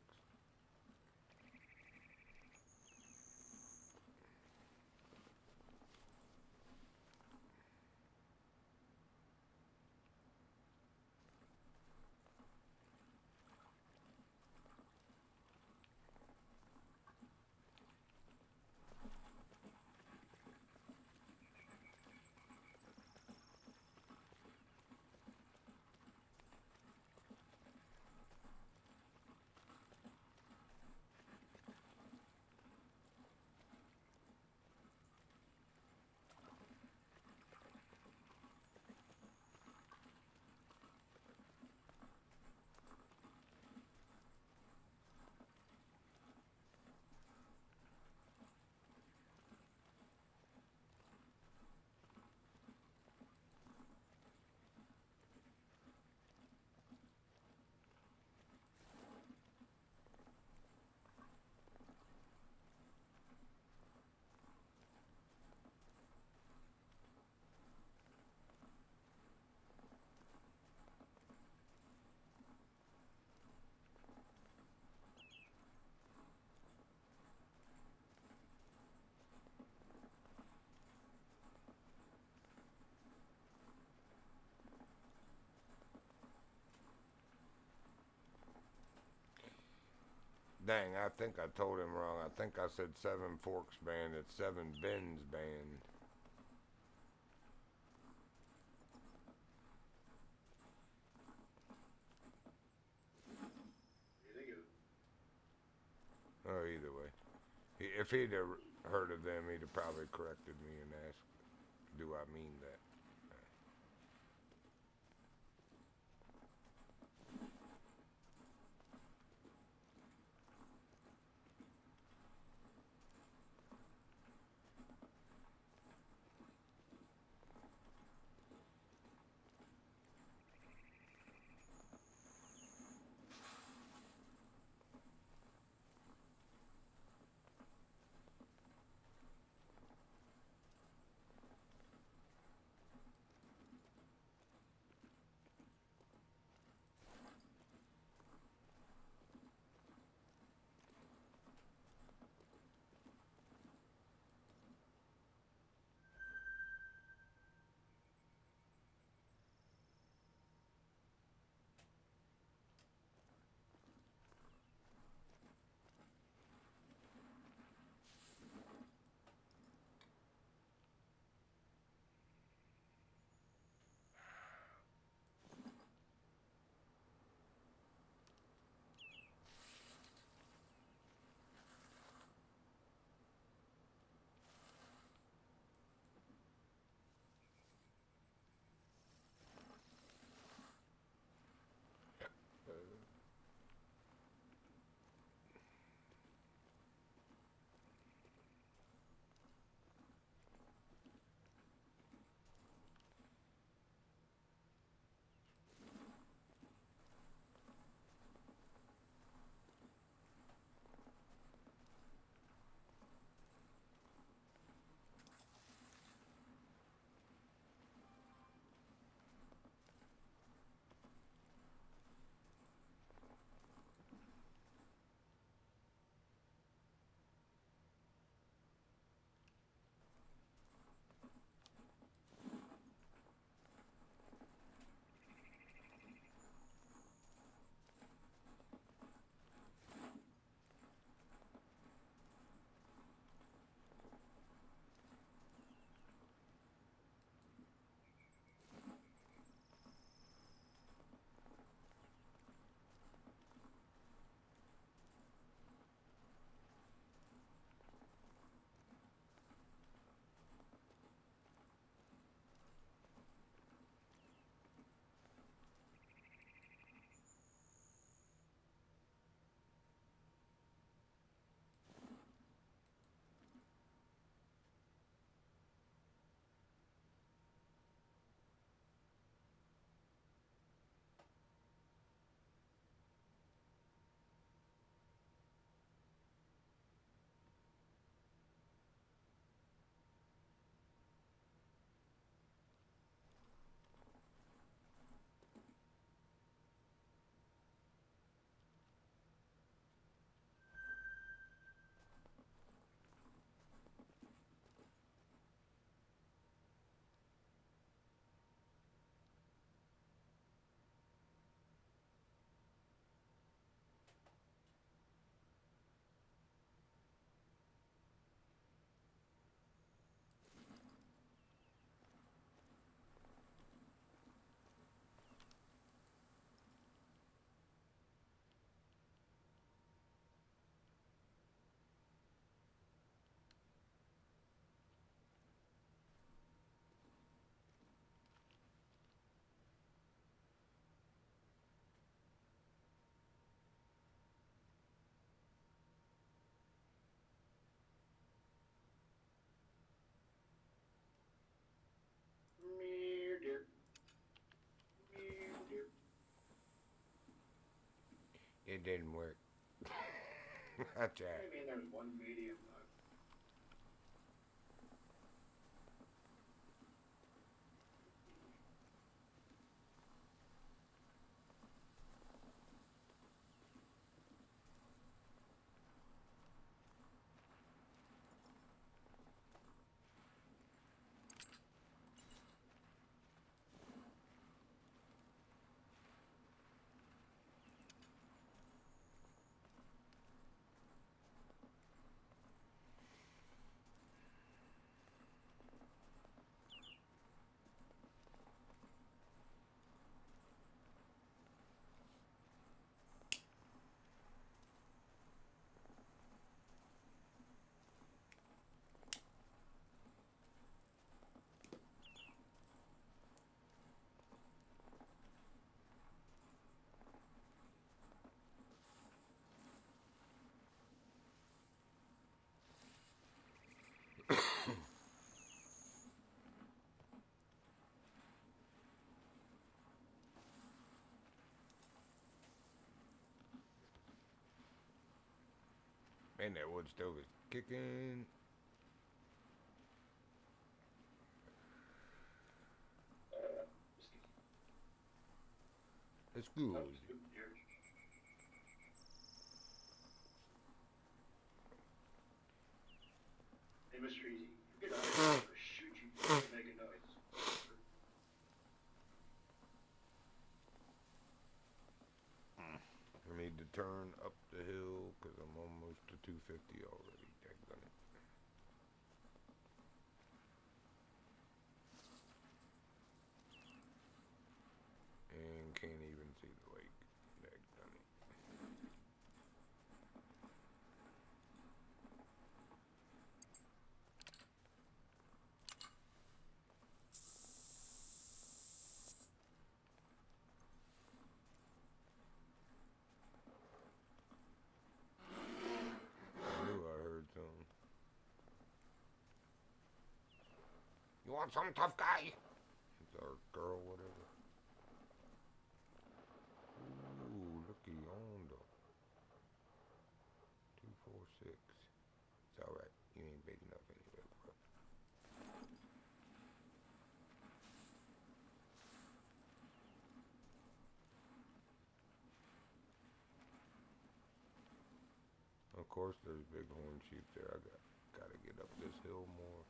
Dang, I think I told him wrong. I think I said Seven Forks Band. It's Seven Bends Band. You think of Oh, either way. If he'd have heard of them, he'd have probably corrected me and asked, do I mean that? didn't work. I tried. I mean, there's one medium. Man, that wood stove is kicking. It's good. Oh, stupid deer. Hey, Mr. Easy, you get out of here. I'm gonna shoot you before you make a noise. I need to turn up the hill because I'm almost to 250 already. Daggone it. And can't even see the lake. Daggone it. I knew I heard something. You want some, tough guy? It's our girl, whatever. Ooh, looky yonder. 246. It's alright. You ain't big enough anyway, bro. Of course, there's bighorn sheep there. I gotta get up this hill more.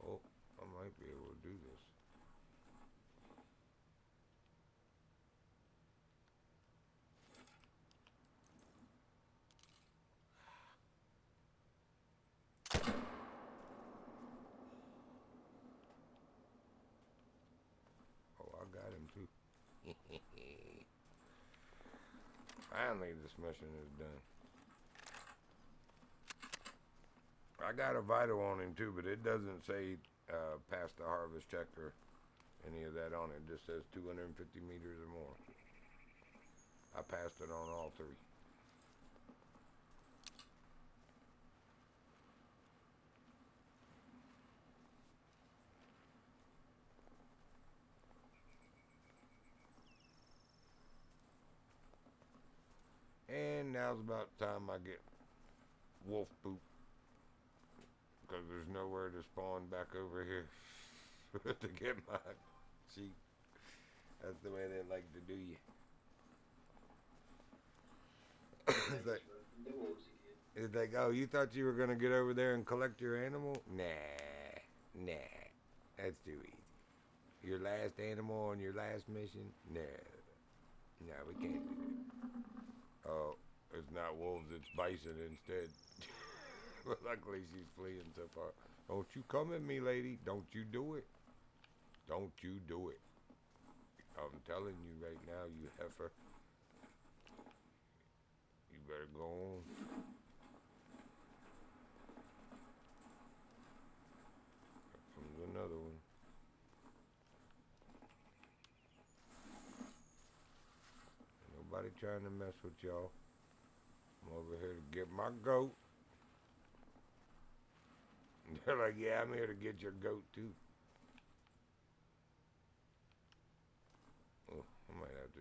Oh, I might be able to do this. Oh, I got him too. Finally, this mission is done. I got a vital on him too, but it doesn't say past the harvest check or any of that on it. It just says 250 meters or more. I passed it on all three. And now's about the time I get wolf poop. Because there's nowhere to spawn back over here to get my sheep. That's the way they like to do you. It's like, oh, you thought you were going to get over there and collect your animal? Nah. That's too easy. Your last animal on your last mission? Nah. No, we can't do that. Oh, it's not wolves, it's bison instead. But luckily she's fleeing so far. Don't you come at me, lady. Don't you do it. Don't you do it. I'm telling you right now, you heifer. You better go on. Here comes another one. Nobody trying to mess with y'all. I'm over here to get my goat. They're like, yeah, I'm here to get your goat too.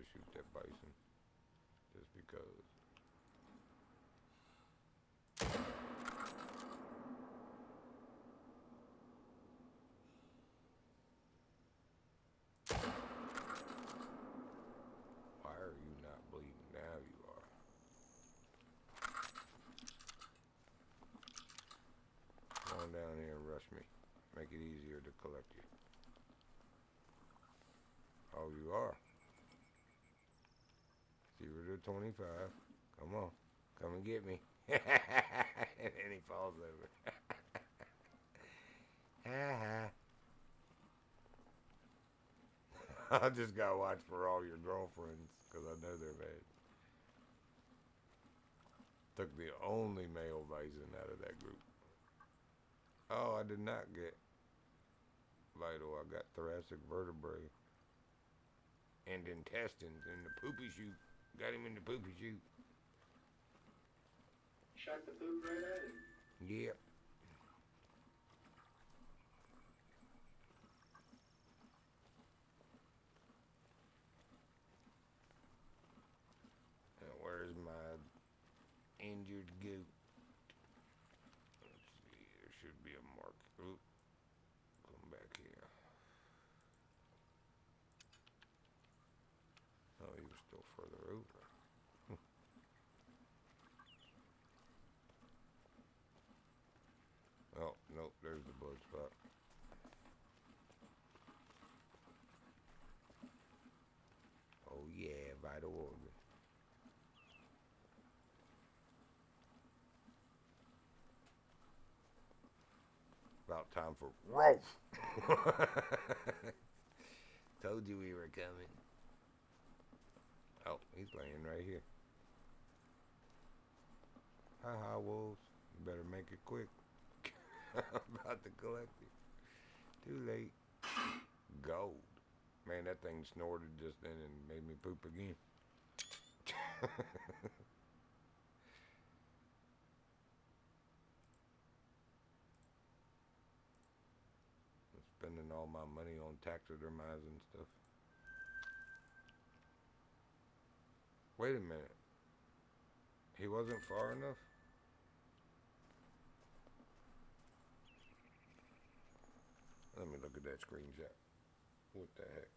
to shoot that bison. Just because. Why are you not bleeding? Now you are. Come on down here and rush me. Make it easier to collect you. Oh, you are. 0 to 25. Come on. Come and get me. And then he falls over. I just gotta watch for all your girlfriends, because I know they're bad. Took the only male bison out of that group. Oh, I did not get vital. I got thoracic vertebrae and intestines in the poopy chute. Got him in the poopy chute. Shot the poop right at him. Yep. Now, where's my injured goat? Let's see. There should be a mark. Oop. Come back here. Oh, he was still further over. Oh, nope, there's the blood spot. Oh yeah, vital organ. About time for Rolf. Told you we were coming. Oh, he's laying right here. Ha wolves. You better make it quick. I'm about to collect it. Too late. Gold. Man, that thing snorted just then and made me poop again. I'm spending all my money on taxidermizing stuff. Wait a minute. He wasn't far enough? Let me look at that screenshot. What the heck?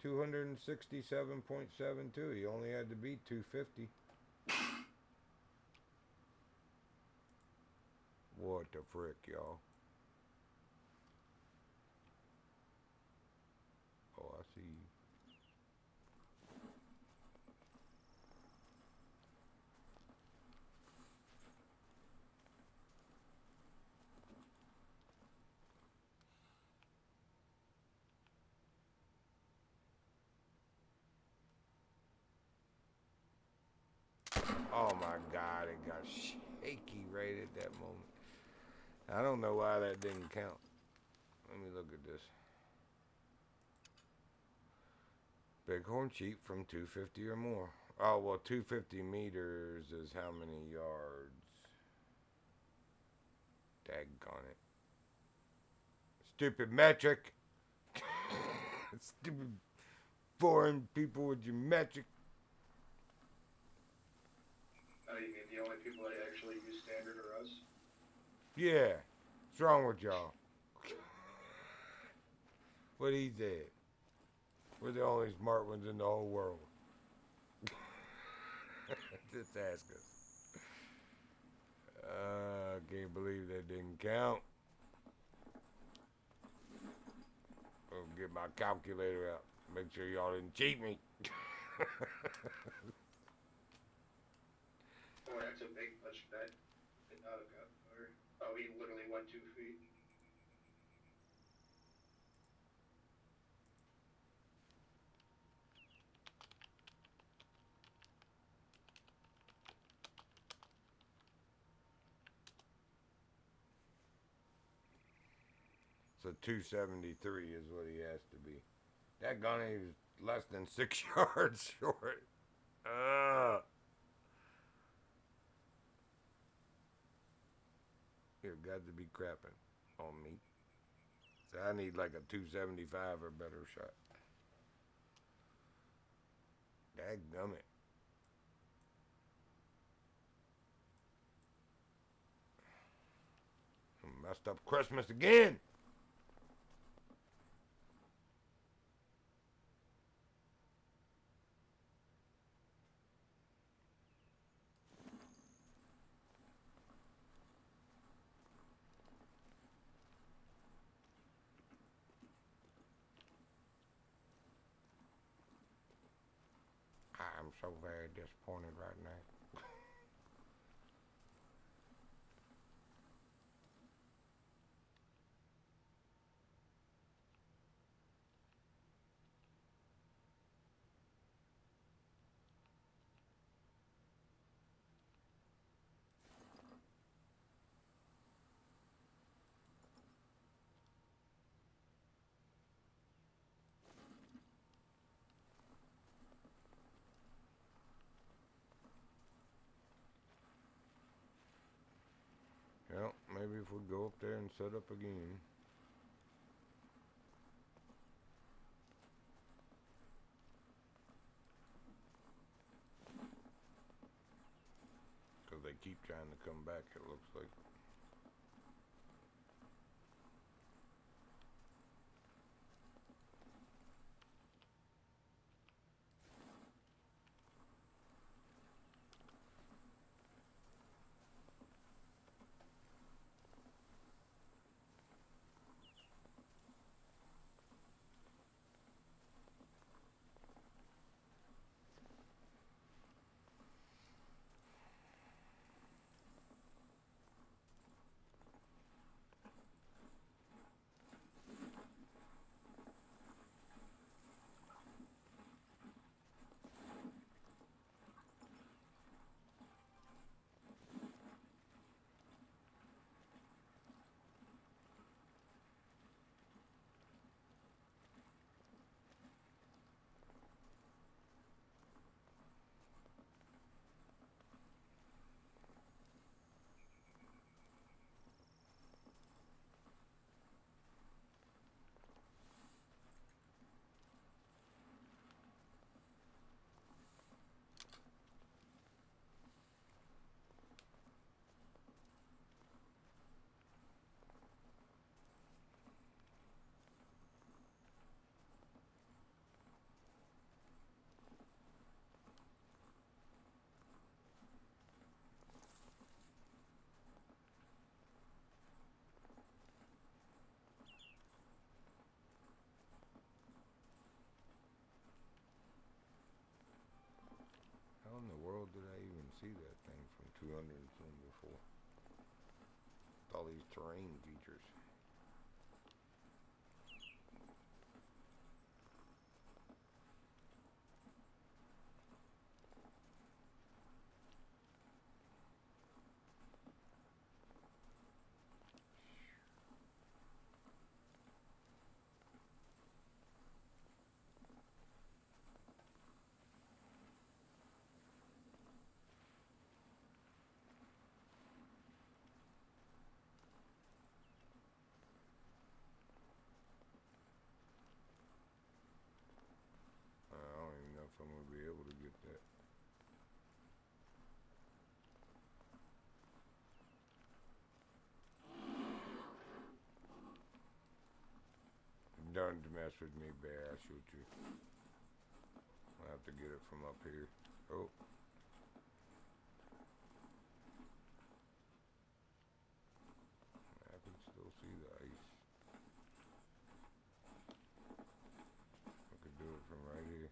267.72. He only had to beat 250. What the frick, y'all? Oh, I see you. Oh my God, it got shaky right at that moment. I don't know why that didn't count. Let me look at this. Bighorn sheep from 250 or more. Oh, well, 250 meters is how many yards? Daggone it. Stupid metric. Stupid foreign people with your metric. Oh, you mean the only people that actually use standard are us? Yeah. What's wrong with y'all? What he said. We're the only smart ones in the whole world. Just ask us. I can't believe that didn't count. I'll get my calculator out. Make sure y'all didn't cheat me. Oh, that's a big much bet. Did not have gotten there. Oh, he literally went 2 feet. So 273 is what he has to be. That gun is less than 6 yards short. You've got to be crapping on me. So I need like a 275 or better shot. Dadgummit. I messed up Christmas again. I'm so very disappointed right now. Well, maybe if we go up there and set up again. Because they keep trying to come back, it looks like. How in the world did I even see that thing from 200 and some before? With all these terrain features. I don't even know if I'm going to be able to get that. Don't mess with me, bear. I'll shoot you. I'll have to get it from up here. Oh. I can still see the ice. I could do it from right here.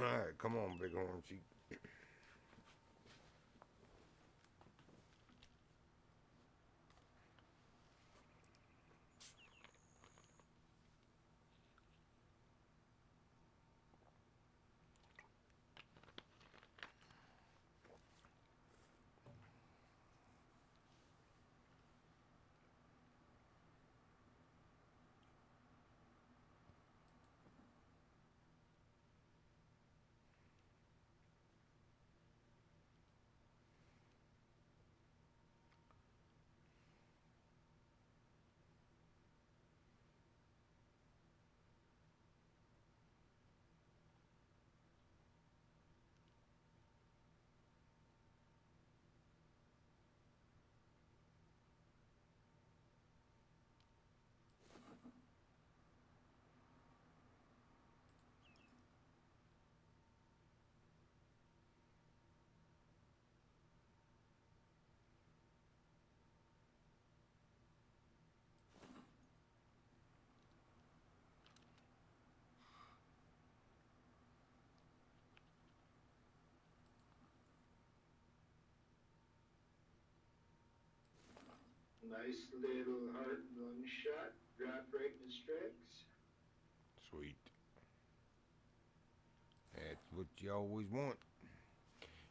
Alright, come on, Bighorn Sheep. Nice little heart lung shot. Drop right in his tracks. Sweet. That's what you always want.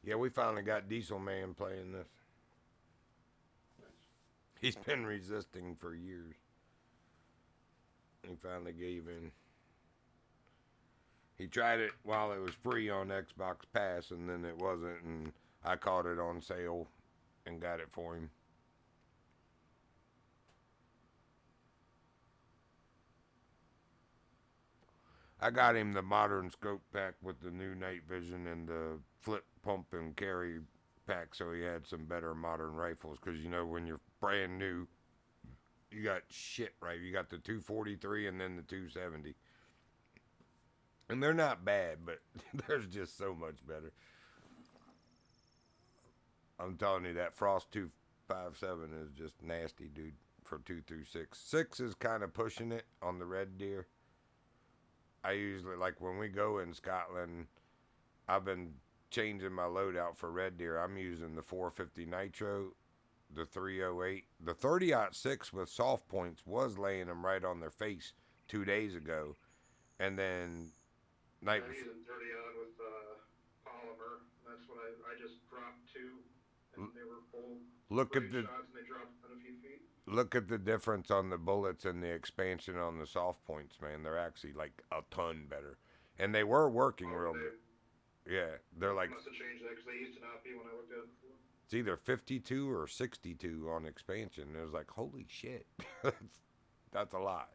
Yeah, we finally got Diesel Man playing this. He's been resisting for years. He finally gave in. He tried it while it was free on Xbox Pass, and then it wasn't, and I caught it on sale and got it for him. I got him the modern scope pack with the new night vision and the flip, pump, and carry pack, so he had some better modern rifles. Because, you know, when you're brand new, you got shit, right? You got the 243 and then the 270. And they're not bad, but there's just so much better. I'm telling you, that Frost 257 is just nasty, dude, for 2 through 6. 6 is kind of pushing it on the Red Deer. I usually, like when we go in Scotland, I've been changing my loadout for Red Deer. I'm using the 450 Nitro, the 308. The 30-06 with soft points was laying them right on their face 2 days ago. And then I'm using 30 on with polymer. That's what I just dropped 2, and they were full. Look at the shots, and they dropped within a few feet. Look at the difference on the bullets and the expansion on the soft points, man. They're actually like a ton better, and they were working real good. Yeah, they're like. Must have changed that because they used to not be when I looked at it before. It's either 52 or 62 on expansion. It was like, holy shit, that's a lot.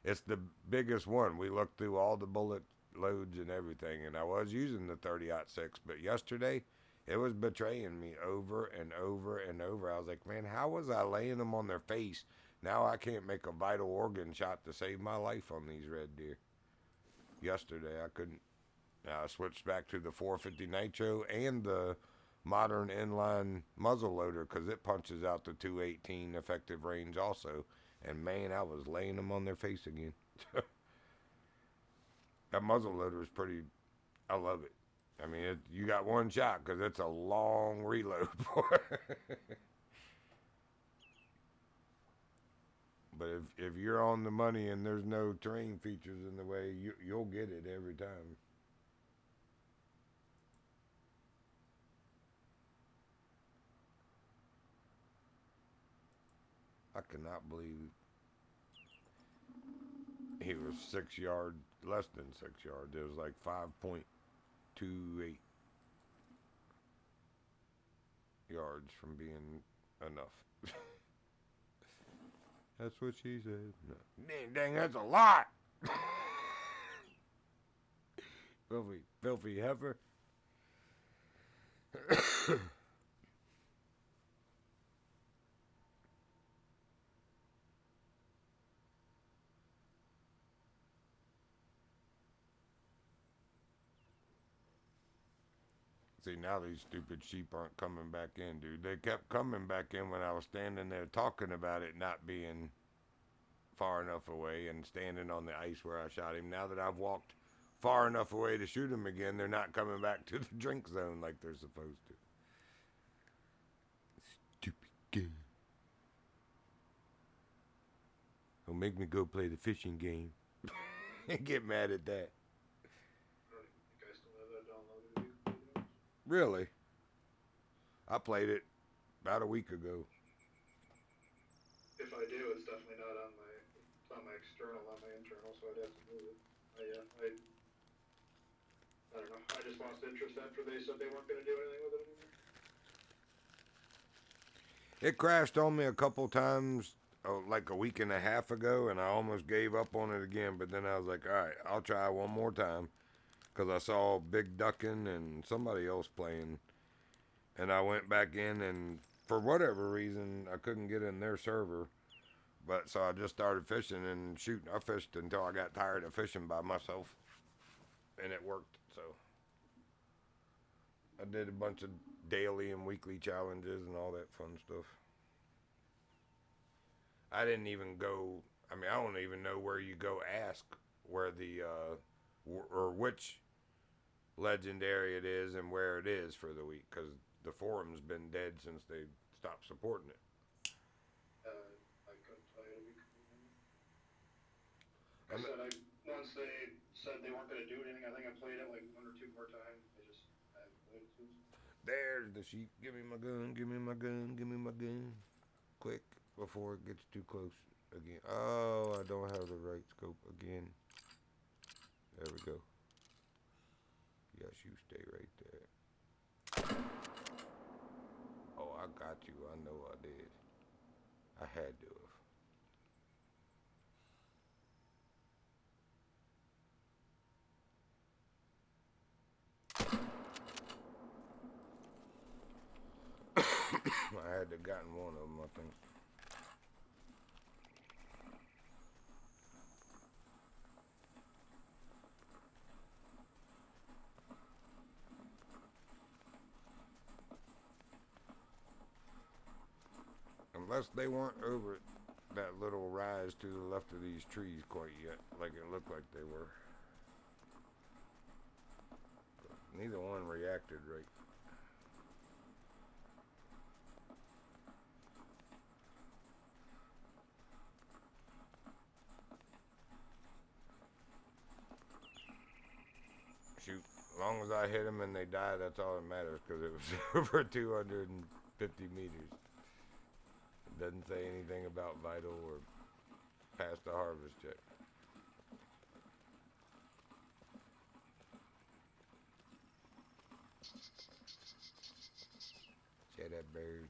It's the biggest one. We looked through all the bullet loads and everything, and I was using the 30-06, but yesterday it was betraying me over and over and over. I was like, man, how was I laying them on their face? Now I can't make a vital organ shot to save my life on these Red Deer. Yesterday I couldn't. Now I switched back to the 450 Nitro and the modern inline muzzle loader because it punches out the 218 effective range also. And man, I was laying them on their face again. That muzzle loader is pretty. I love it. I mean, you got one shot because it's a long reload for it. But if you're on the money and there's no terrain features in the way, you'll get it every time. I cannot believe he was 6 yards, less than 6 yards. It was like 5.28 yards from being enough. That's what she said. No. Dang, that's a lot. Filthy heifer. See, now these stupid sheep aren't coming back in, dude. They kept coming back in when I was standing there talking about it not being far enough away and standing on the ice where I shot him. Now that I've walked far enough away to shoot them again, they're not coming back to the drink zone like they're supposed to. Stupid game. Don't make me go play the fishing game. And get mad at that. I don't even think I still have that downloaded. Really? I played it about a week ago. If I do, it's definitely not on my, it's on my external, not my internal, so I'd have to move it. I don't know. I just lost interest after they said they weren't going to do anything with it anymore. It crashed on me a couple times, like a week and a half ago, and I almost gave up on it again. But then I was like, all right, I'll try one more time, because I saw Big Duckin' and somebody else playing, and I went back in, and for whatever reason, I couldn't get in their server. But so I just started fishing and shooting. I fished until I got tired of fishing by myself, and it worked. So I did a bunch of daily and weekly challenges and all that fun stuff. I didn't even go. I mean, I don't even know where you go ask where the or which legendary it is and where it is for the week, because the forum's been dead since they stopped supporting it. I couldn't tell you to be completely honest. Once they said they weren't going to do anything, I think I played it like one or two more times. I haven't played it since. There's the sheep. Give me my gun. Give me my gun. Give me my gun. Quick, before it gets too close again. Oh, I don't have the right scope again. There we go. Yes, you stay right there. Oh, I got you. I know I did. I had to have. I had to have gotten one of them, I think. Unless they weren't over that little rise to the left of these trees quite yet, like it looked like they were. Neither one reacted right. Shoot, as long as I hit them and they die, that's all that matters, because it was over 250 meters. It doesn't say anything about vital or past the harvest check. See that bird?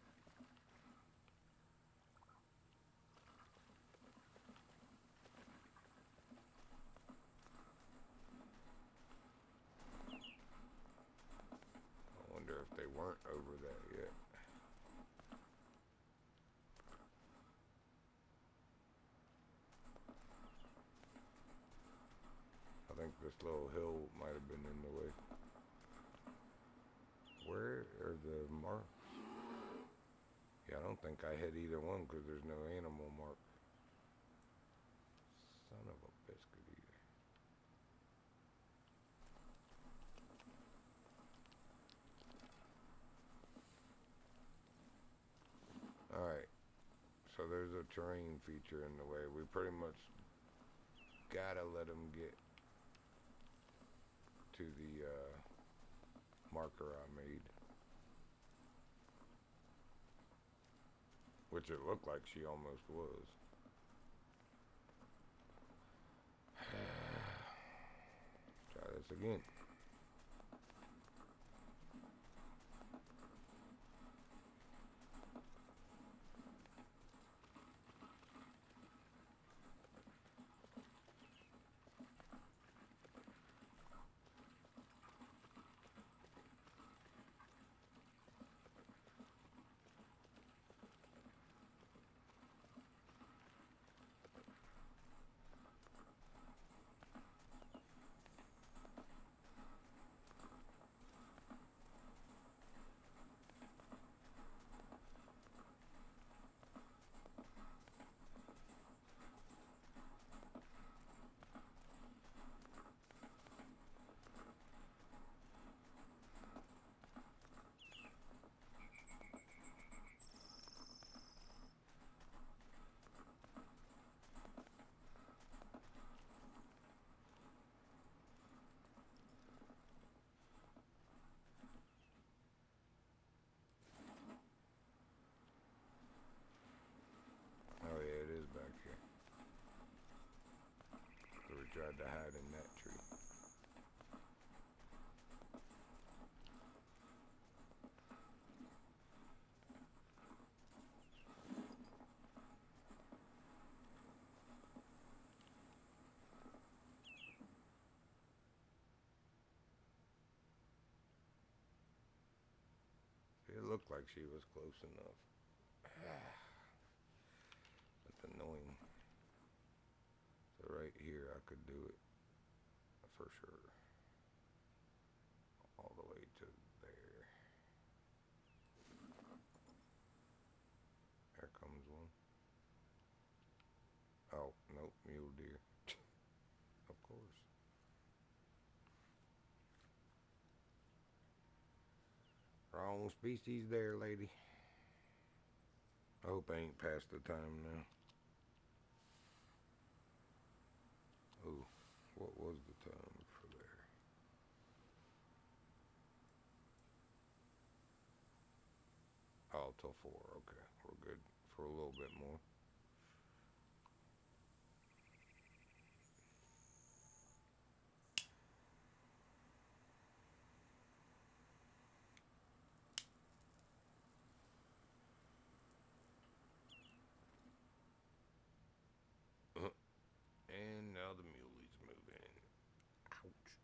I wonder if they weren't over that yet. I think this little hill might have been in the way. Where are the marks? Yeah, I don't think I hit either one because there's no animal mark. Son of a biscuit either. Alright, so there's a terrain feature in the way. We pretty much gotta let them get to the marker I made. Which it looked like she almost was. Try this again. looked like she was close enough. That's annoying. So right here I could do it for sure. All the way to there. There comes one. Oh, nope, mule deer. Of course. Wrong species there, lady. I hope I ain't past the time now. Oh, what was the time for there? Oh, till 4. Okay, we're good for a little bit more. And now the muley's moving. Ouch.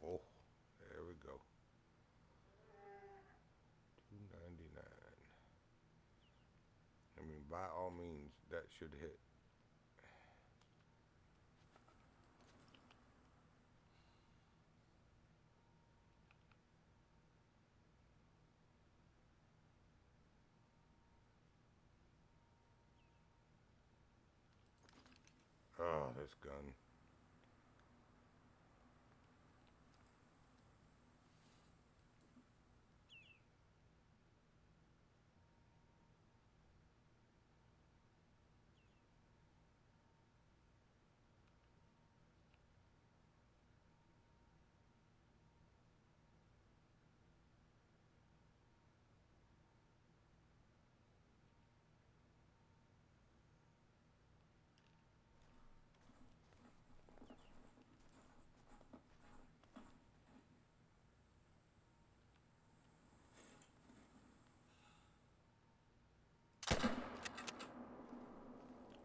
Oh, there we go. 299. I mean, by all means, that should hit. Oh, this gun.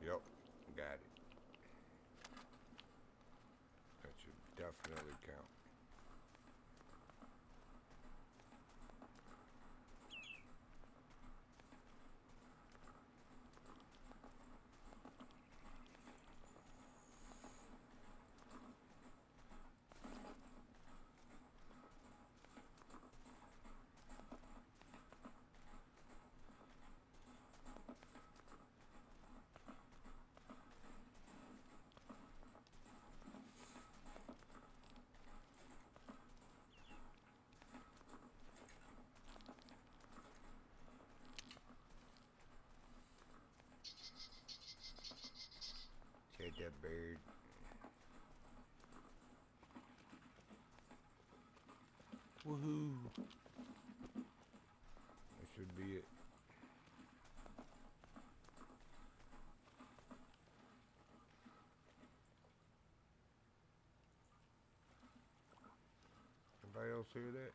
Yep, got it. That should definitely count. Check that bird. Woohoo! That should be it. Anybody else hear that?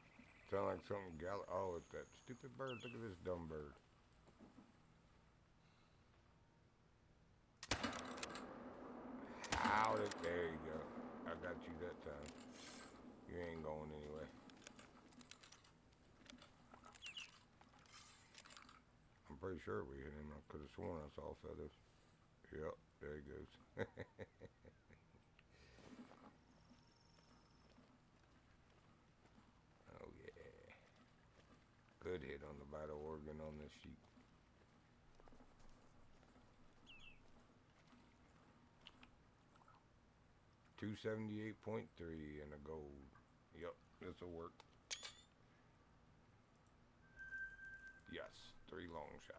Sound like something Oh, it's that stupid bird. Look at this dumb bird. Out it. There you go. I got you that time. You ain't going anyway. I'm pretty sure we hit him. I could have sworn I saw feathers. Yep, there he goes. Oh yeah. Good hit on the vital organ on this sheep. $278.3 and a gold. Yep, this'll work. Yes, 3 long shots.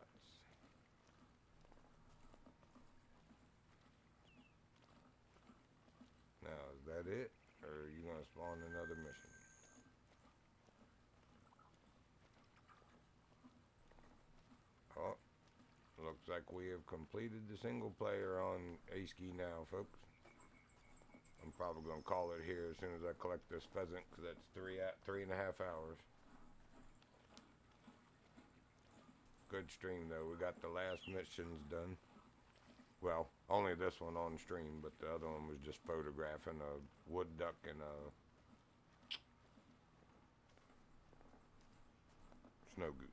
that it? Or are you gonna spawn another mission? Oh, looks like we have completed the single player on A-Ski now, folks. I'm probably gonna call it here as soon as I collect this pheasant, because that's 3.5 hours. Good stream though. We got the last missions done. Well, only this one on stream, but the other one was just photographing a wood duck and a snow goose.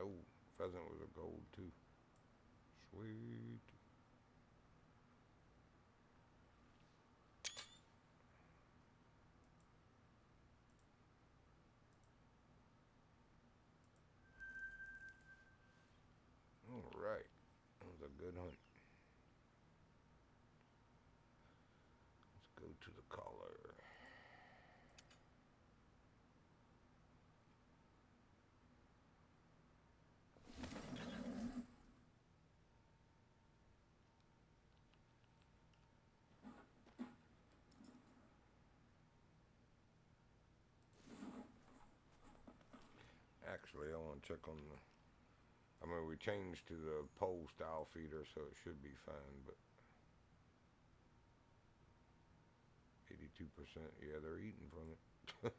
Oh, pheasant was a gold too. Sweet. All right, that was a good hunt. Let's go to the collar. Actually, I want to check on the... I mean, we changed to the pole style feeder, so it should be fine, but... 82%, yeah, they're eating from it.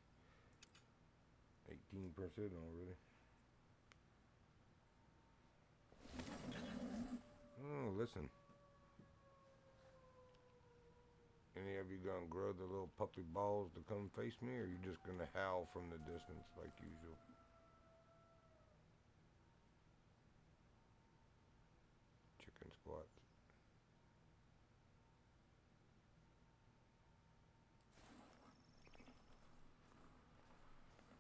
18% already. Oh, listen. Any of you gonna grow the little puppy balls to come face me, or are you just gonna howl from the distance like usual? Chicken squats.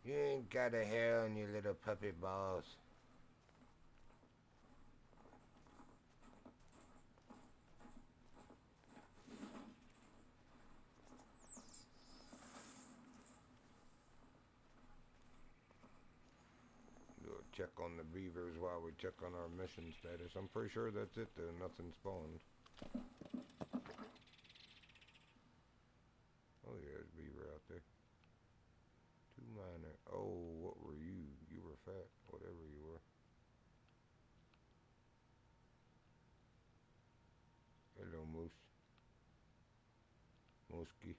You ain't got a hair on your little puppy balls. Do a check on the beavers while we check on our mission status. I'm pretty sure that's it though, nothing spawned. Oh yeah, there's beaver out there. 2 minor. Oh, what were you? You were fat, whatever you were. Hello, moose. Mooski.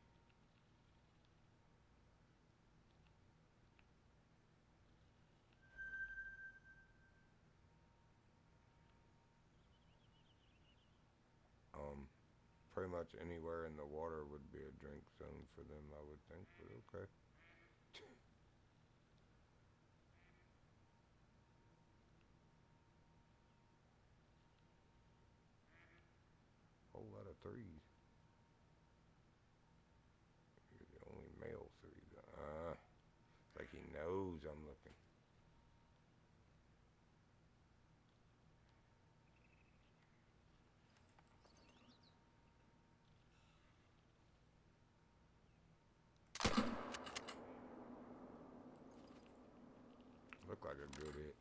Pretty much anywhere in the water would be a drink zone for them, I would think, but okay. Whole lot of threes. You're the only male three. It's like he knows I'm looking. Look like a good hit.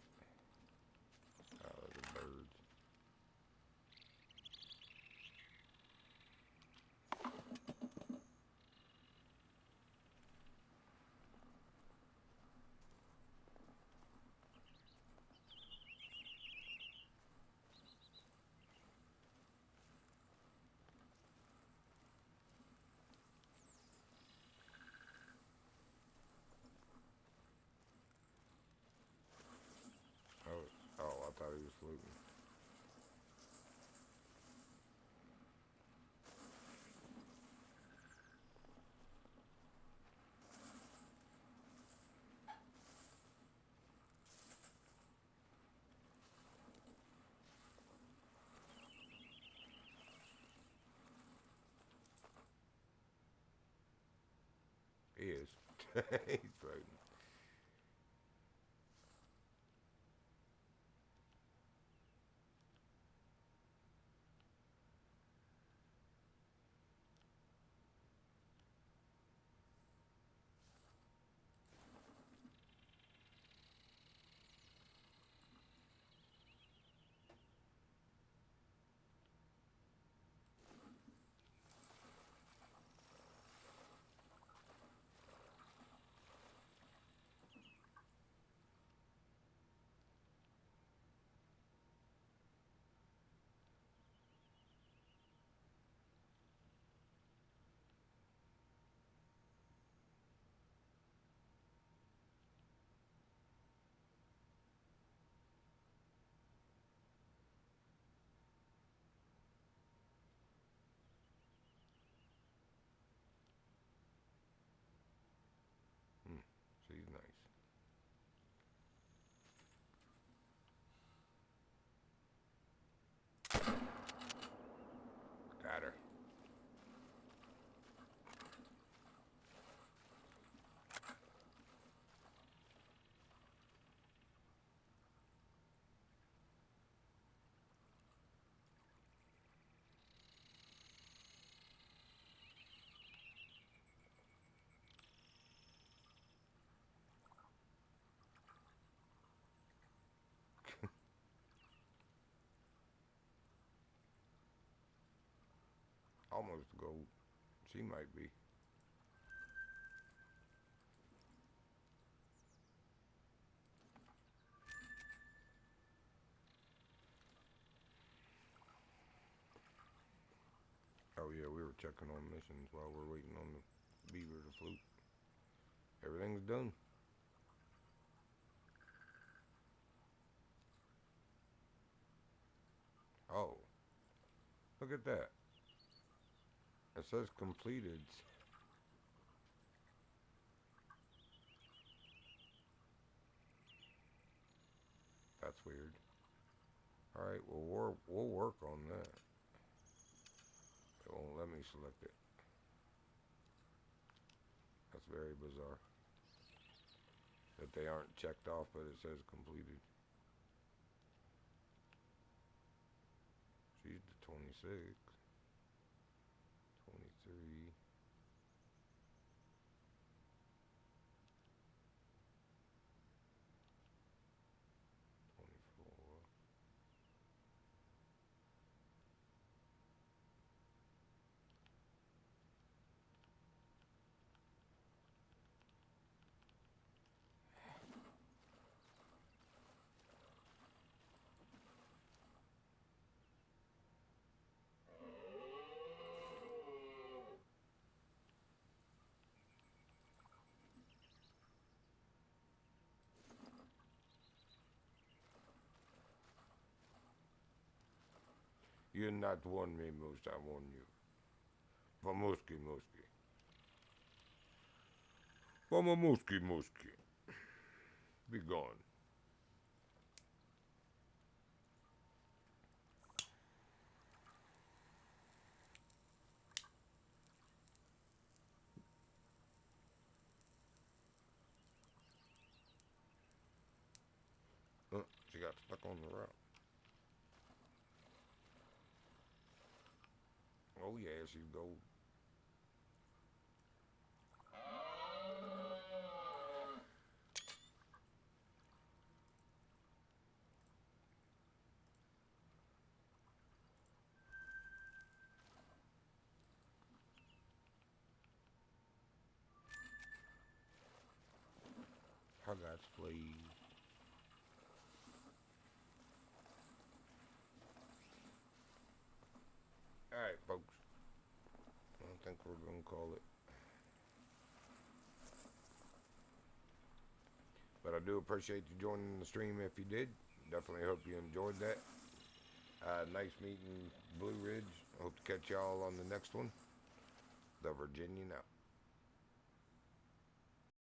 Oh, the birds. Oh, I thought he was floating. He is. He's floating. almost gold. She might be. Oh yeah, we were checking on missions while we're waiting on the beaver to float. Everything's done. Oh, look at that. It says completed. That's weird. Alright, well we'll work on that. It won't let me select it. That's very bizarre. That they aren't checked off, but it says completed. She's the 26. 23. 24. You're not warn me, Moose, I warn you. Vamuski, Muski. Vamamuski, Muski. Be gone. She got stuck on the route. Oh yeah, she's gold. Huggats, please. Alright, folks. I think we're gonna call it. But I do appreciate you joining the stream if you did. Definitely hope you enjoyed that. Nice meeting Blue Ridge. Hope to catch y'all on the next one. The Virginian out.